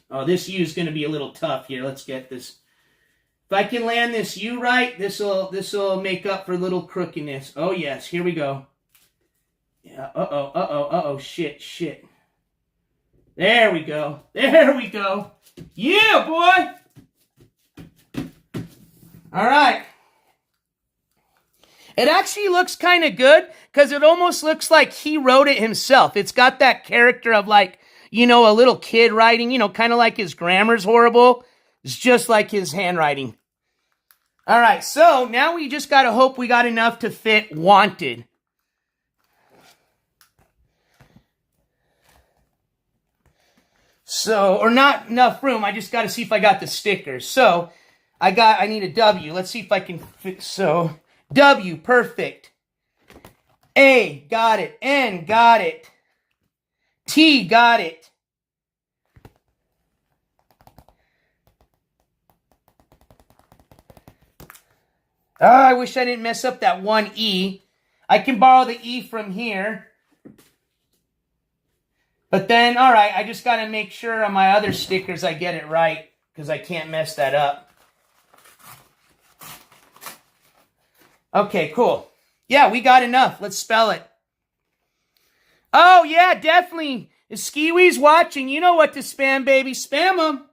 Oh, this U is going to be a little tough here. Let's get this. If I can land this U right, this'll make up for little crookedness. Oh, yes. Here we go. Yeah. Uh-oh. Shit. There we go. Yeah, boy. All right. It actually looks kind of good because it almost looks like he wrote it himself. It's got that character of like, a little kid writing, kind of like his grammar's horrible. It's just like his handwriting. All right, so now we just got to hope we got enough to fit wanted. So, or not enough room. I just got to see if I got the stickers. So, I need a W. Let's see if I can fit. So, W, perfect. A, got it. N, got it. T, got it. Oh, I wish I didn't mess up that one E. I can borrow the E from here. But then, all right, I just got to make sure on my other stickers I get it right because I can't mess that up. Okay, cool. Yeah, we got enough. Let's spell it. Oh, yeah, definitely. If Skiwi's watching, you know what to spam, baby. Spam them.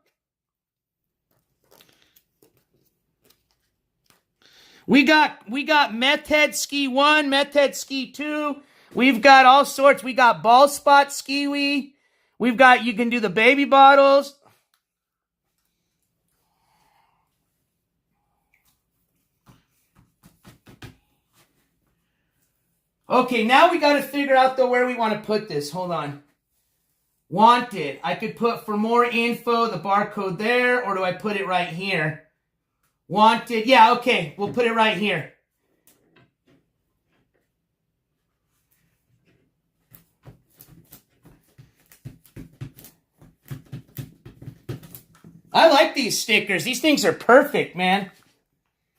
We got Meth Head Ski 1, Meth Head Ski 2. We've got all sorts. We got Ball Spot Skiwi. We've got, you can do the baby bottles. Okay, now we got to figure out, though, where we want to put this. Hold on. Wanted. I could put for more info, the barcode there, or do I put it right here? Wanted. Yeah, okay. We'll put it right here. I like these stickers. These things are perfect, man.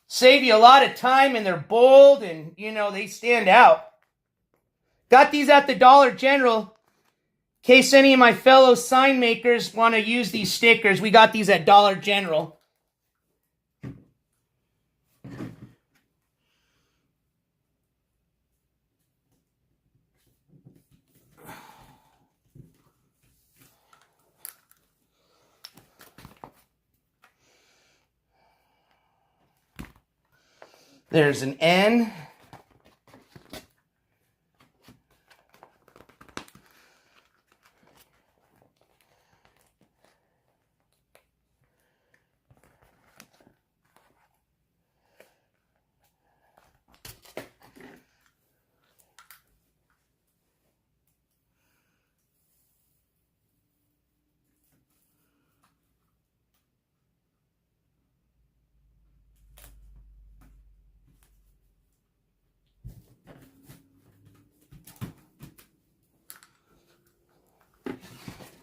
Save you a lot of time, and they're bold, and, you know, they stand out. Got these at the Dollar General. In case any of my fellow sign makers want to use these stickers, we got these at Dollar General. There's an N.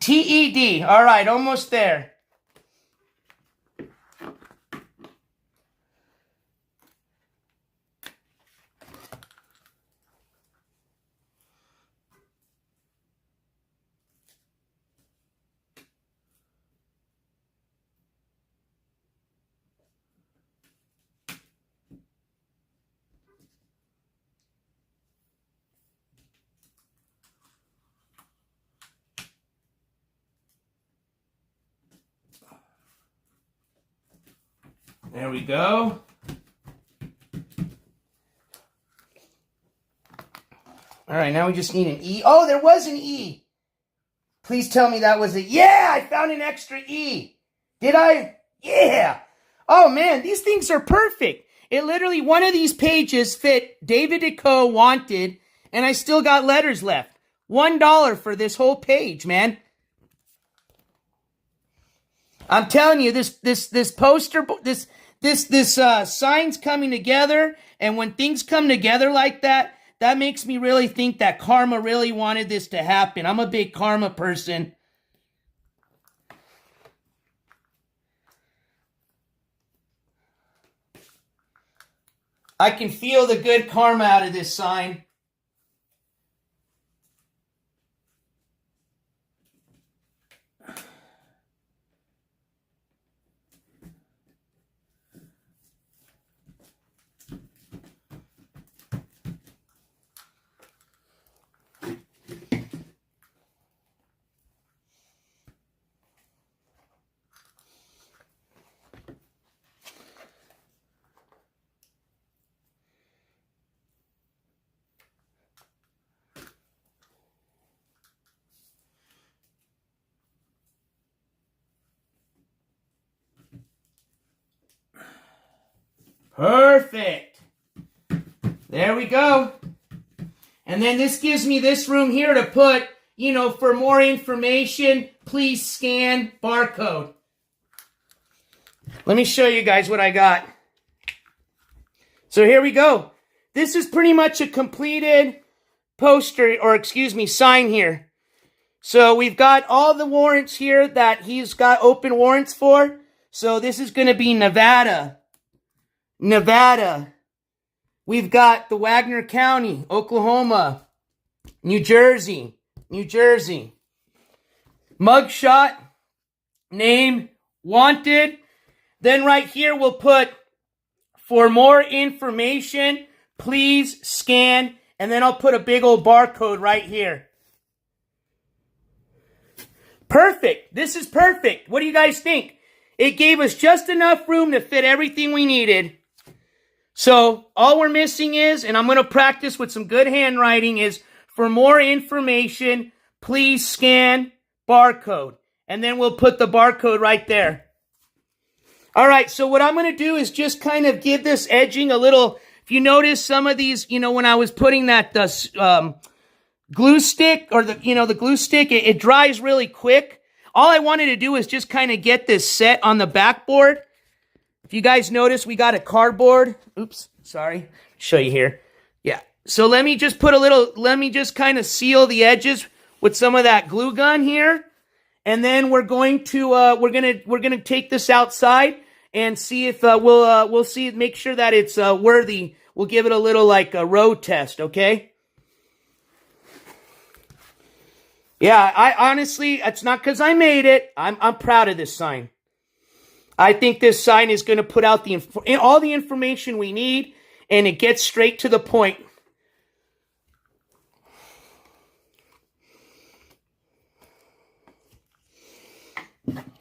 TED. All right, almost there. There we go. All right, now we just need an E. Oh, there was an E. Please tell me that was it. Yeah, I found an extra E. Did I? Yeah. Oh, man, these things are perfect. It literally, one of these pages fit David Deco Wanted, and I still got letters left. $1 for this whole page, man. I'm telling you, this poster, this sign's coming together, and when things come together like that, that makes me really think that karma really wanted this to happen. I'm a big karma person. I can feel the good karma out of this sign. Perfect. There we go. And then this gives me this room here to put, you know, for more information, please scan barcode. Let me show you guys what I got. So here we go. This is pretty much a completed poster, or excuse me, sign here. So we've got all the warrants here that he's got open warrants for. So this is going to be Nevada. Nevada. We've got the Wagner County, Oklahoma, New Jersey. Mugshot, name, wanted. Then right here we'll put, for more information, please scan. And then I'll put a big old barcode right here. Perfect. This is perfect. What do you guys think? It gave us just enough room to fit everything we needed. So all we're missing is, and I'm going to practice with some good handwriting, is for more information, please scan barcode. And then we'll put the barcode right there. All right, so what I'm going to do is just kind of give this edging a little. If you notice some of these, when I was putting that glue stick, or the glue stick, it dries really quick. All I wanted to do is just kind of get this set on the backboard. If you guys notice, we got a cardboard. Oops, sorry. Show you here. Yeah. So let me just kind of seal the edges with some of that glue gun here. And then we're going to take this outside and see if we'll see, make sure that it's worthy. We'll give it a little like a road test, okay? Yeah, I honestly, it's not because I made it. I'm proud of this sign. I think this sign is going to put out all the information we need, and it gets straight to the point.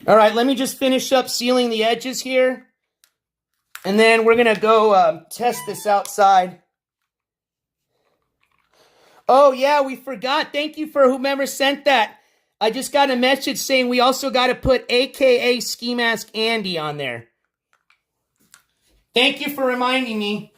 All right, let me just finish up sealing the edges here, and then we're going to go test this outside. Oh, yeah, we forgot. Thank you for whomever sent that. I just got a message saying we also got to put AKA Skimask Andy on there. Thank you for reminding me.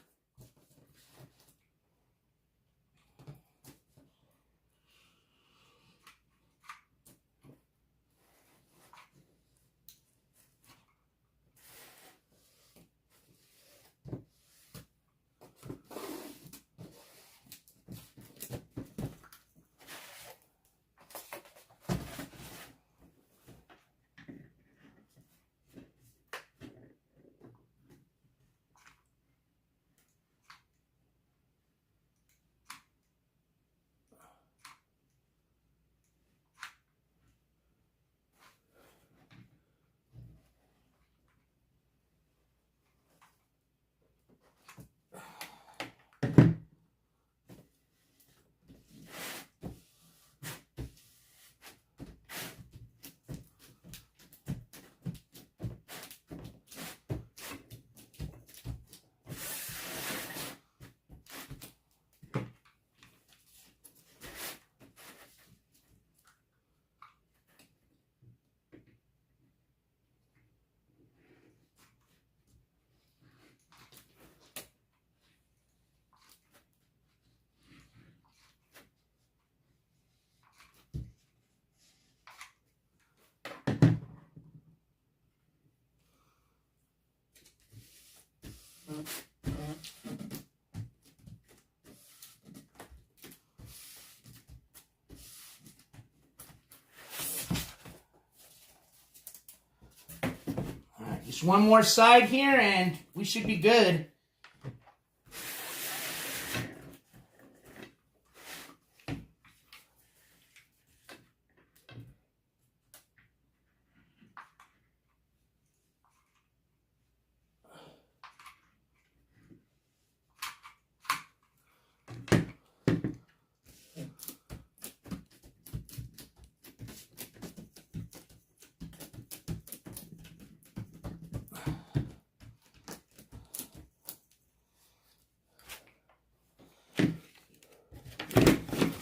All right, just one more side here, and we should be good.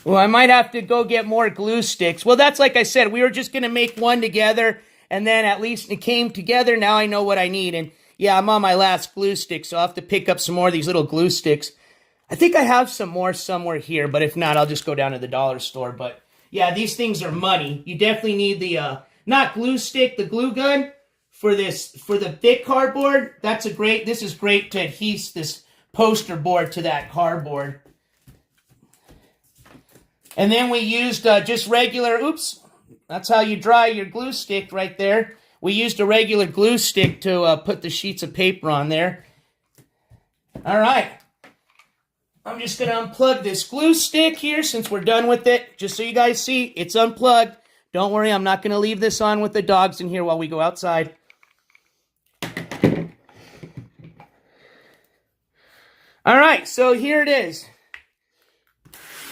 Well, I might have to go get more glue sticks. Well, that's like I said, we were just going to make one together, and then at least it came together. Now I know what I need. And yeah, I'm on my last glue stick, so I'll have to pick up some more of these little glue sticks. I think I have some more somewhere here, but if not, I'll just go down to the dollar store. But yeah, these things are money. You definitely need the, not glue stick, the glue gun for the thick cardboard. This is great to adhese this poster board to that cardboard. And then we used just regular, that's how you dry your glue stick right there. We used a regular glue stick to put the sheets of paper on there. All right. I'm just going to unplug this glue stick here since we're done with it. Just so you guys see, it's unplugged. Don't worry, I'm not going to leave this on with the dogs in here while we go outside. All right, so here it is.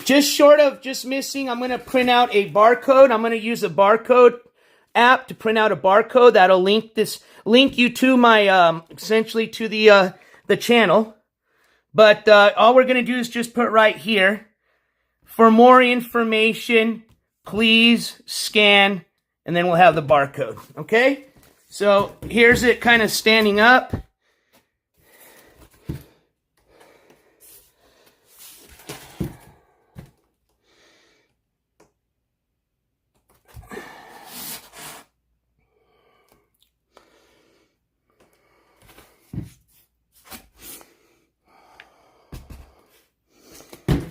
Just short of just missing, I'm going to print out a barcode. I'm going to use a barcode app to print out a barcode that'll link you to my essentially to the channel. But all we're going to do is just put right here, for more information, please scan, and then we'll have the barcode, okay? So here's it kind of standing up.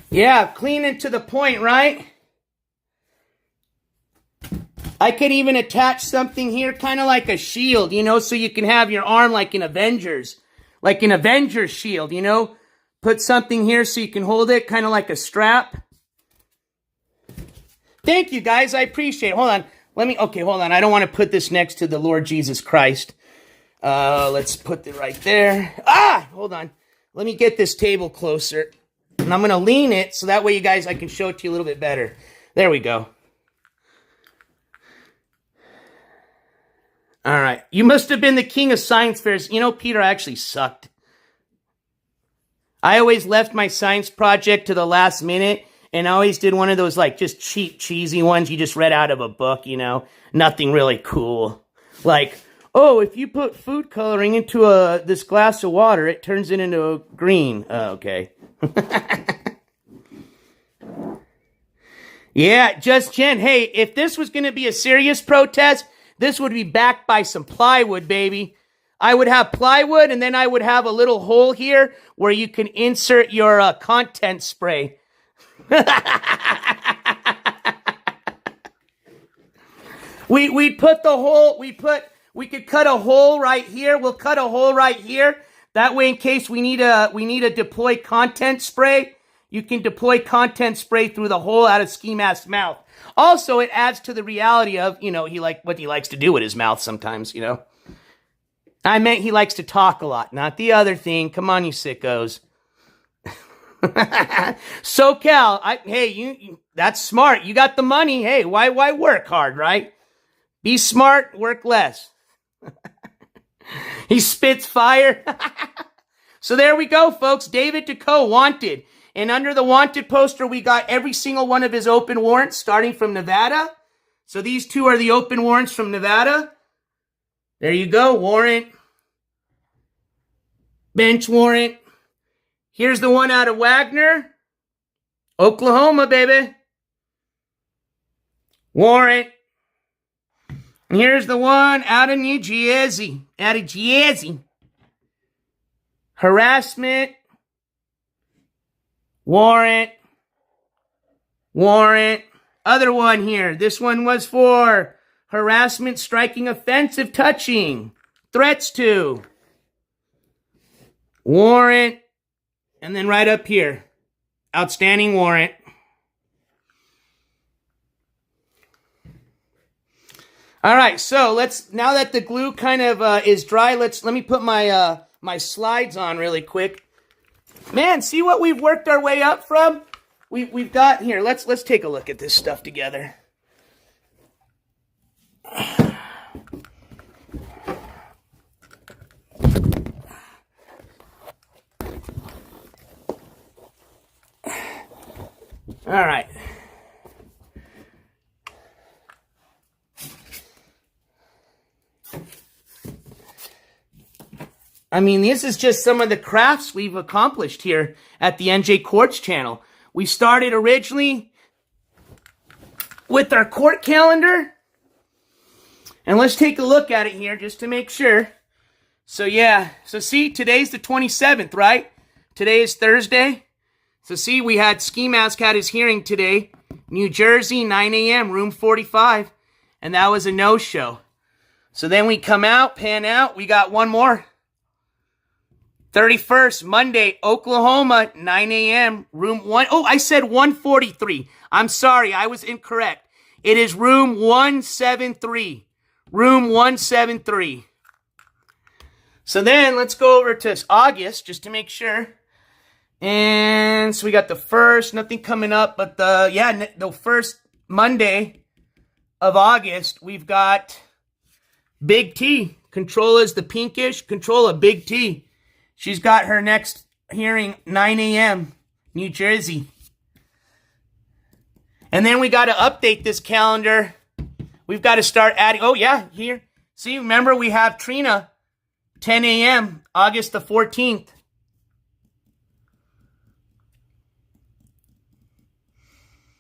Yeah, clean and to the point, right? I could even attach something here, kind of like a shield, you know, so you can have your arm like in Avengers. Like an Avengers shield, you know? Put something here so you can hold it, kind of like a strap. Thank you, guys. I appreciate it. Hold on. Okay, hold on. I don't want to put this next to the Lord Jesus Christ. Let's put it right there. Hold on. Let me get this table closer. And I'm going to lean it so that way you guys, I can show it to you a little bit better. There we go. All right. You must have been the king of science fairs. You know, Peter, I actually sucked. I always left my science project to the last minute, and I always did one of those, like, just cheap, cheesy ones you just read out of a book, you know? Nothing really cool. Like, oh, if you put food coloring into this glass of water, it turns it into a green. Oh, okay. Yeah, Just Jen. Hey, if this was going to be a serious protest, this would be backed by some plywood, baby. I would have plywood, and then I would have a little hole here where you can insert your content spray. We'd put the hole, we could cut a hole right here. We'll cut a hole right here. That way, in case we need a deploy content spray, you can deploy content spray through the hole out of Skimask's mouth. Also, it adds to the reality of, you know, what he likes to do with his mouth sometimes, you know. I meant he likes to talk a lot, not the other thing. Come on, you sickos. SoCal, hey, you that's smart. You got the money. Hey, why work hard, right? Be smart, work less. He spits fire. So there we go, folks. David Decaux, wanted. And under the wanted poster, we got every single one of his open warrants, starting from Nevada. So these two are the open warrants from Nevada. There you go, warrant. Bench warrant. Here's the one out of Wagner. Oklahoma, baby. Warrant. And here's the one out of New Jersey. Harassment. Warrant. Warrant. Other one here. This one was for harassment, striking, offensive, touching. Threats to. Warrant. And then right up here. Outstanding warrant. All right, so now that the glue kind of is dry, let me put my my slides on really quick. Man, see what we've worked our way up from? We've got here. Let's take a look at this stuff together. All right. I mean, this is just some of the crafts we've accomplished here at the NJ Quartz channel. We started originally with our court calendar. And let's take a look at it here just to make sure. So yeah, so see, today's the 27th, right? Today is Thursday. So see, we had Skimask had his hearing today. New Jersey, 9 a.m., room 45. And that was a no-show. So then we come out, pan out. We got one more. 31st, Monday, Oklahoma, 9 a.m., room 1. Oh, I said 143. I'm sorry, I was incorrect. It is room 173. Room 173. So then let's go over to August just to make sure. And so we got the first, nothing coming up, but the first Monday of August, we've got Big T. Controla's the pinkish. Controla, Big T. She's got her next hearing 9 a.m., New Jersey. And then we got to update this calendar. We've got to start adding. Oh, yeah, here. See, remember we have Trina, 10 a.m., August the 14th.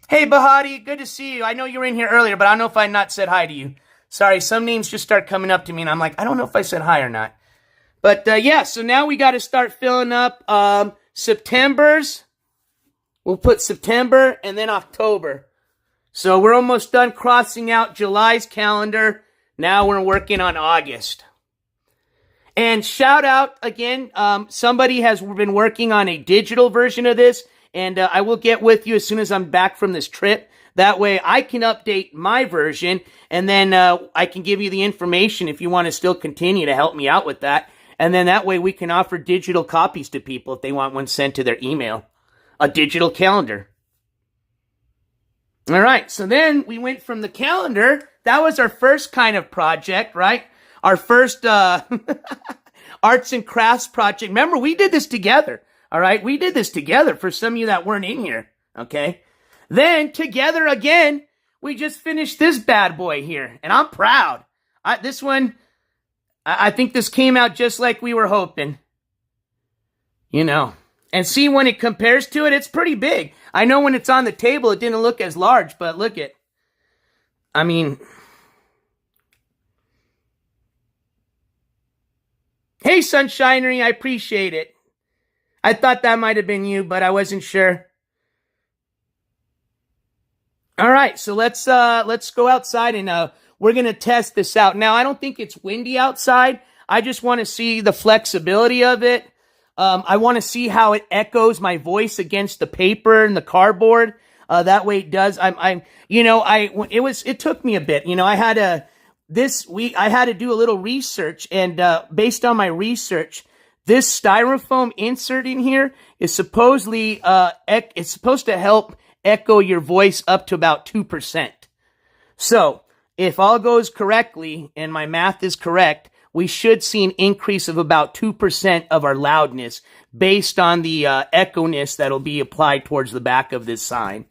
Hey, Bahati, good to see you. I know you were in here earlier, but I don't know if I not said hi to you. Sorry, some names just start coming up to me, and I'm like, I don't know if I said hi or not. But, yeah, so now we got to start filling up September's. We'll put September and then October. So we're almost done crossing out July's calendar. Now we're working on August. And shout out, again, somebody has been working on a digital version of this, and I will get with you as soon as I'm back from this trip. That way I can update my version, and then I can give you the information if you want to still continue to help me out with that. And then that way we can offer digital copies to people if they want one sent to their email. A digital calendar. All right, so then we went from the calendar. That was our first kind of project, right? Our first arts and crafts project. Remember, we did this together, all right? We did this together for some of you that weren't in here, okay? Then, together again, we just finished this bad boy here, and I'm proud. This one, I think this came out just like we were hoping. You know. And see, when it compares to it, it's pretty big. I know when it's on the table, it didn't look as large, but look at, I mean, hey, Sunshinery, I appreciate it. I thought that might have been you, but I wasn't sure. All right, so let's go outside and we're going to test this out. Now, I don't think it's windy outside. I just want to see the flexibility of it. I want to see how it echoes my voice against the paper and the cardboard. That way it does. It took me a bit. You know, I had to do a little research, and based on my research, this styrofoam insert in here is supposedly it's supposed to help echo your voice up to about 2%. So, if all goes correctly and my math is correct, we should see an increase of about 2% of our loudness based on the echo-ness that'll be applied towards the back of this sign.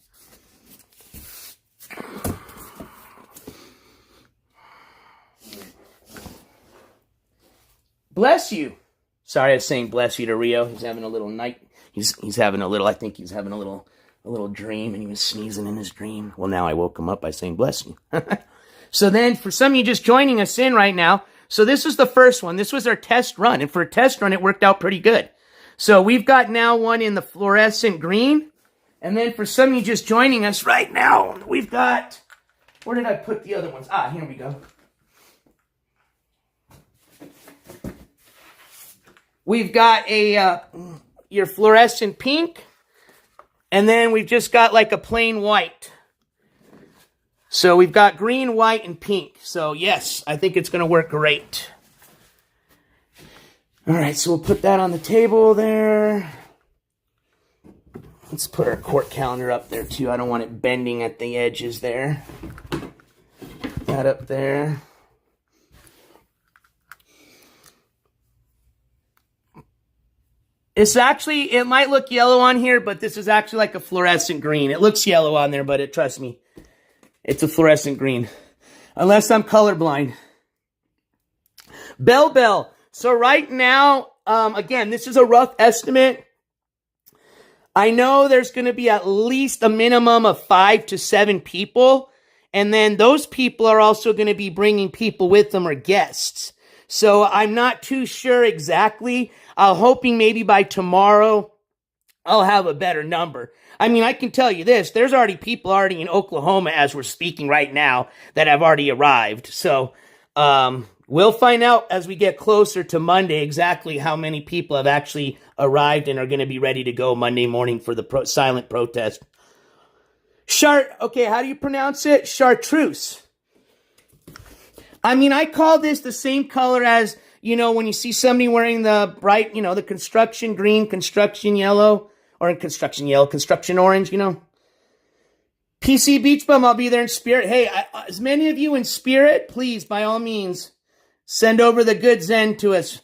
Bless you. Sorry, I was saying bless you to Rio. He's having a little night. He's having a little, I think he's having a little dream, and he was sneezing in his dream. Well, now I woke him up by saying bless you. So then, for some of you just joining us in right now, so this is the first one. This was our test run, and for a test run, it worked out pretty good. So we've got now one in the fluorescent green, and then for some of you just joining us right now, we've got, where did I put the other ones? Here we go. We've got your fluorescent pink, and then we've just got like a plain white. So we've got green, white, and pink. So yes, I think it's going to work great. All right, so we'll put that on the table there. Let's put our quart calendar up there too. I don't want it bending at the edges there. Put that up there. It's actually, it might look yellow on here, but this is actually like a fluorescent green. It looks yellow on there, but trust me, it's a fluorescent green. Unless I'm colorblind. Bell. So right now, again, this is a rough estimate. I know there's going to be at least a minimum of 5 to 7 people. And then those people are also going to be bringing people with them or guests. So I'm not too sure exactly. I'm hoping maybe by tomorrow I'll have a better number. I mean, I can tell you this. There's already people already in Oklahoma as we're speaking right now that have already arrived. So, We'll find out as we get closer to Monday exactly how many people have actually arrived and are going to be ready to go Monday morning for the silent protest. Okay, how do you pronounce it? Chartreuse. I mean, I call this the same color as, when you see somebody wearing the bright, the construction green, construction yellow, or construction yellow, construction orange, PC Beach Bum, I'll be there in spirit. Hey, as many of you in spirit, please, by all means, send over the good Zen to us.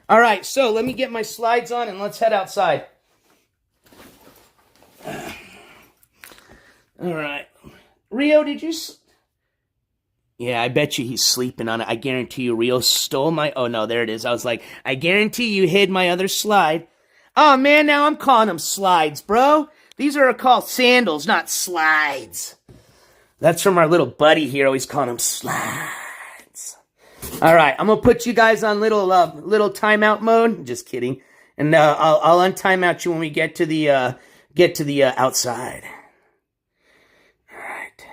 All right, so let me get my slides on and let's head outside. All right. Rio, did you... Yeah, I bet you he's sleeping on it. I guarantee you Rio stole my... Oh, no, there it is. I was like, I guarantee you hid my other slide. Oh, man, now I'm calling them slides, bro. These are called sandals, not slides. That's from our little buddy here, always calling them slides. All right, I'm gonna put you guys on little timeout mode. Just kidding, and I'll untime out you when we get to the outside. All right.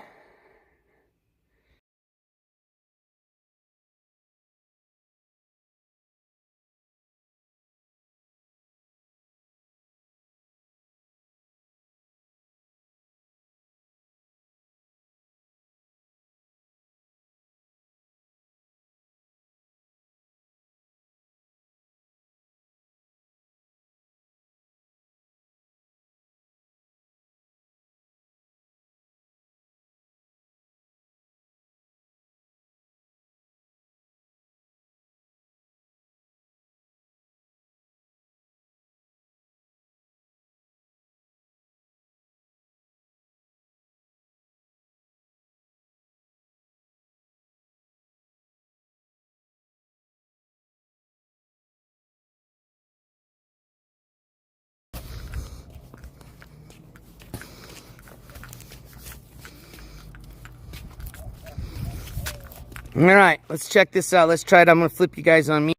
All right, let's check this out. Let's try it. I'm going to flip you guys on me.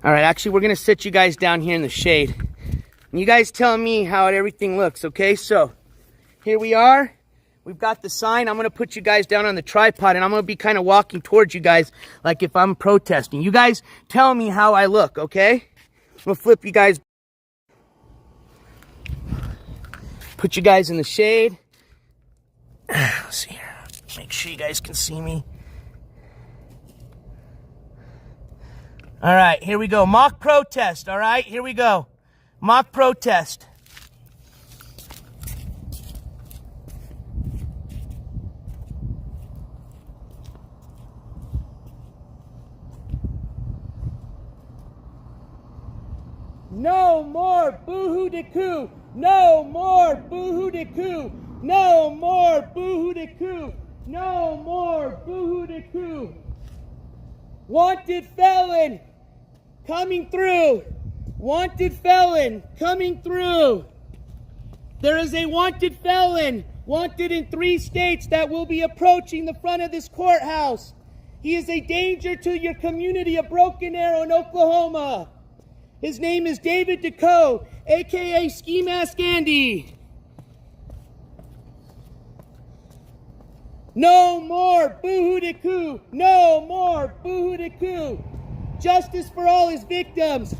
All right, actually, we're going to sit you guys down here in the shade. And you guys tell me how everything looks, okay? So, here we are. We've got the sign. I'm going to put you guys down on the tripod, and I'm going to be kind of walking towards you guys like if I'm protesting. You guys tell me how I look, okay? I'm going to flip you guys. Put you guys in the shade. Let's see here. Make sure you guys can see me. All right, here we go. Mock protest, all right? Here we go. Mock protest. No more boo-hoo-de-coo. No more boo-hoo-de-coo. No more boo-hoo-de-coo. No more boo-hoo-de-coo. Wanted felon coming through. Wanted felon coming through. There is a wanted felon, wanted in 3 states, that will be approaching the front of this courthouse. He is a danger to your community of Broken Arrow in Oklahoma. His name is David DeCoe, a.k.a. Skimask Andy. No more boo-hoo-de-coo. No more boo-hoo-de-coo. Justice for all his victims.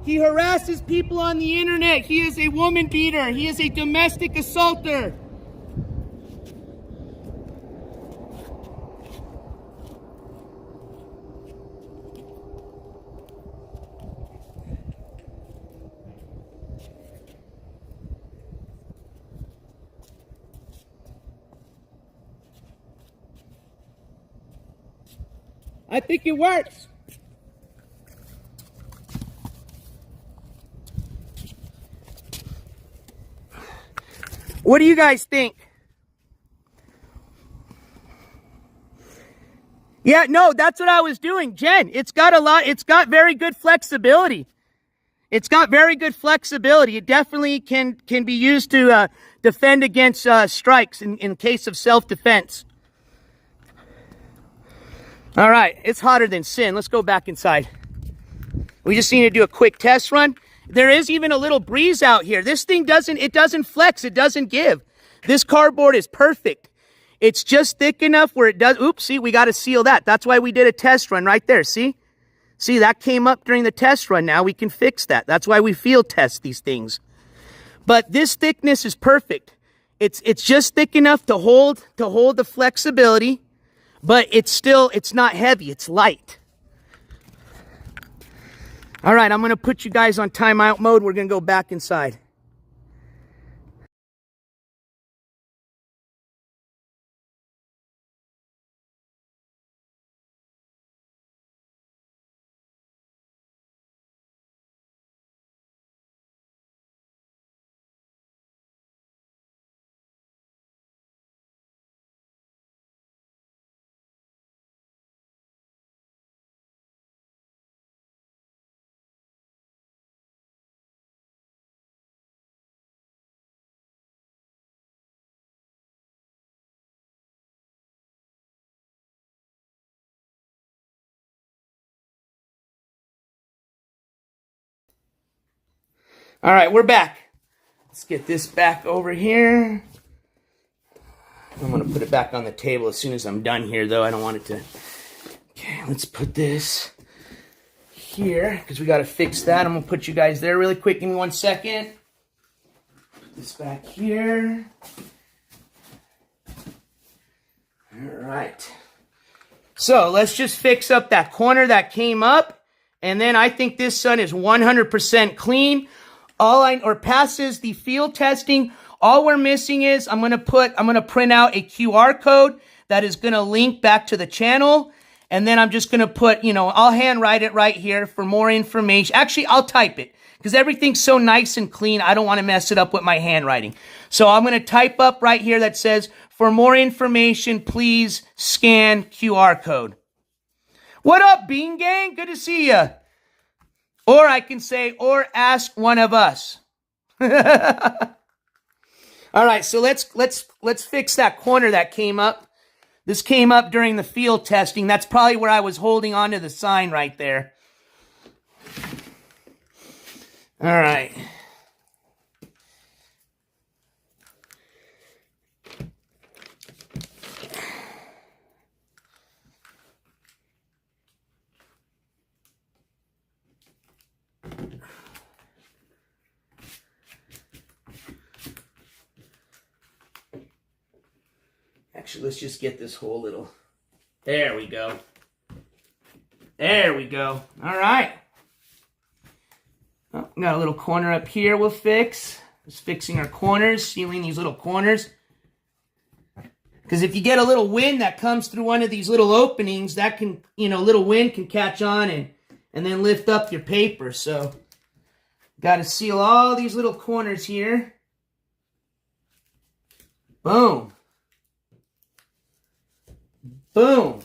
He harasses people on the internet. He is a woman beater. He is a domestic assaulter. I think it works. What do you guys think? Yeah, no, that's what I was doing, Jen. It's got very good flexibility. It's got very good flexibility. It definitely can be used to defend against strikes in case of self-defense. All right, it's hotter than sin. Let's go back inside. We just need to do a quick test run. There is even a little breeze out here. This thing doesn't flex. It doesn't give. This cardboard is perfect. It's just thick enough where it does, oops, see, we got to seal that. That's why we did a test run right there, see? See, that came up during the test run. Now we can fix that. That's why we field test these things. But this thickness is perfect. It's just thick enough to hold the flexibility, but it's not heavy, it's light. All right, I'm going to put you guys on timeout mode. We're going to go back inside. All right, we're back. Let's get this back over here. I'm going to put it back on the table as soon as I'm done here, though. I don't want it to... Okay, let's put this here, because we got to fix that. I'm going to put you guys there really quick. Give me 1 second. Put this back here. All right. So, let's just fix up that corner that came up. And then I think this sun is 100% clean. Passes the field testing. All we're missing is I'm gonna print out a QR code that is gonna link back to the channel, and then I'm just gonna put, I'll handwrite it right here for more information. Actually, I'll type it because everything's so nice and clean. I don't want to mess it up with my handwriting. So I'm gonna type up right here that says, "For more information, please scan QR code." What up, Bean Gang? Good to see ya. Or I can say, or ask one of us. All right, so let's fix that corner that came up. This came up during the field testing. That's probably where I was holding onto the sign right there. All right. Actually, let's just get this whole little... There we go. There we go. All right. Oh, got a little corner up here we'll fix. Just fixing our corners, sealing these little corners. Because if you get a little wind that comes through one of these little openings, that can, little wind can catch on and then lift up your paper. So, got to seal all these little corners here. Boom. Boom.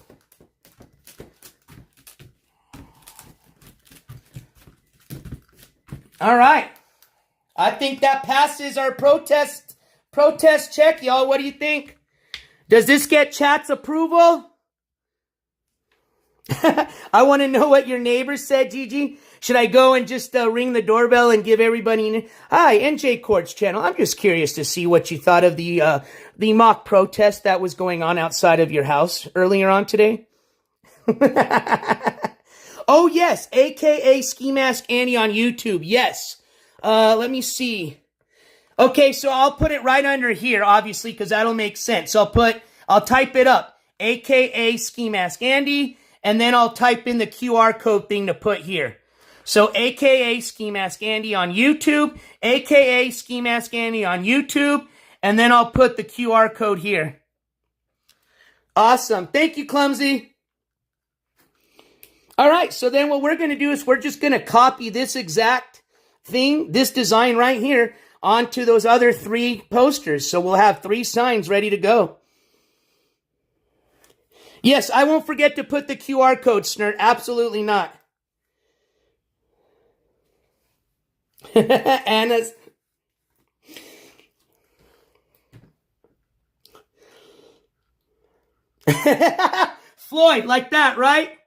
All right. I think that passes our protest check, y'all. What do you think? Does this get chat's approval? I want to know what your neighbors said, Gigi. Should I go and just ring the doorbell and give everybody... Hi, NJ Courts channel. I'm just curious to see what you thought of the mock protest that was going on outside of your house earlier on today. Oh, yes. AKA Skimask Annie on YouTube. Yes. Let me see. Okay, so I'll put it right under here, obviously, because that'll make sense. So I'll type it up. AKA Skimask Andy. And then I'll type in the QR code thing to put here. So, AKA Skimask Andy on YouTube, AKA Skimask Andy on YouTube, and then I'll put the QR code here. Awesome. Thank you, Clumsy. All right, so then what we're going to do is we're just going to copy this exact thing, this design right here, onto those other 3 posters. So we'll have 3 signs ready to go. Yes, I won't forget to put the QR code, Snert. Absolutely not. Anna's... Floyd, like that, right?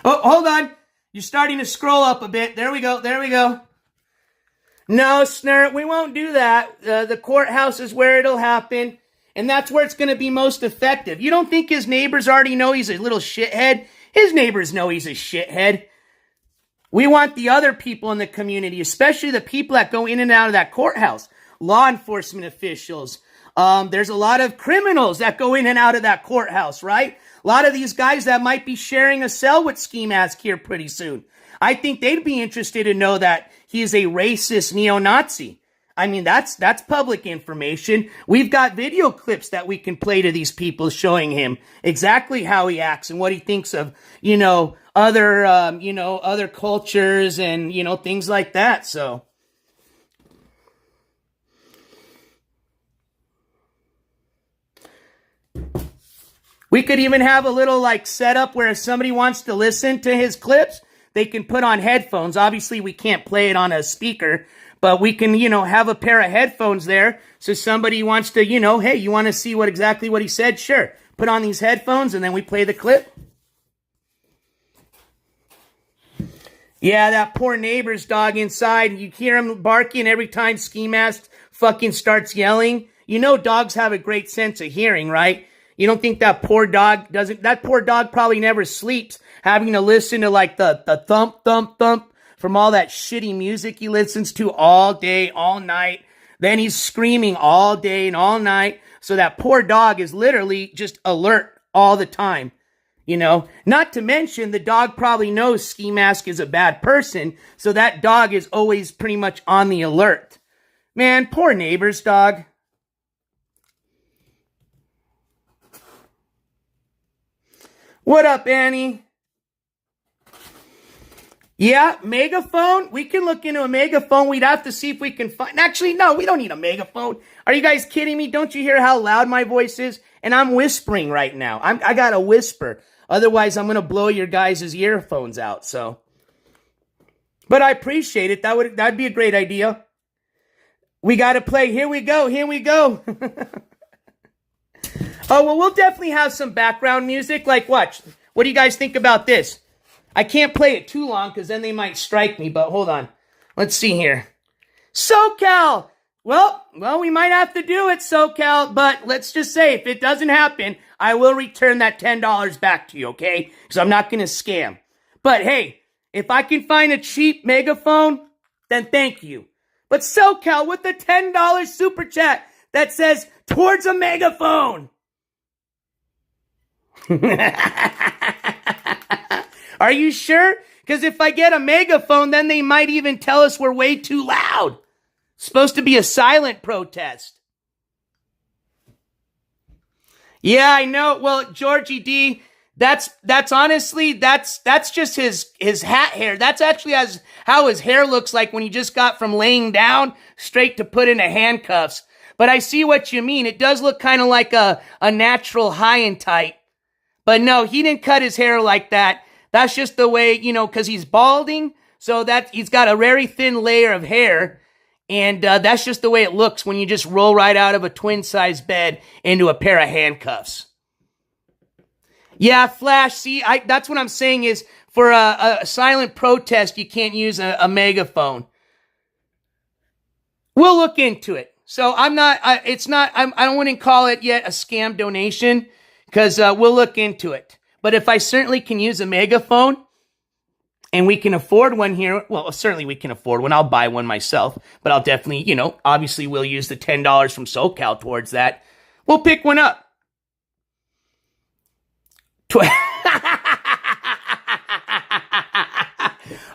Oh, hold on. You're starting to scroll up a bit. There we go. There we go. No, Snurt, we won't do that. The courthouse is where it'll happen, and that's where it's going to be most effective. You don't think his neighbors already know he's a little shithead? His neighbors know he's a shithead. We want the other people in the community, especially the people that go in and out of that courthouse. Law enforcement officials. There's a lot of criminals that go in and out of that courthouse, right? A lot of these guys that might be sharing a cell with Skimask here pretty soon. I think they'd be interested to know that he is a racist neo-Nazi. I mean, that's public information. We've got video clips that we can play to these people showing him exactly how he acts and what he thinks of, other cultures and, things like that. So. We could even have a little setup where if somebody wants to listen to his clips, they can put on headphones. Obviously, we can't play it on a speaker, but we can, have a pair of headphones there. So somebody wants to, hey, you want to see exactly what he said? Sure. Put on these headphones and then we play the clip. Yeah, that poor neighbor's dog inside. You hear him barking every time Skimask fucking starts yelling. Dogs have a great sense of hearing, right? You don't think that poor dog probably never sleeps having to listen to the thump, thump, thump from all that shitty music he listens to all day, all night. Then he's screaming all day and all night. So that poor dog is literally just alert all the time. Not to mention the dog probably knows Skimask is a bad person. So that dog is always pretty much on the alert. Man, poor neighbor's dog. What up, Annie? Yeah, megaphone? We can look into a megaphone. We'd have to see if we can find... Actually, no, we don't need a megaphone. Are you guys kidding me? Don't you hear how loud my voice is? And I'm whispering right now. I gotta whisper. Otherwise, I'm gonna blow your guys' earphones out, so... But I appreciate it. That'd be a great idea. We gotta play. Here we go. Here we go. Oh, well, we'll definitely have some background music. Watch. What do you guys think about this? I can't play it too long because then they might strike me, but hold on. Let's see here. SoCal! Well, we might have to do it, SoCal, but let's just say if it doesn't happen, I will return that $10 back to you, okay? Because I'm not going to scam. But hey, if I can find a cheap megaphone, then thank you. But SoCal with the $10 super chat that says, towards a megaphone. Are you sure? Because if I get a megaphone, then they might even tell us we're way too loud. It's supposed to be a silent protest. Yeah, I know. Well, Georgie D, that's honestly, that's just his hat hair. That's actually how his hair looks like when he just got from laying down straight to put into handcuffs. But I see what you mean. It does look kind of like a natural high and tight. But no, he didn't cut his hair like that. That's just the way, because he's balding. So that he's got a very thin layer of hair. And that's just the way it looks when you just roll right out of a twin-size bed into a pair of handcuffs. Yeah, Flash, see, that's what I'm saying is for a silent protest, you can't use a megaphone. We'll look into it. So I wouldn't call it yet a scam donation because we'll look into it. But if I certainly can use a megaphone and we can afford one here, well, certainly we can afford one. I'll buy one myself, but I'll definitely, obviously we'll use the $10 from SoCal towards that. We'll pick one up.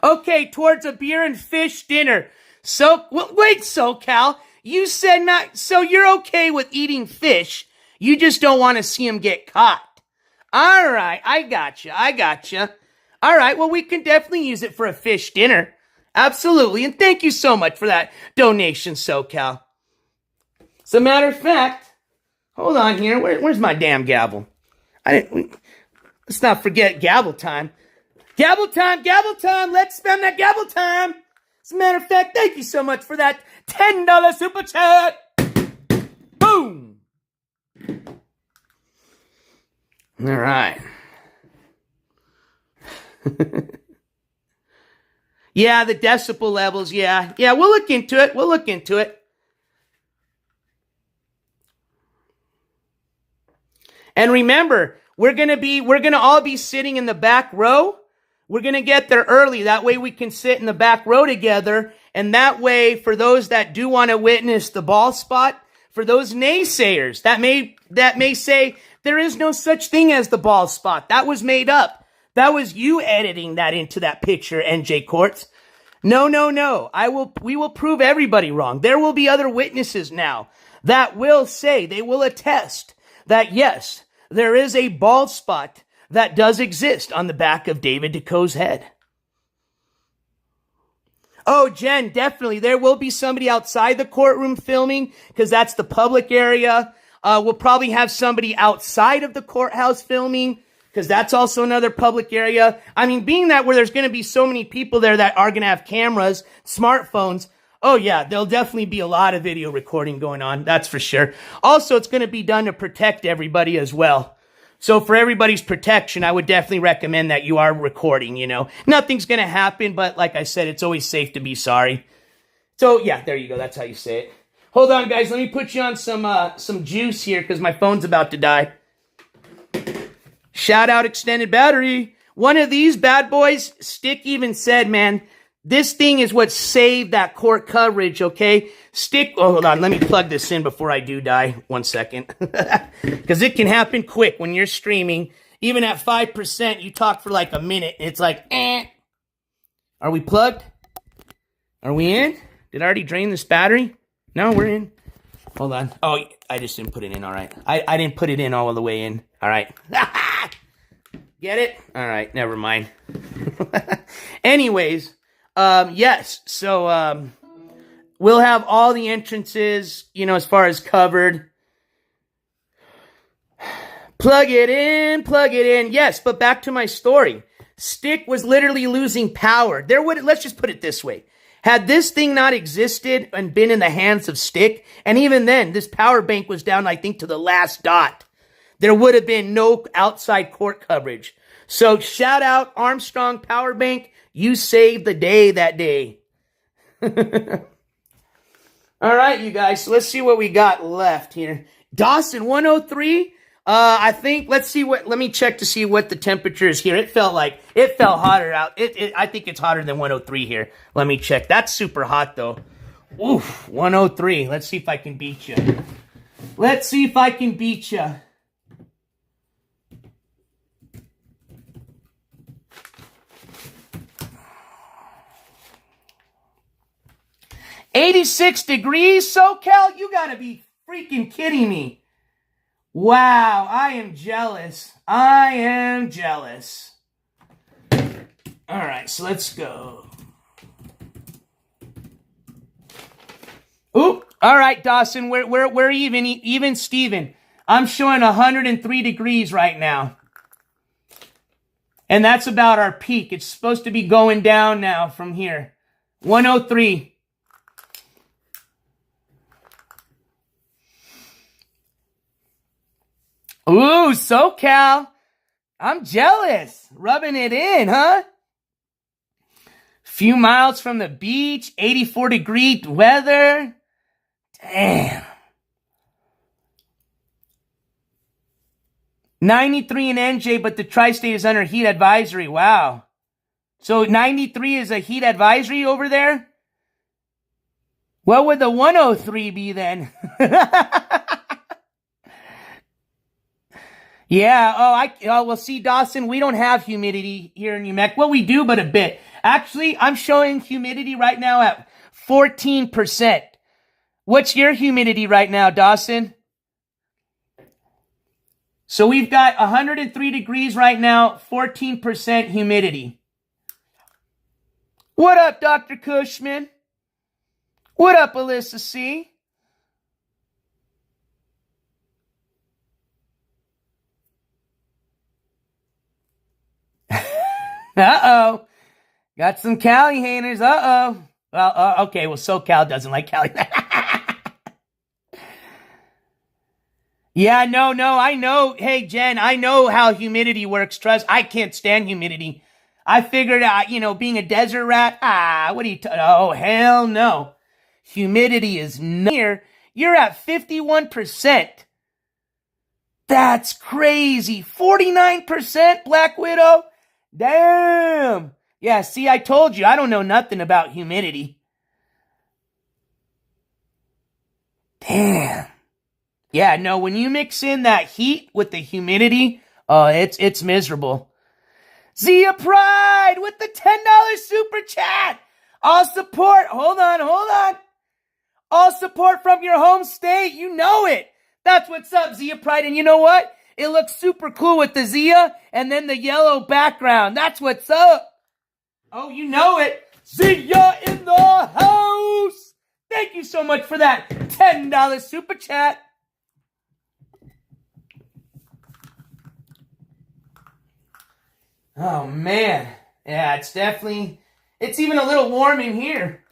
Okay, towards a beer and fish dinner. Wait, SoCal, you said not, so you're okay with eating fish. You just don't want to see him get caught. All right, I gotcha. All right, well, we can definitely use it for a fish dinner. Absolutely, and thank you so much for that donation, SoCal. As a matter of fact, hold on here. Where's my damn gavel? Let's not forget gavel time. Gavel time, gavel time. Let's spend that gavel time. As a matter of fact, thank you so much for that $10 super chat. Boom. All right. Yeah, the decibel levels, yeah. Yeah, we'll look into it. We'll look into it. And remember, we're gonna all be sitting in the back row. We're gonna get there early. That way we can sit in the back row together. And that way, for those that do want to witness the ball spot, for those naysayers that may say there is no such thing as the ball spot, that was made up. That was you editing that into that picture, NJ Courts. No. We will prove everybody wrong. There will be other witnesses now that will say, they will attest that yes, there is a bald spot that does exist on the back of David DeCoe's head. Oh, Jen, definitely. There will be somebody outside the courtroom filming because that's the public area. We'll probably have somebody outside of the courthouse filming because that's also another public area. I mean, being that where there's going to be so many people there that are going to have cameras, smartphones, oh yeah, there'll definitely be a lot of video recording going on. That's for sure. Also, it's going to be done to protect everybody as well. So for everybody's protection, I would definitely recommend that you are recording, you know. Nothing's going to happen, but like I said, it's always safe to be sorry. So yeah, there you go. That's how you say it. Hold on, guys. Let me put you on some juice here because my phone's about to die. Shout out extended battery. One of these bad boys, Stick even said, man, this thing is what saved that court coverage, okay? Stick, oh, hold on, let me plug this in before I do die. 1 second. Because it can happen quick when you're streaming. Even at 5%, you talk for like a minute, and it's like, eh. Are we plugged? Are we in? Did I already drain this battery? No, we're in. Hold on. Oh, I just didn't put it in, all right. I didn't put it in all the way in. All right. Get it? All right, never mind. Anyways, yes, so we'll have all the entrances, you know, as far as covered. Plug it in, plug it in. Yes, but back to my story. Stick was literally losing power. Let's just put it this way. Had this thing not existed and been in the hands of Stick, and even then, this power bank was down, I think, to the last dot. There would have been no outside court coverage. So shout out Armstrong Power Bank. You saved the day that day. All right, you guys. So let's see what we got left here. Dawson, 103. I think, let me check to see what the temperature is here. It felt hotter out. I think it's hotter than 103 here. Let me check. That's super hot, though. Oof, 103. Let's see if I can beat you. Let's see if I can beat you. $86 degrees, SoCal? You gotta be freaking kidding me. Wow, I am jealous. I am jealous. All right, so let's go. Oop. All right, Dawson, we're even Steven. I'm showing 103 degrees right now. And that's about our peak. It's supposed to be going down now from here. 103. Ooh, SoCal. I'm jealous. Rubbing it in, huh? Few miles from the beach, 84-degree weather. Damn. 93 in NJ, but the tri-state is under heat advisory. Wow. So 93 is a heat advisory over there? What would the 103 be then? Yeah, well, see, Dawson, we don't have humidity here in New Mexico. Well, we do, but a bit. Actually, I'm showing humidity right now at 14%. What's your humidity right now, Dawson? So we've got 103 degrees right now, 14% humidity. What up, Dr. Cushman? What up, Alyssa C? Uh-oh. Got some Cali haters. Uh-oh. Well, okay. Well, SoCal doesn't like Cali. Yeah, no, I know. Hey, Jen, I know how humidity works. Trust, I can't stand humidity. I figured out, being a desert rat, what are you oh, hell no. Humidity is near. You're at 51%. That's crazy. 49%, Black Widow? Damn. Yeah, see, I told you, I don't know nothing about humidity. Damn. Yeah, no, when you mix in that heat with the humidity, it's miserable. Zia Pride with the $10 super chat. All support. Hold on. All support from your home state. You know it. That's what's up, Zia Pride. And you know what? It looks super cool with the Zia and then the yellow background. That's what's up. Oh, you know it. Zia in the house. Thank you so much for that $10 super chat. Oh, man. Yeah, it's even a little warm in here.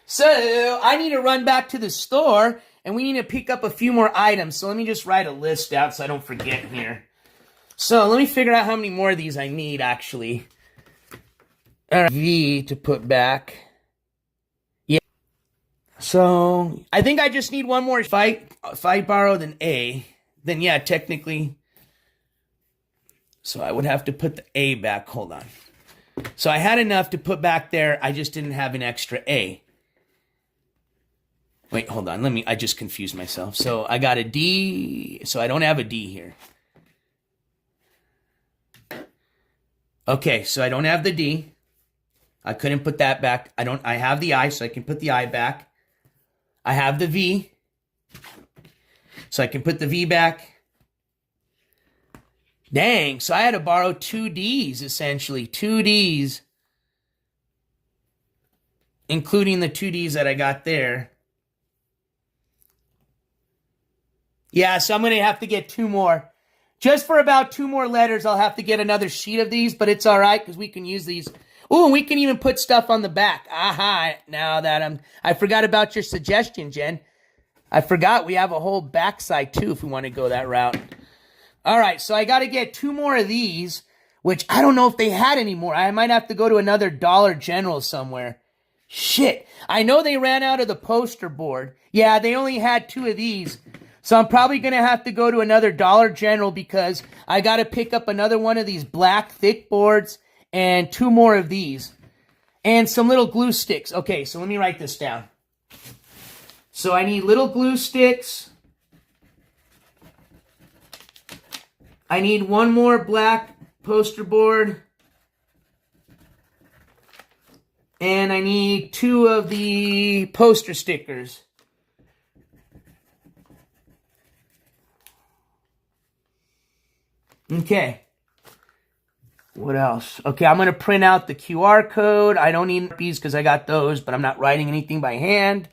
So, I need to run back to the store, and we need to pick up a few more items. So, let me just write a list out so I don't forget here. So, let me figure out how many more of these I need, actually. All right, V to put back. Yeah. So, I think I just need one more. If I borrowed an A, then yeah, technically. So, I would have to put the A back. Hold on. So, I had enough to put back there. I just didn't have an extra A. Wait, hold on. I just confused myself. So I got a D. So I don't have a D here. Okay, so I don't have the D. I couldn't put that back. I have the I, so I can put the I back. I have the V. So I can put the V back. Dang, so I had to borrow 2 Ds, essentially. 2 Ds. Including the 2 Ds that I got there. Yeah, so I'm going to have to get 2 more. Just for about 2 more letters, I'll have to get another sheet of these, but it's all right because we can use these. Ooh, and we can even put stuff on the back. Aha, now that I forgot about your suggestion, Jen. I forgot we have a whole backside too if we want to go that route. All right, so I got to get 2 more of these, which I don't know if they had any more. I might have to go to another Dollar General somewhere. Shit, I know they ran out of the poster board. Yeah, they only had 2 of these. So I'm probably going to have to go to another Dollar General because I got to pick up another one of these black thick boards and 2 more of these. And some little glue sticks. Okay, so let me write this down. So I need little glue sticks. I need 1 more black poster board. And I need 2 of the poster stickers. Okay. What else? Okay, I'm going to print out the QR code. I don't need these because I got those, but I'm not writing anything by hand.